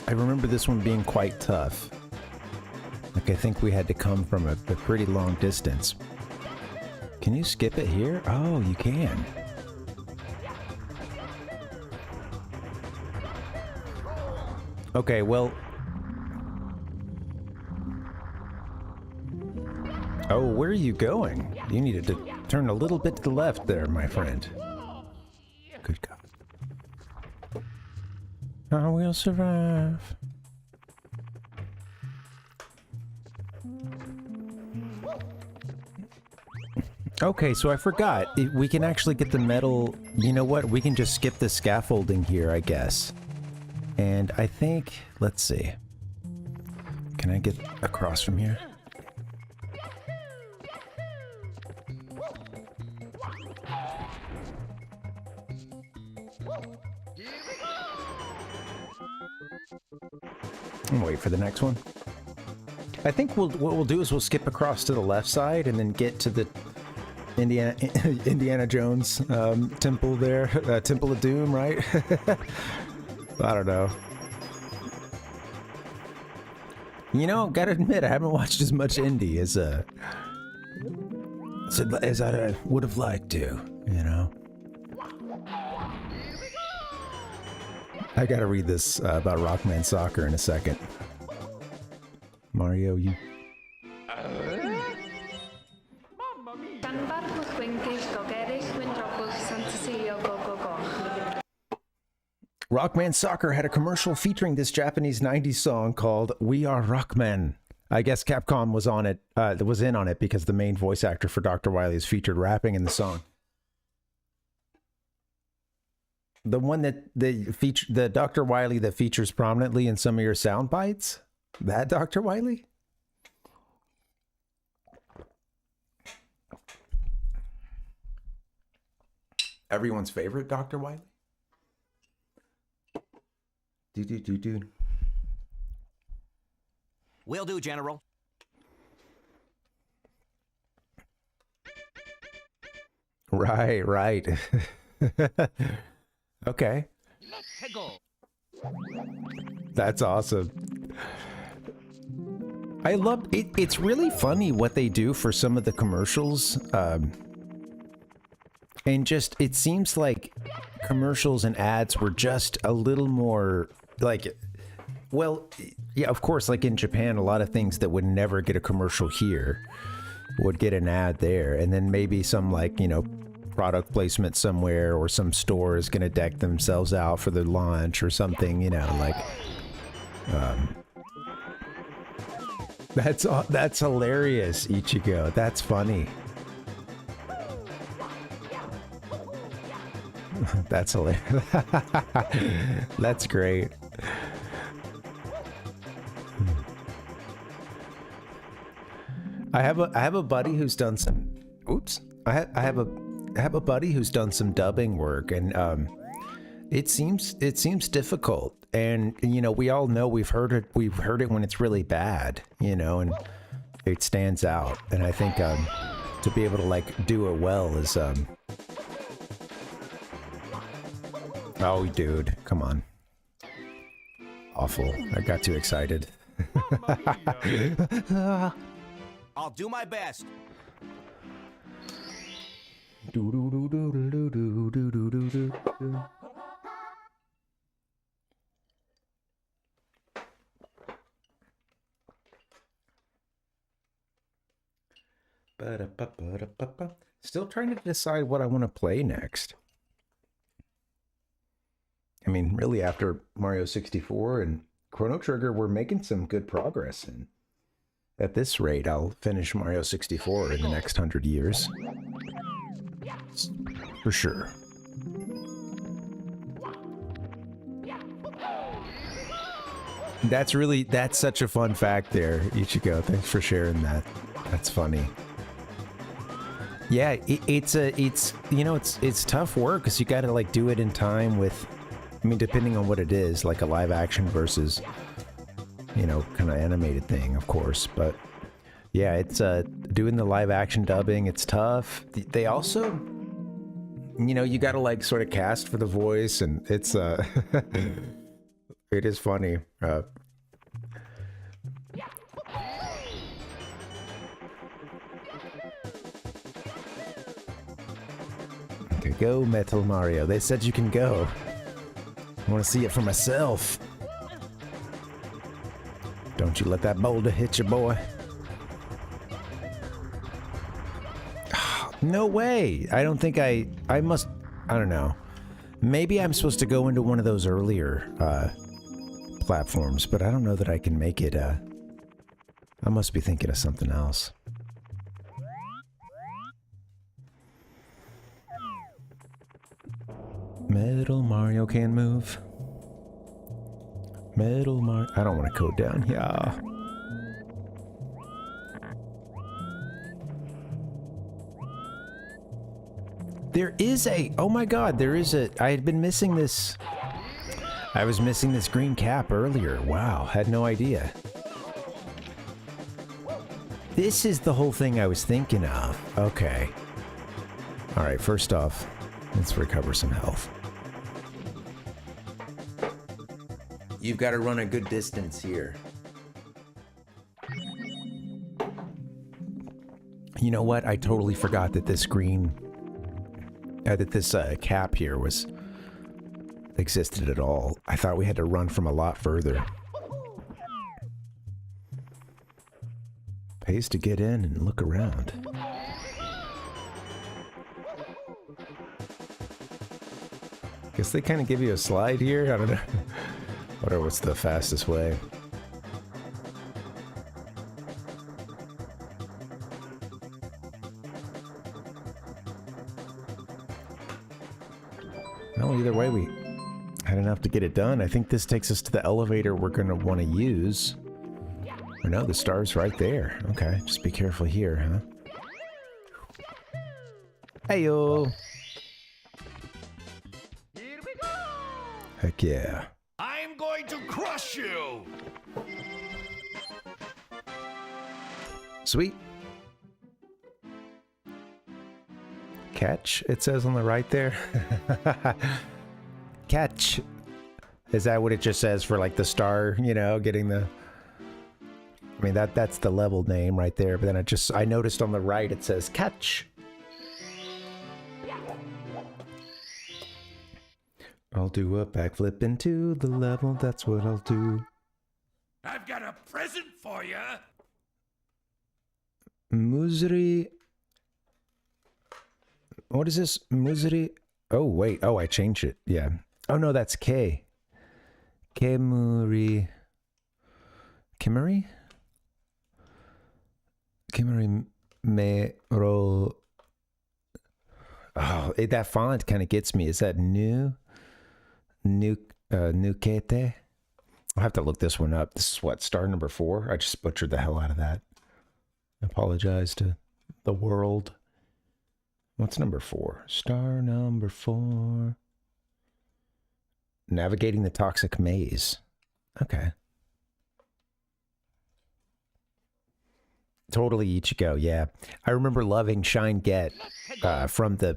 I remember this one being quite tough. Like I think we had to come from a pretty long distance. Can you skip it here? Oh, you can. Okay, well. Oh, where are you going? You needed to turn a little bit to the left there, my friend. Good God. I will survive. Okay, so I forgot. We can actually get the metal... You know what? We can just skip the scaffolding here, I guess. And I think... Let's see. Can I get across from here? I'm wait for the next one. I think what we'll do is we'll skip across to the left side and then get to the Indiana Jones temple there, Temple of Doom, right? I don't know. You know, gotta admit, I haven't watched as much indie as I would have liked to. You know. I gotta read this about Rockman Soccer in a second. Mario, you... Rockman Soccer had a commercial featuring this Japanese 90s song called We Are Rockmen. I guess Capcom was on it, was in on it because the main voice actor for Dr. Wily is featured rapping in the song. The one that the Dr. Wily that features prominently in some of your sound bites? That Dr. Wily? Everyone's favorite Dr. Wily? Do. Will do, General. Right. Okay. Let's go. That's awesome. I love it. It's really funny what they do for some of the commercials. And just, it seems like commercials and ads were just a little more, like, Well, yeah, of course, like in Japan, a lot of things that would never get a commercial here would get an ad there. And then maybe some, like, you know, product placement somewhere, or some store is going to deck themselves out for their launch or something, you know, like... That's hilarious, Ichigo. That's funny. That's hilarious. That's great. I have a buddy who's done some. Oops. I have a buddy who's done some dubbing work, and it seems difficult. And you know, we all know we've heard it when it's really bad, you know, and it stands out. And I think to be able to like do it well is oh, dude, come on. Awful. I got too excited. I'll do my best. Do do do do do do do do do do. Still trying to decide what I want to play next. I mean, really, after Mario 64 and Chrono Trigger, we're making some good progress. And at this rate, I'll finish Mario 64 in the next 100 years. For sure. That's such a fun fact there, Ichigo. Thanks for sharing that. That's funny. Yeah, it's you know, it's tough work because you got to like do it in time with, I mean, depending on what it is, like a live action versus, you know, kind of animated thing, of course. But yeah, it's doing the live action dubbing. It's tough. They also, you know, you got to like sort of cast for the voice, and it's it is funny. Okay, go Metal Mario. They said you can go. I want to see it for myself. Don't you let that boulder hit you, boy. No way. I don't think I must, I don't know. Maybe I'm supposed to go into one of those earlier platforms, but I don't know that I can make it. I must be thinking of something else. Metal Mario can move. Metal Mario. I don't want to go down here. There is a. Oh my god, there is a. I had been missing this. I was missing this green cap earlier. Wow, had no idea. This is the whole thing I was thinking of. Okay. Alright, first off, let's recover some health. You've got to run a good distance here. You know what? I totally forgot that this green... that this cap here was... existed at all. I thought we had to run from a lot further. Pays to get in and look around. Guess they kind of give you a slide here? I don't know. Wonder what's the fastest way. Well, either way, we had enough to get it done. I think this takes us to the elevator we're going to want to use. Or no, the star's right there. Okay, just be careful here, huh? Hey-yo! Here we go! Heck yeah. I'm going to crush you! Sweet. Catch, it says on the right there. Catch. Is that what it just says for like the star, you know, getting the... I mean, that's the level name right there, but then I noticed on the right it says catch. I'll do a backflip into the level, that's what I'll do. I've got a present for you. Muzri. What is this? Muzri. Oh, wait. Oh, I changed it. Yeah. Oh, no, that's K. Kemuri. Kimuri? Kimuri Mero. Oh, that font kind of gets me. Is that Nukete? I'll have to look this one up. This is what, star number 4? I just butchered the hell out of that. I apologize to the world. What's number 4? Star number 4. Navigating the toxic maze. Okay. Totally Ichigo, yeah. I remember loving Shine Get from the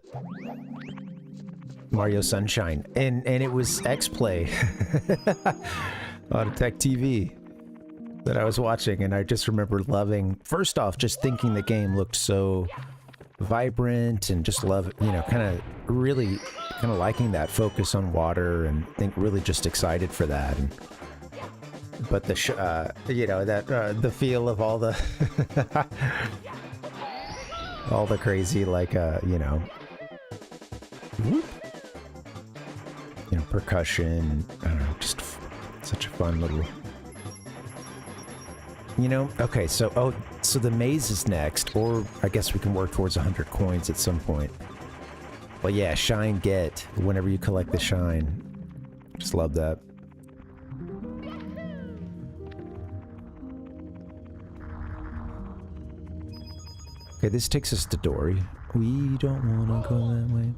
Mario Sunshine. And it was X-Play on Tech TV that I was watching, and I just remember loving, first off, just thinking the game looked so vibrant and just love, you know, really liking that focus on water, and think really just excited for that. And, but the you know, that the feel of all the all the crazy, like you know, percussion, I don't know, just such a fun little, you know. Okay, so so the maze is next, or I guess we can work towards 100 coins at some point. But yeah, Shine Get, whenever you collect the shine. Just love that. Okay, this takes us to Dory. We don't want to go that way.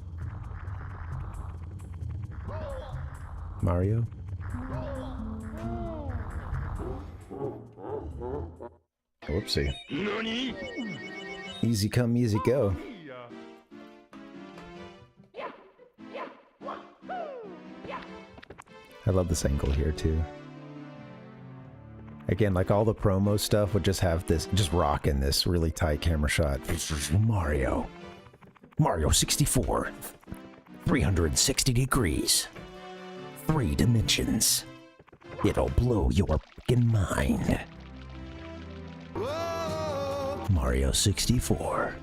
Mario? Whoopsie. Nani? Easy come, easy go. I love this angle here too. Again, like all the promo stuff would just have this, just rocking this really tight camera shot. This is Mario. Mario 64. 360 degrees. 3 dimensions. It'll blow your fucking mind. Mario 64.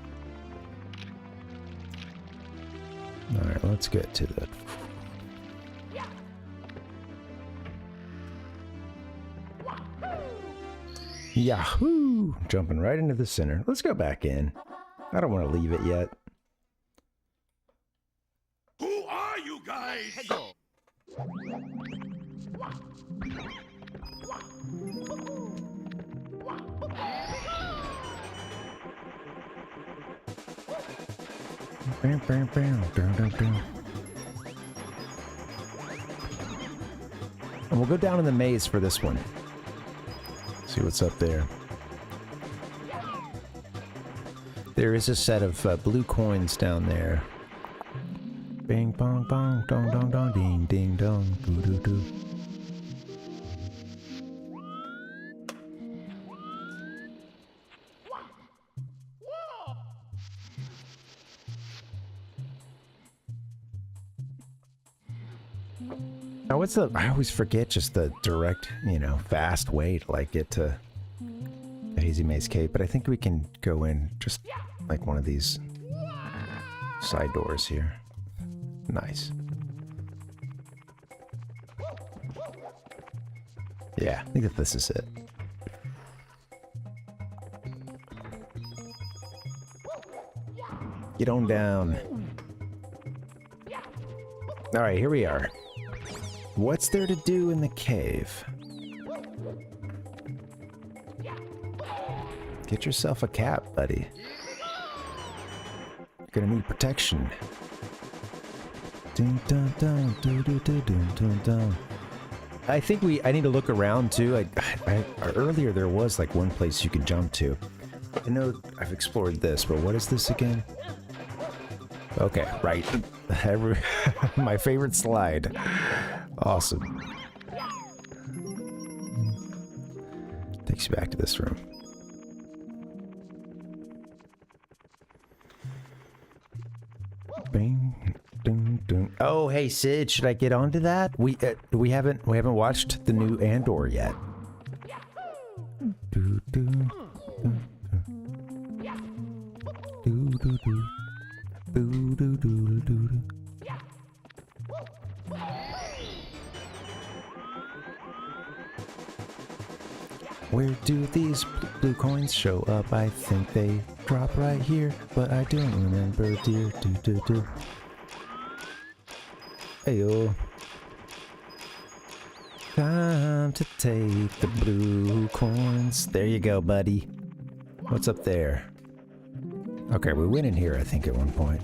Alright, let's get to that. Yahoo! Jumping right into the center. Let's go back in. I don't want to leave it yet. Who are you guys? Bam, bam, bam, down, down, down. And we'll go down in the maze for this one. See what's up there. There is a set of blue coins down there. Bing bong bong dong dong dong ding ding dong doo doo doo. Now what's the, I always forget just the direct, you know, fast way to like get to the Hazy Maze Cave, but I think we can go in just like one of these side doors here. Nice. Yeah, I think that this is it. Get on down. All right, here we are. What's there to do in the cave? Get yourself a cap, buddy. You're gonna need protection. Dun, dun, dun, dun, dun, dun, dun, dun, dun. I think I need to look around too. Earlier there was like one place you could jump to. I know I've explored this, but what is this again? Okay, right. My favorite slide. Awesome. Takes you back to this room. Bing, ding, ding. Oh, hey Sid, should I get onto that? We haven't watched the new Andor yet. do, do, do, do. Boo, doo, doo, doo, doo. Where do these blue coins show up? I think they drop right here, but I don't remember, dear. Do, do, do. Heyo. Time to take the blue coins. There you go, buddy. What's up there? Okay, we went in here, I think, at one point.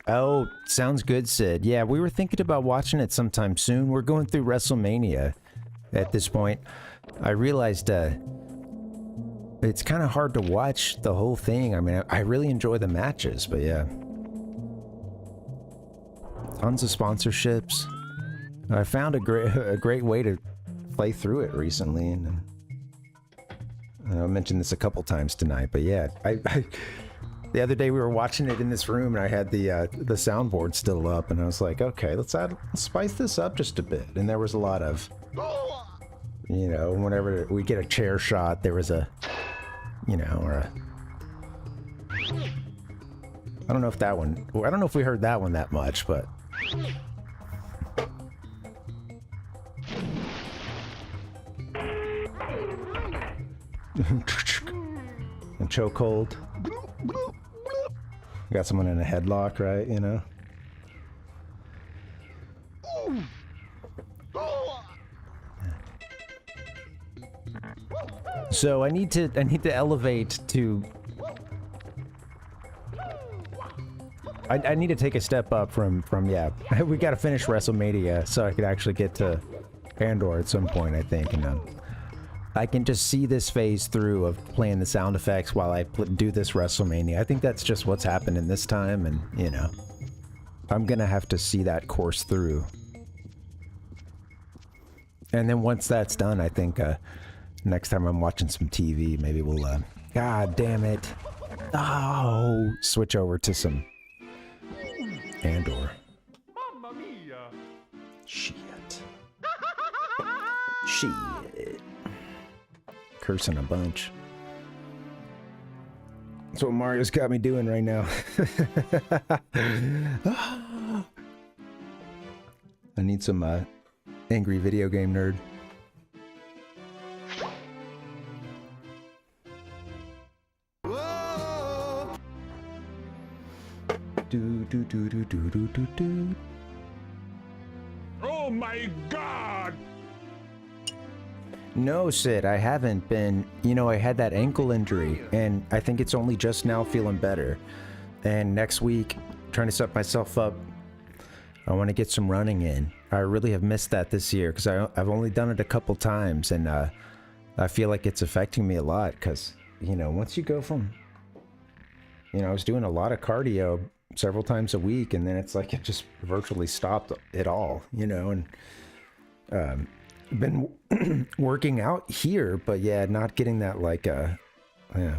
Oh, sounds good, Sid. Yeah, we were thinking about watching it sometime soon. We're going through WrestleMania at this point. I realized it's kind of hard to watch the whole thing. I mean, I really enjoy the matches, but yeah. Tons of sponsorships. I found a great way to play through it recently, and I mentioned this a couple times tonight, but yeah, the other day we were watching it in this room, and I had the soundboard still up, and I was like, okay, let's spice this up just a bit. And there was a lot of, you know, whenever we get a chair shot, there was a, you know, or a, I don't know if that one, I don't know if we heard that one that much, but. And chokehold. Got someone in a headlock, right? You know. So I need to elevate to. I need to take a step up from yeah. We got to finish WrestleMania so I could actually get to Andor at some point, I think, and I can just see this phase through of playing the sound effects while I do this WrestleMania. I think that's just what's happening this time, and, you know, I'm gonna have to see that course through. And then once that's done, I think next time I'm watching some TV, maybe we'll, God damn it. Oh, switch over to some Andor. Mamma mia. Shit. Shit. Cursing a bunch. That's what Mario's got me doing right now. I need some angry video game nerd. Do do do do do do do do. Oh my God! No, Sid, I haven't been. You know, I had that ankle injury, and I think it's only just now feeling better. And next week, trying to set myself up, I want to get some running in. I really have missed that this year because I've only done it a couple times, and I feel like it's affecting me a lot because, you know, once you go from, you know, I was doing a lot of cardio several times a week, and then it's like it just virtually stopped it all, you know, and been working out here, but yeah, not getting that like yeah,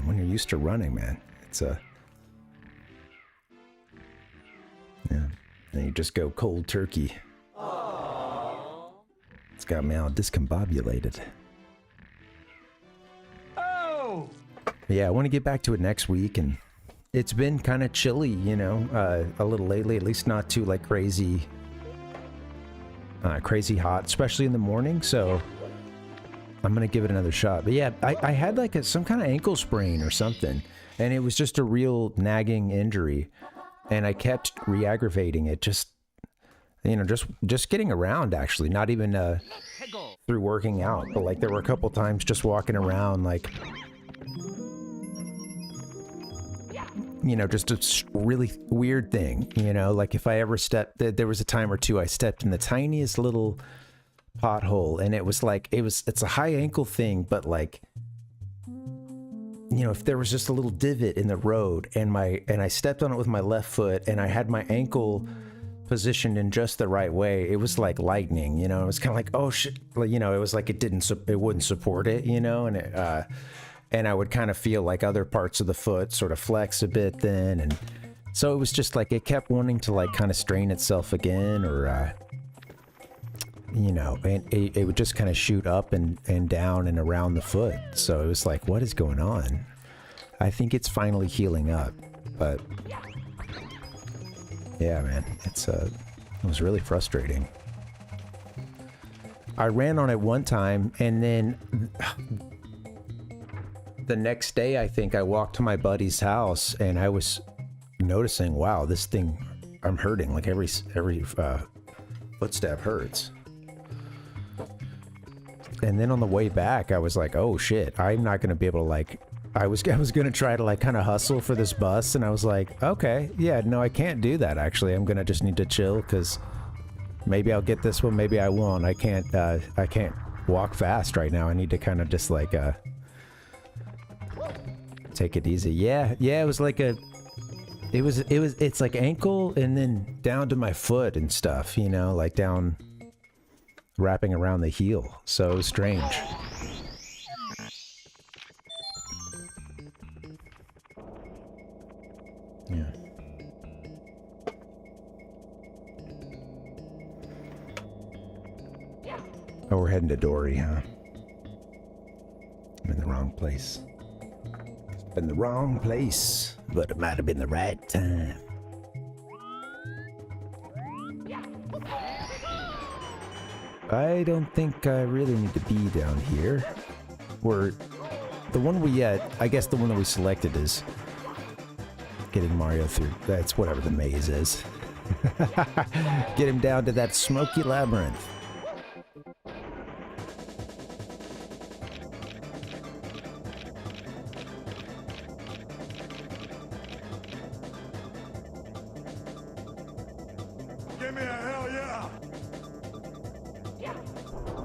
when you're used to running, man, it's yeah, and you just go cold turkey. Aww. It's got me all discombobulated. Oh! Yeah, I want to get back to it next week, and it's been kind of chilly, you know, a little lately, at least not too like crazy hot, especially in the morning, so I'm gonna give it another shot. But yeah, I had like some kind of ankle sprain or something, and it was just a real nagging injury, and I kept re-aggravating it, just, you know, just getting around, actually, not even through working out, but like there were a couple times just walking around, like, you know, just a really weird thing, you know, like if I ever stepped, there was a time or two I stepped in the tiniest little pothole, and it was like, it's a high ankle thing, but like, you know, if there was just a little divot in the road, and I stepped on it with my left foot, and I had my ankle positioned in just the right way, it was like lightning, you know, it was kind of like, oh shit, you know, it was like it wouldn't support it, you know, and it, and I would kind of feel like other parts of the foot sort of flex a bit then, and so it was just like it kept wanting to like kind of strain itself again, or you know, and it would just kind of shoot up and down and around the foot. So it was like, what is going on? I think it's finally healing up, but yeah, man, it was really frustrating. I ran on it one time, and then the next day, I think I walked to my buddy's house, and I was noticing, wow, this thing, I'm hurting. Like every footstep hurts. And then on the way back, I was like, oh shit, I'm not gonna be able to like. I was gonna try to like kind of hustle for this bus, and I was like, okay, yeah, no, I can't do that. Actually, I'm gonna just need to chill because maybe I'll get this one, maybe I won't. I can't walk fast right now. I need to kind of just like take it easy. Yeah, it was like it's like ankle and then down to my foot and stuff, you know, like down, wrapping around the heel. So it was strange. Yeah. Oh, we're heading to Dory, huh? I'm in the wrong place. In the wrong place, but it might have been the right time. I don't think I really need to be down here. The one I guess the one that we selected is getting Mario through. That's whatever the maze is. Get him down to that smoky labyrinth. Give me a hell yeah!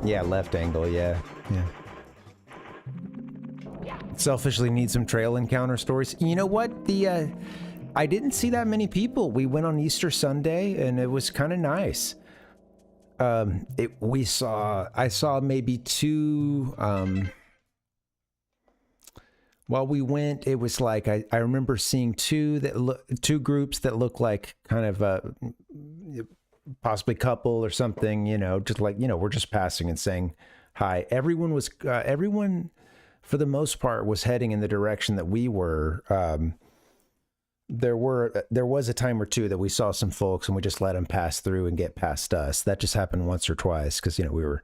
Yeah, left angle, yeah. Selfishly need some trail encounter stories. You know what? I didn't see that many people. We went on Easter Sunday and it was kind of nice. I saw maybe two, while we went, it was like, I remember seeing two groups that looked like kind of, possibly couple or something, you know, just like, you know, we're just passing and saying hi. Everyone for the most part was heading in the direction that we were. There was a time or two that we saw some folks and we just let them pass through and get past us. That just happened once or twice because, you know, we were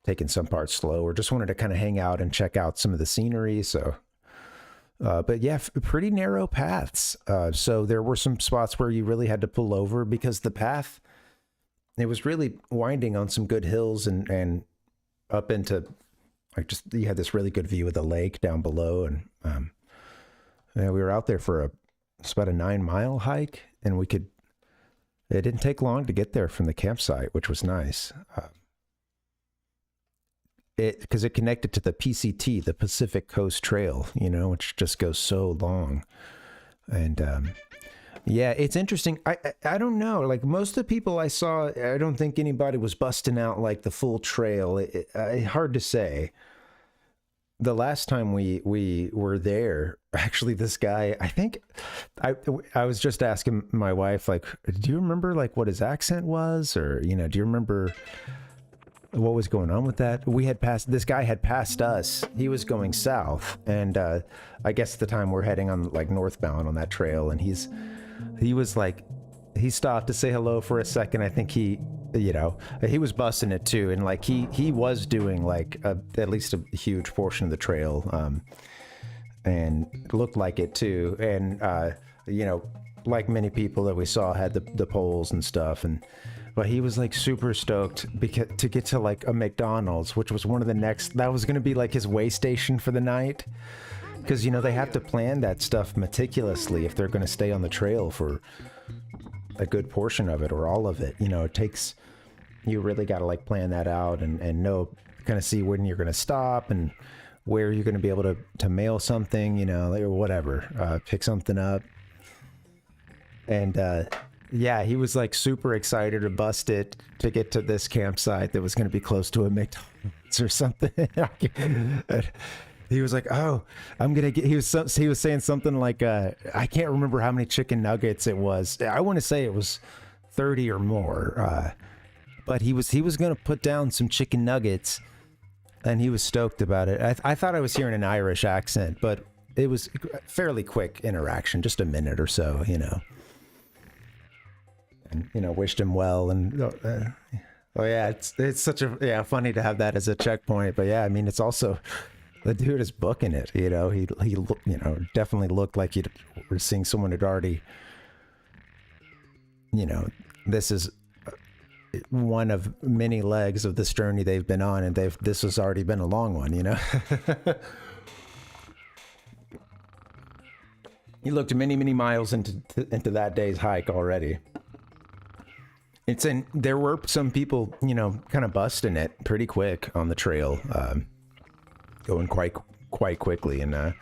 taking some parts slow or just wanted to kind of hang out and check out some of the scenery. So, but yeah, pretty narrow paths. So there were some spots where you really had to pull over because the path, it was really winding on some good hills and up into like you had this really good view of the lake down below. And yeah, we were out there for it's about a 9-mile hike, and it didn't take long to get there from the campsite, which was nice. Because it connected to the PCT, the Pacific Coast Trail, you know, which just goes so long. And yeah, it's interesting. I don't know. Like most of the people I saw, I don't think anybody was busting out like the full trail. Hard to say. The last time we were there, actually, this guy, I think I was just asking my wife, like, do you remember like what his accent was, or you know, do you remember what was going on with that? This guy had passed us. He was going south, and I guess at the time we're heading on like northbound on that trail, and he was like, he stopped to say hello for a second. I think he was busting it too, and like he was doing like at least a huge portion of the trail, and looked like it too. And you know, like many people that we saw had the poles and stuff, but he was like super stoked to get to like a McDonald's, which was that was going to be like his way station for the night. Because, you know, they have to plan that stuff meticulously if they're going to stay on the trail for a good portion of it or all of it. You know, you really got to like plan that out and know, kind of see when you're going to stop and where you're going to be able to mail something, you know, or whatever, pick something up. And yeah, he was like super excited to bust it to get to this campsite that was going to be close to a McDonald's or something. He was like, "Oh, I'm gonna get." He was saying something like, "I can't remember how many chicken nuggets it was. I want to say it was 30 or more." but he was going to put down some chicken nuggets, and he was stoked about it. I thought I was hearing an Irish accent, but it was fairly quick interaction, just a minute or so, you know. And, you know, wished him well, and oh yeah, it's such a funny to have that as a checkpoint. But yeah, I mean, it's also the dude is booking it, you know. He you know, definitely looked like you were seeing someone who'd already, you know, this is one of many legs of this journey they've been on, and this has already been a long one, you know. He looked many miles into that day's hike already. There were some people, you know, kind of busting it pretty quick on the trail, going quite quickly, and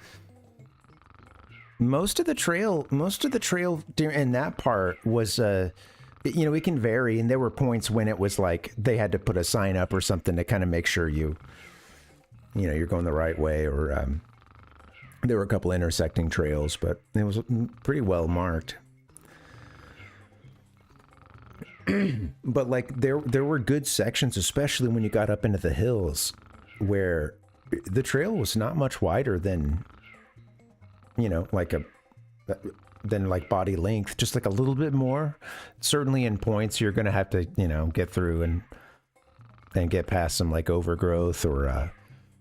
most of the trail in that part was, you know, it can vary, and there were points when it was like they had to put a sign up or something to kind of make sure you know, you're going the right way, or there were a couple intersecting trails, but it was pretty well marked. But like there were good sections, especially when you got up into the hills, where the trail was not much wider than, you know, like body length, just like a little bit more. Certainly in points you're gonna have to, you know, get through and get past some like overgrowth, or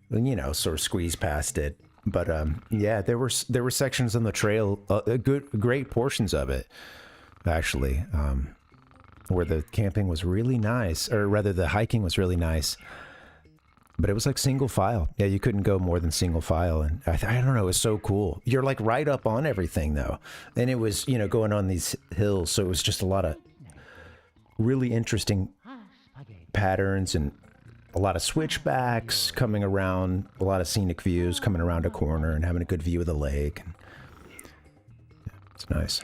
you know, sort of squeeze past it. But yeah, there were sections on the trail, great portions of it actually, where the camping was really nice, or rather the hiking was really nice, but it was like single file. Yeah, you couldn't go more than single file, and I don't know, it was so cool. You're like right up on everything though, and it was, you know, going on these hills, so it was just a lot of really interesting patterns and a lot of switchbacks coming around, a lot of scenic views coming around a corner and having a good view of the lake. And yeah, it's nice.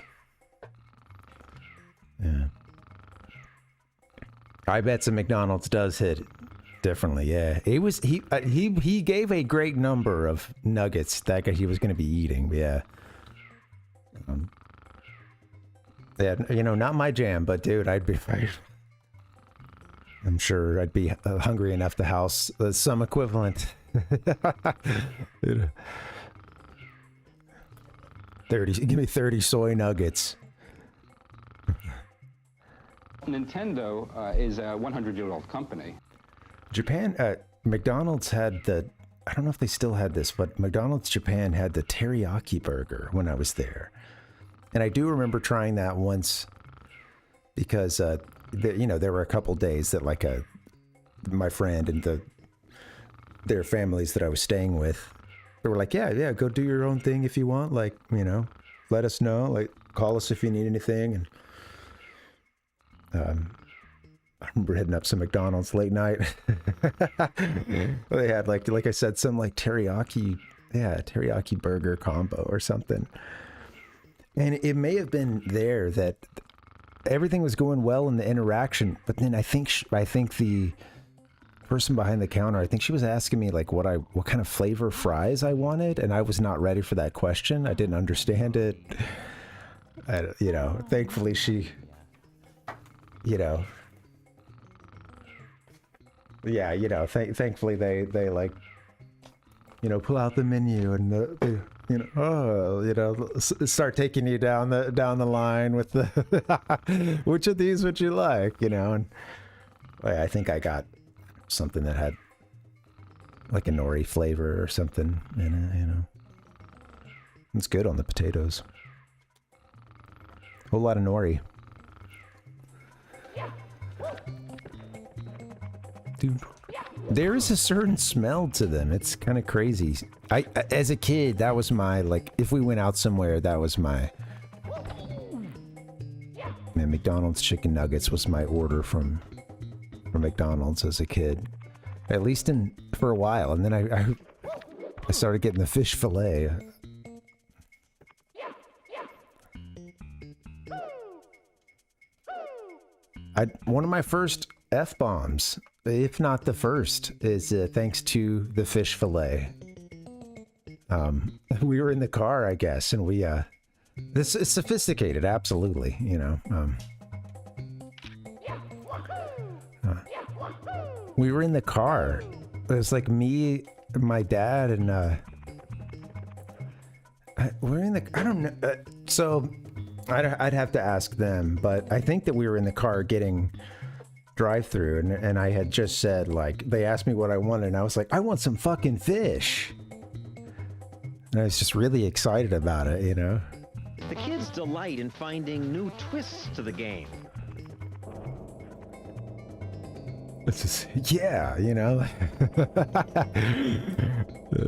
Yeah. I bet some McDonald's does hit differently. Yeah, it was he gave a great number of nuggets that he was going to be eating. Yeah, yeah, you know, not my jam, but dude, I'm sure I'd be hungry enough to house some equivalent. 30, give me 30 soy nuggets. Nintendo is a 100-year-old company. Japan, McDonald's had I don't know if they still had this, but McDonald's Japan had the teriyaki burger when I was there. And I do remember trying that once because, you know, there were a couple days that like my friend and their families that I was staying with, they were like, yeah, go do your own thing if you want. Like, you know, let us know, like call us if you need anything. And I remember heading up some McDonald's late night. They had like I said, some like teriyaki burger combo or something. And it may have been there that everything was going well in the interaction, but then I think the person behind the counter, I think she was asking me like what kind of flavor fries I wanted, and I was not ready for that question. I didn't understand it. You know, thankfully she, you know, yeah, you know, thankfully they like, you know, pull out the menu and the you know, oh, you know, start taking you down the line with the which of these would you like, you know? And I think I got something that had like a nori flavor or something in it, you know. It's good on the potatoes. Whole lot of nori. Dude, there is a certain smell to them. It's kind of crazy. I as a kid, that was my, like, if we went out somewhere, that was my, man, McDonald's chicken nuggets was my order from McDonald's as a kid, at least for a while, and then I started getting the fish fillet. One of my first F-bombs, if not the first, is thanks to the fish fillet. We were in the car, I guess, and we this is sophisticated, absolutely, you know. We were in the car. It was like me, my dad, and we're in the. I don't know. So I'd have to ask them, but I think that we were in the car getting drive-through, and I had just said, like, they asked me what I wanted, and I was like, I want some fucking fish. And I was just really excited about it, you know. The kids delight in finding new twists to the game. It's just, yeah, you know.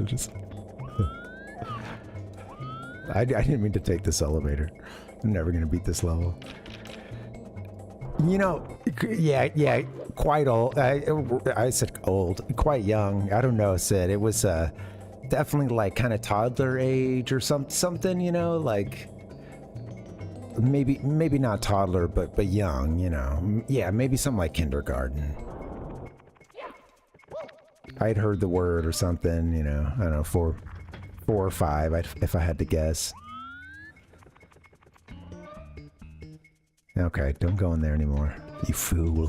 Just, I didn't mean to take this elevator. I'm never gonna beat this level. You know, yeah, quite old. I said old, quite young. I don't know, Sid. It was definitely like kind of toddler age or something, you know, like maybe not toddler, but young, you know. Yeah, maybe something like kindergarten. I'd heard the word or something, you know. I don't know, 4 or 5, if I had to guess. Okay, don't go in there anymore, you fool.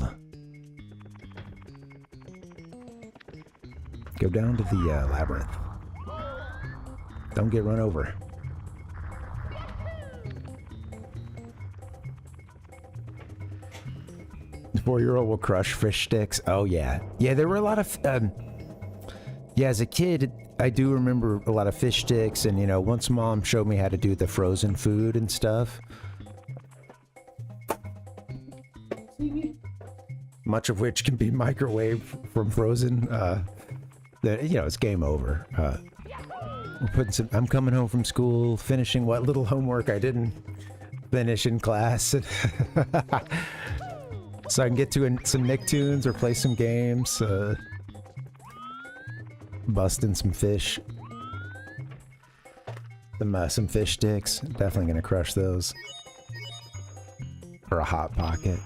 Go down to the labyrinth. Don't get run over. The 4-year-old will crush fish sticks. Oh yeah, yeah. There were a lot of. Yeah, as a kid, I do remember a lot of fish sticks, and you know, once Mom showed me how to do the frozen food and stuff. Much of which can be microwaved from frozen. You know, it's game over. We're putting some. I'm coming home from school, finishing what little homework I didn't finish in class, so I can get to some Nicktoons or play some games. Busting some fish. Some fish sticks. Definitely gonna crush those. Or a Hot Pocket.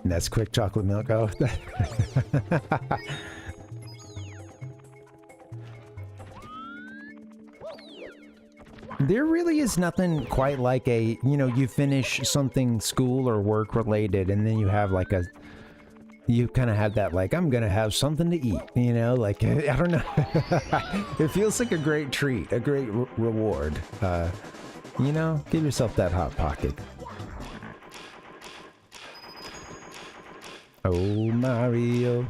That's quick chocolate milk. Oh. There really is nothing quite like a, you know, you finish something school or work related and then you have like a, you kind of have that like, I'm gonna have something to eat, you know, like, I don't know. It feels like a great treat, a great reward. You know, give yourself that Hot Pocket. Oh, Mario.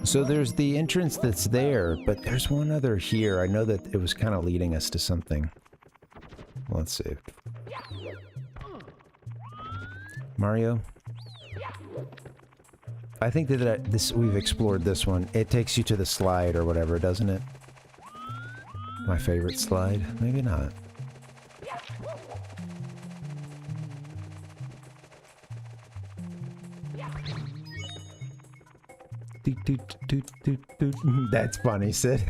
So there's the entrance that's there, but there's one other here. I know that it was kind of leading us to something. Let's see. Mario? I think that we've explored this one. It takes you to the slide or whatever, doesn't it? My favorite slide? Maybe not. That's funny, Sid.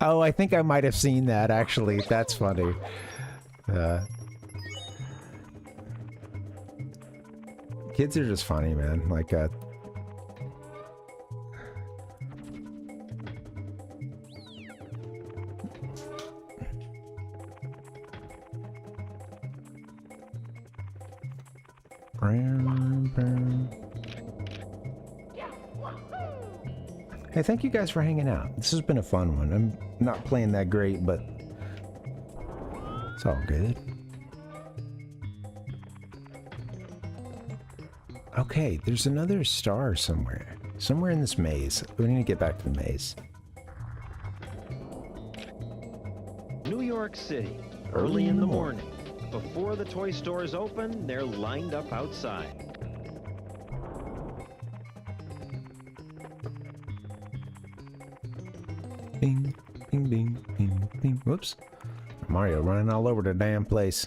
Oh, I think I might have seen that, actually. That's funny. Kids are just funny, man. Like, Hey, thank you guys for hanging out. This has been a fun one. I'm not playing that great, but it's all good. Okay, there's another star somewhere. Somewhere in this maze. We need to get back to the maze. New York City, early in the morning. Before the toy stores open, they're lined up outside. Bing, bing, bing, bing, bing. Whoops. Mario running all over the damn place.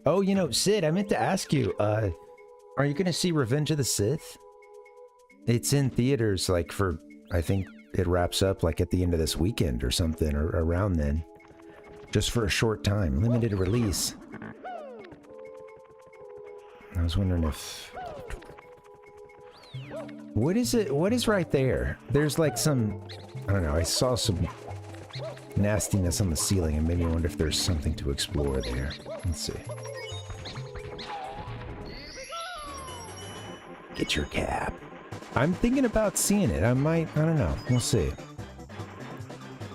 Oh, you know, Sid, I meant to ask you, are you gonna see Revenge of the Sith? It's in theaters, like, for, I think it wraps up, like, at the end of this weekend or something, or around then. Just for a short time. Limited release. I was wondering if What is it? What is right there? There's like some, I don't know, I saw some nastiness on the ceiling and made me wonder if there's something to explore there. Let's see. Get your cap. I'm thinking about seeing it. I don't know. We'll see.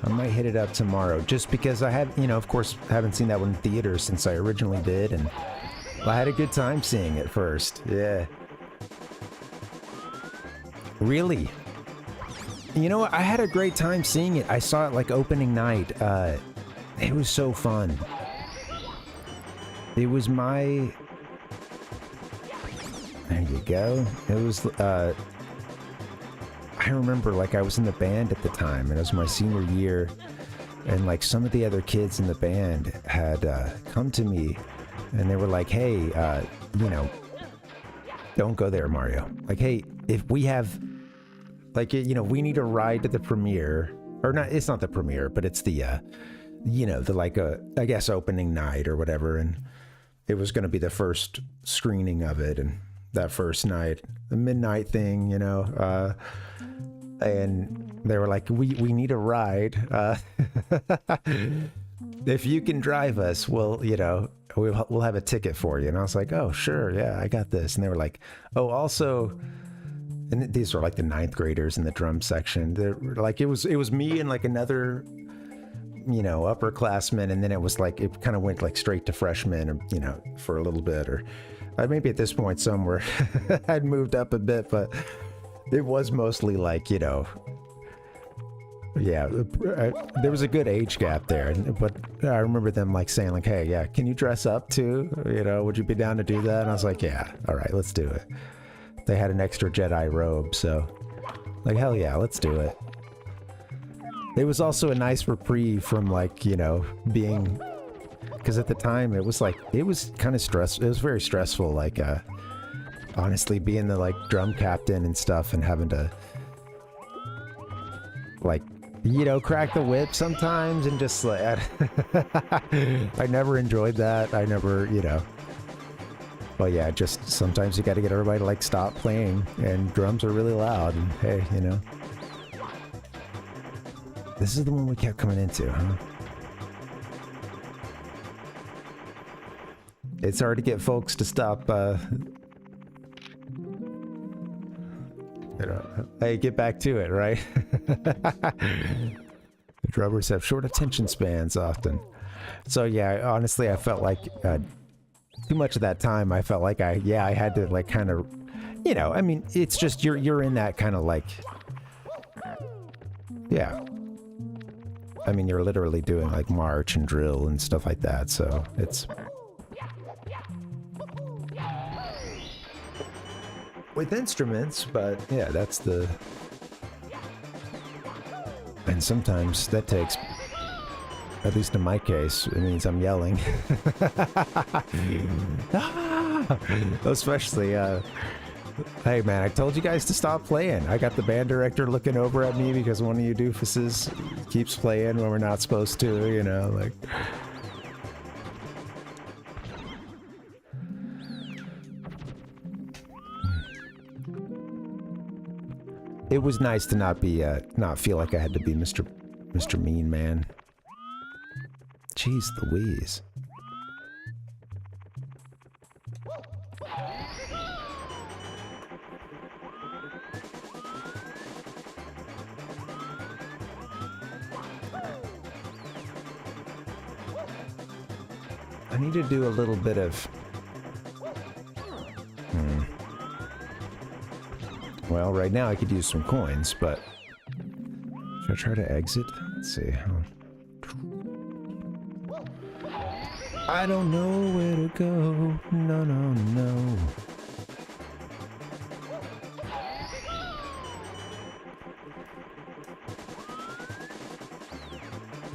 I might hit it up tomorrow just because I had, you know, of course, haven't seen that one in theaters since I originally did, and I had a good time seeing it first. Yeah. Really? You know what? I had a great time seeing it. I saw it like opening night. It was so fun. It was my... There you go. It was, I remember like I was in the band at the time, and it was my senior year, and like some of the other kids in the band had come to me, and they were like, hey, you know, don't go there, Mario. Like, hey, if we have, like, you know, we need a ride to the premiere, or not, it's not the premiere, but it's the, you know, the like, I guess opening night or whatever, and it was going to be the first screening of it, and that first night, the midnight thing, you know, and they were like, we need a ride. If you can drive us, we'll, you know, we'll have a ticket for you. And I was like, oh, sure. Yeah, I got this. And they were like, oh, also, and these were like the 9th graders in the drum section. They're like, it was me and like another, you know, upperclassmen. And then it was like, it kind of went like straight to freshmen, you know, for a little bit, or maybe at this point somewhere I'd moved up a bit, but it was mostly like, you know, yeah, there was a good age gap there, but I remember them like saying like, hey, yeah, can you dress up too? You know, would you be down to do that? And I was like, yeah, all right, let's do it. They had an extra Jedi robe, so like, hell yeah, let's do it. It was also a nice reprieve from like, you know, being, because at the time it was like, it was kind of stressful. It was very stressful, like, honestly, being the like drum captain and stuff and having to like, you know, crack the whip sometimes and just like, I never enjoyed that. I never, you know, well, yeah, just sometimes you got to get everybody to like stop playing, and drums are really loud, and hey, you know, this is the one we kept coming into, huh? It's hard to get folks to stop, you know, hey, get back to it, right? The drummers have short attention spans often. So yeah, honestly, I felt like too much of that time, I felt like I had to like kind of, you know, I mean, it's just you're in that kind of like, yeah. I mean, you're literally doing like march and drill and stuff like that, so it's... with instruments, but yeah, that's the... And sometimes that takes, at least in my case, it means I'm yelling. Especially, hey man, I told you guys to stop playing. I got the band director looking over at me because one of you doofuses keeps playing when we're not supposed to, you know, like... It was nice to not be, not feel like I had to be Mr. Mean Man. Jeez Louise. I need to do a little bit of... Well, right now I could use some coins, but... Should I try to exit? Let's see. I don't know where to go. No, no, no.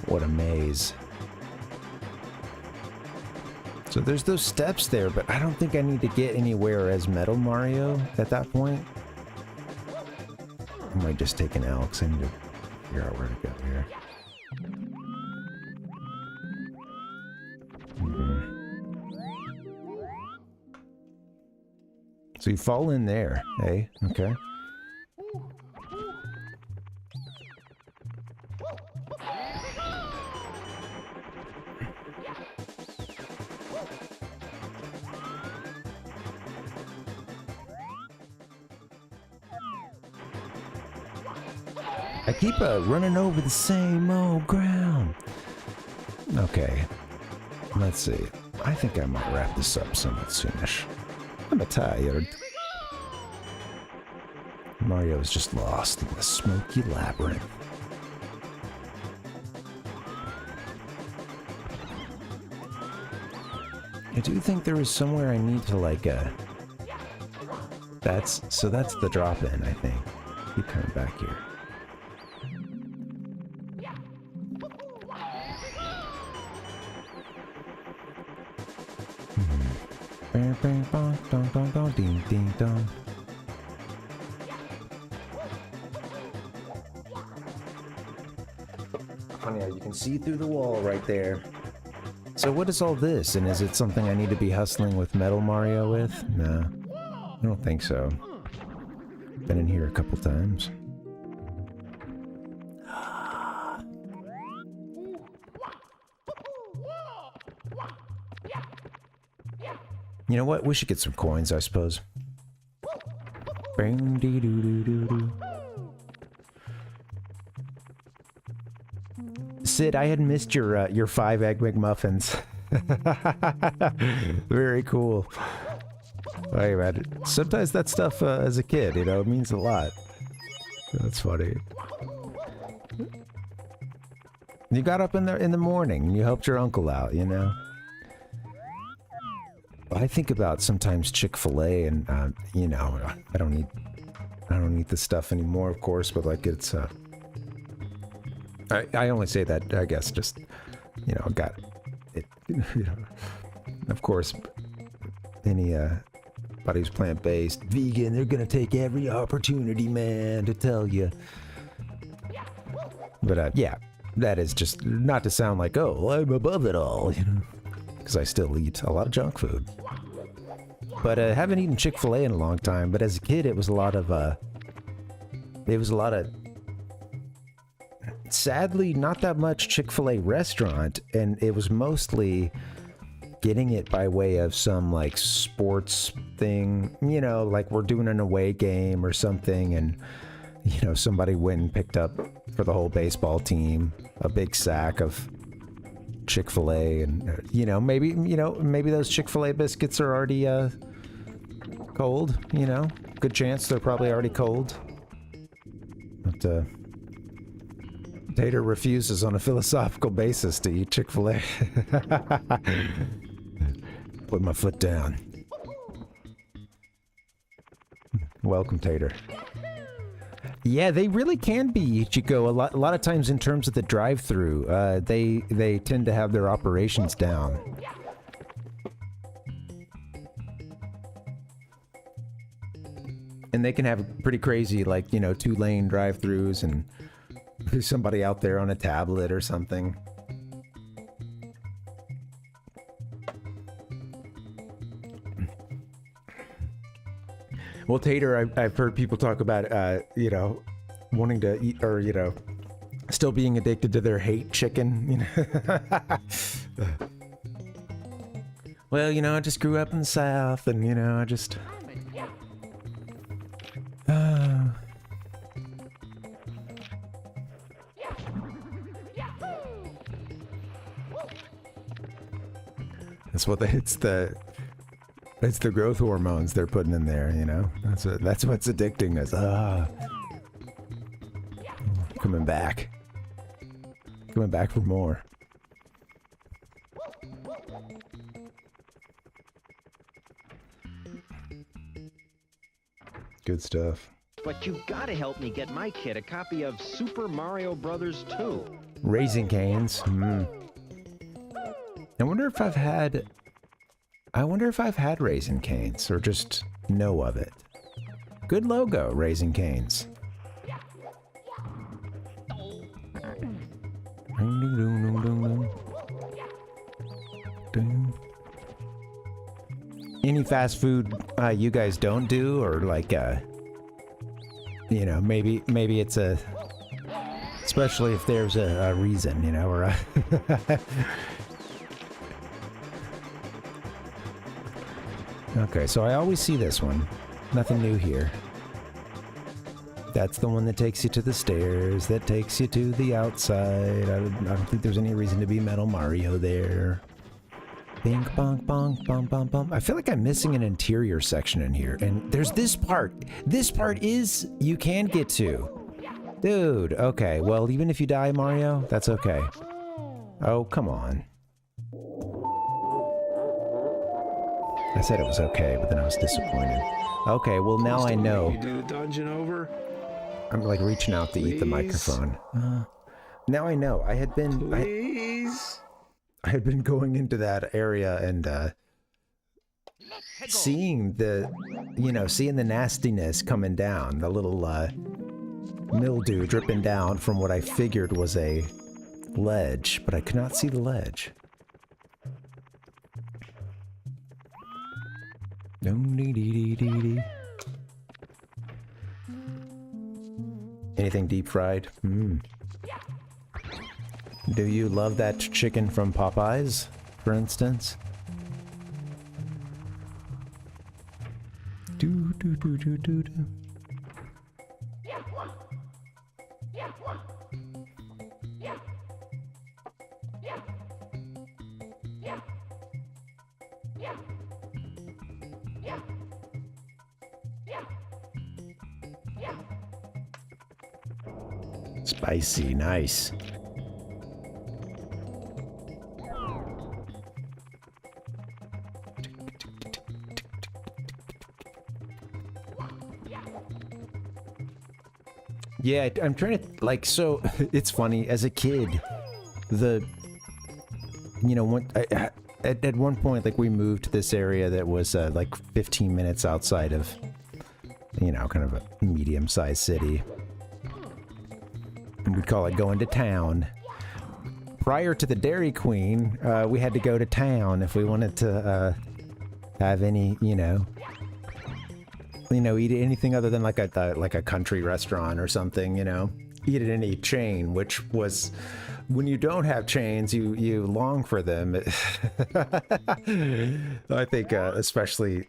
What a maze. So there's those steps there, but I don't think I need to get anywhere as Metal Mario at that point. I might just take an L, because I need to figure out where to go here. So you fall in there, eh? Okay. I keep running over the same old ground. Okay. Let's see. I think I might wrap this up somewhat soonish. I'm tired. Mario is just lost in the smoky labyrinth. I do think there is somewhere I need to like that's the drop-in, I think. Keep coming back here. Funny how you can see through the wall right there. So what is all this? And is it something I need to be hustling with Metal Mario with? No, I don't think so. Been in here a couple times. You know what? We should get some coins, I suppose. Sid, I had missed your 5 Egg McMuffins. Very cool. Hey man, sometimes that stuff as a kid, you know, it means a lot. That's funny. You got up in the morning and you helped your uncle out, you know. I think about sometimes Chick-fil-A and you know, I don't eat the stuff anymore, of course, but like it's I only say that, I guess, just, you know, got it, you know, of course, anybody who's plant-based, vegan, they're gonna take every opportunity, man, to tell you. But yeah, that is just not to sound like, oh, I'm above it all, you know, because I still eat a lot of junk food. But I haven't eaten Chick-fil-A in a long time, but as a kid, it was a lot of, sadly, not that much Chick-fil-A restaurant, and it was mostly getting it by way of some, like, sports thing, you know, like we're doing an away game or something, and, you know, somebody went and picked up for the whole baseball team a big sack of Chick-fil-A, and, you know, maybe those Chick-fil-A biscuits are already, cold, you know? Good chance they're probably already cold. But, Tater refuses on a philosophical basis to eat Chick-fil-A. Put my foot down. Welcome, Tater. Yeah, they really can be, Ichigo. A lot of times in terms of the drive-thru, they tend to have their operations down. And they can have pretty crazy, like, you know, 2-lane drive-thrus and somebody out there on a tablet or something. Well, Tater, I've heard people talk about, you know, wanting to eat, or, you know, still being addicted to their hate chicken, you know. Well, you know, I just grew up in the South, and, you know, I just... That's what it's the growth hormones they're putting in there, you know. That's what's addicting us. Coming back for more. Good stuff. But you gotta help me get my kid a copy of Super Mario Brothers 2. Raising Cane's. I wonder if I've had Raising Cane's, or just know of it. Good logo, Raising Cane's. fast food you guys don't do, or like you know, maybe it's a, especially if there's a reason, you know, or a Okay, so I always see this one. Nothing new here. That's the one that takes you to the stairs, that takes you to the outside. I don't think there's any reason to be Metal Mario there. Bing, bonk, bonk, bum, bum, bum. I feel like I'm missing an interior section in here. And there's this part. This part is you can get to. Dude, okay. Well, even if you die, Mario, that's okay. Oh, come on. I said it was okay, but then I was disappointed. Okay, well now I know. You do the dungeon over? I'm like reaching out to eat the microphone. Now I know. I had been I had been going into that area and seeing the, you know, seeing the nastiness coming down, the little mildew dripping down from what I figured was a ledge, but I could not see the ledge. Anything deep fried? Do you love that chicken from Popeyes, for instance? Do do do do do do. Spicy, nice. Yeah, I'm trying to, like, so, it's funny, as a kid, you know, at one point, like, we moved to this area that was, like, 15 minutes outside of, you know, kind of a medium-sized city. And we'd call it going to town. Prior to the Dairy Queen, we had to go to town if we wanted to, have any, you know, eat anything other than like a country restaurant or something, you know. Eat at any chain, which was, when you don't have chains, you long for them. I think, especially,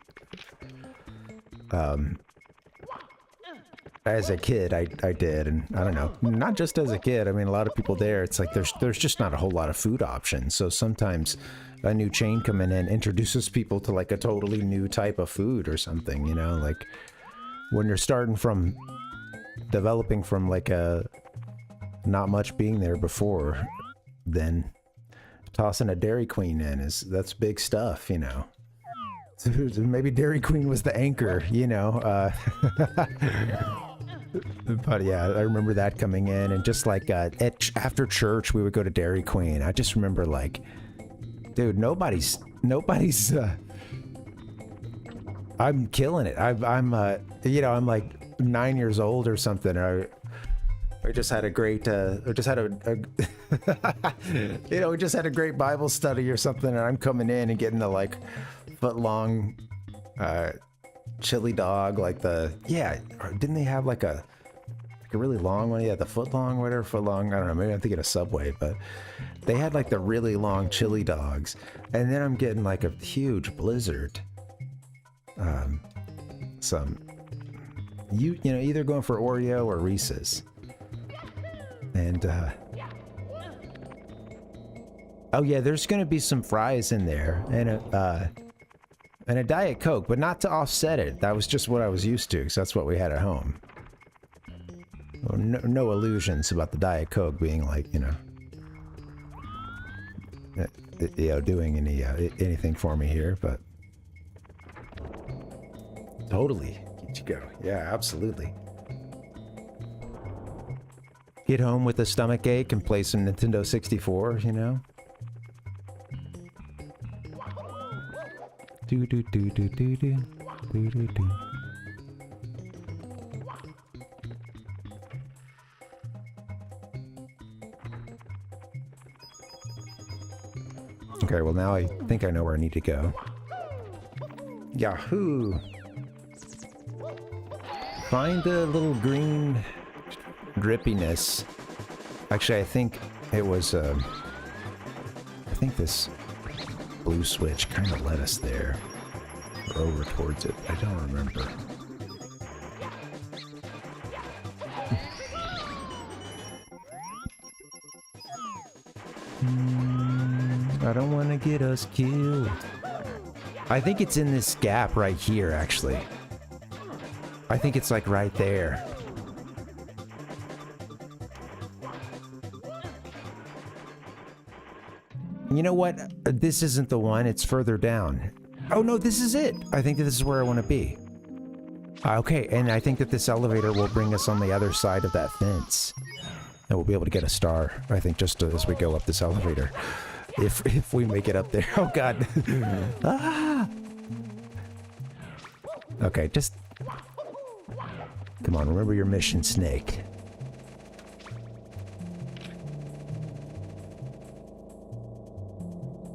as a kid, I did, and I don't know, not just as a kid. I mean, a lot of people there, it's like there's just not a whole lot of food options. So sometimes a new chain coming in introduces people to like a totally new type of food or something, you know, like when you're starting from developing from like a not much being there before, then tossing a Dairy Queen in that's big stuff, you know. So maybe Dairy Queen was the anchor, you know. But yeah, I remember that coming in, and just like after church we would go to Dairy Queen. I just remember like, dude, nobody's I'm killing it. I'm you know, I'm like 9 years old or something. I just had a great you know, we just had a great Bible study or something, and I'm coming in and getting the like foot-long chili dog, like didn't they have like a really long one? Yeah, the foot-long, whatever, foot-long, I don't know, maybe I'm thinking of Subway, but they had like the really long chili dogs, and then I'm getting like a huge Blizzard, you know, either going for Oreo or Reese's, and oh yeah, there's gonna be some fries in there, and a Diet Coke, but not to offset it. That was just what I was used to, because that's what we had at home. Well, no illusions about the Diet Coke being like, you know, doing anything for me here, but totally. Get you go. Yeah, absolutely. Get home with a stomach ache and play some Nintendo 64, you know? Do do do do do do do do do. Okay, well now I think I know where I need to go. Yahoo! Find the little green drippiness. Actually, I think it was, I think this blue switch kind of led us there. Or over towards it. I don't remember. I don't want to get us killed. I think it's in this gap right here, actually. I think it's like right there. You know what? This isn't the one. It's further down. Oh no, this is it. I think that this is where I want to be. Okay, and I think that this elevator will bring us on the other side of that fence. And we'll be able to get a star, I think, just as we go up this elevator. If we make it up there. Oh god. Ah! Okay, just... Come on, remember your mission, Snake.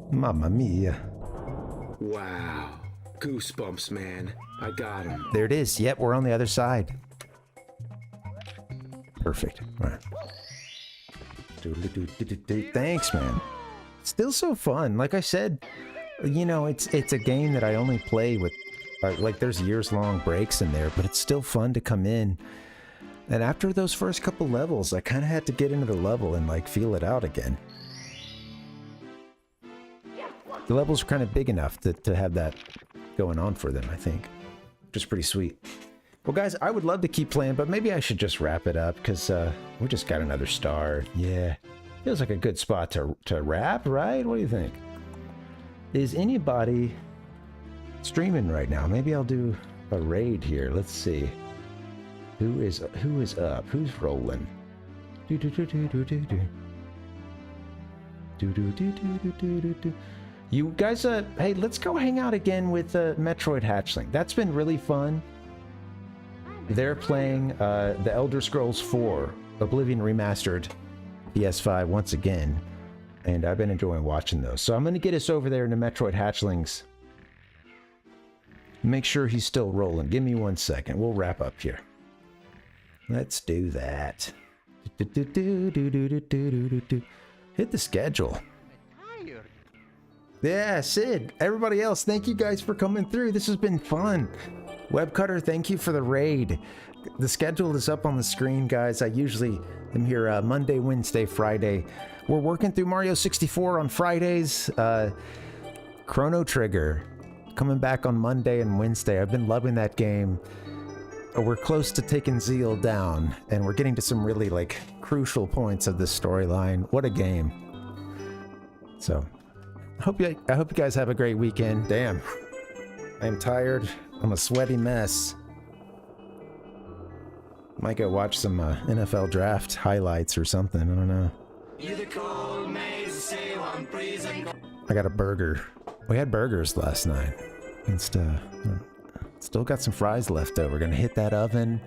Mamma mia. Wow. Goosebumps, man. I got him. There it is. Yep, we're on the other side. Perfect. All right. Thanks, man. Still so fun. Like I said, you know, it's a game that I only play with, like there's years-long breaks in there, but it's still fun to come in. And after those first couple levels, I kind of had to get into the level and like feel it out again. The levels are kind of big enough to have that going on for them, I think. Which is pretty sweet. Well, guys, I would love to keep playing, but maybe I should just wrap it up, because we just got another star. Yeah. Feels like a good spot to wrap, right? What do you think? Is anybody streaming right now? Maybe I'll do a raid here. Let's see. Who is up? Who's rolling? You guys, hey, let's go hang out again with Metroid Hatchling. That's been really fun. They're playing The Elder Scrolls 4, Oblivion Remastered, PS5 once again, and I've been enjoying watching those. So I'm going to get us over there into Metroid Hatchlings. Make sure he's still rolling. Give me 1 second. We'll wrap up here. Let's do that. Hit the schedule. Yeah, Sid. Everybody else, thank you guys for coming through. This has been fun. Webcutter, thank you for the raid. The schedule is up on the screen, guys. I usually am here Monday, Wednesday, Friday. We're working through Mario 64 on Fridays. Chrono Trigger coming back on Monday and Wednesday. I've been loving that game. We're close to taking Zeal down, and we're getting to some really like crucial points of this storyline. What a game. So I hope you guys have a great weekend. Damn, I am tired. I'm a sweaty mess. Might go watch some NFL draft highlights or something. I don't know. I got a burger. We had burgers last night. And still got some fries left over. Gonna hit that oven,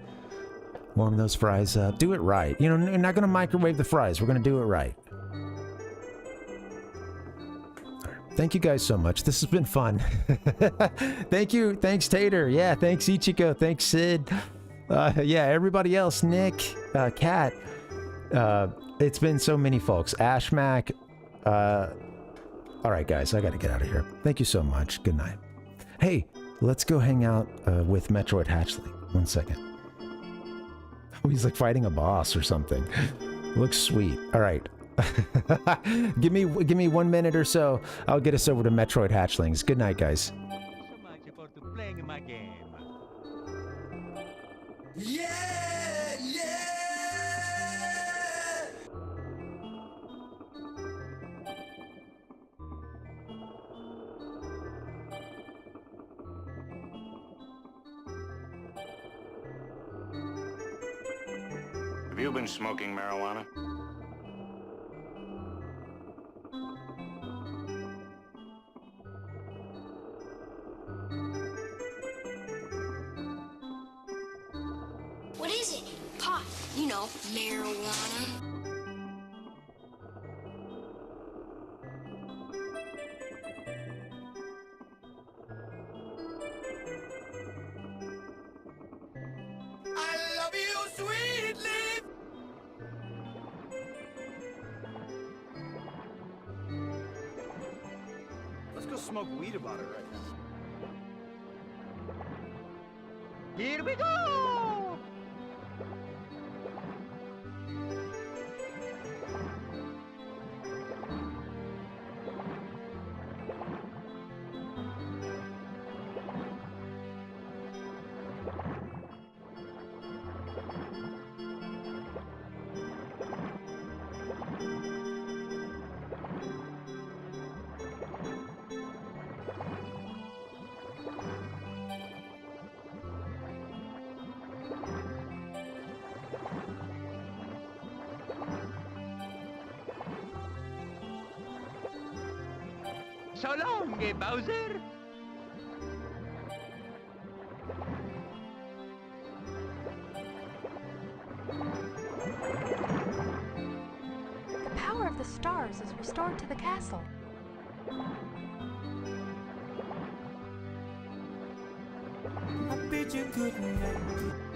warm those fries up. Do it right. You know, we're not gonna microwave the fries. We're gonna do it right. Thank you guys so much. This has been fun. Thank you. Thanks, Tater. Yeah, thanks, Ichiko. Thanks, Sid. Yeah, everybody else. Nick, Kat. It's been so many folks. Ashmac. All right, guys, I gotta get out of here. Thank you so much. Good night. Hey, let's go hang out with Metroid Hatchling. 1 second. Oh, he's like fighting a boss or something. Looks sweet. All right. give me 1 minute or so. I'll get us over to Metroid Hatchlings. Good night, guys. So much for playing my game. Yeah, yeah. Have you been smoking marijuana? What is it? Pot. You know, marijuana. go smoke weed about it right now. Here we go! So long, Bowser! The power of the stars is restored to the castle. I bid you good night.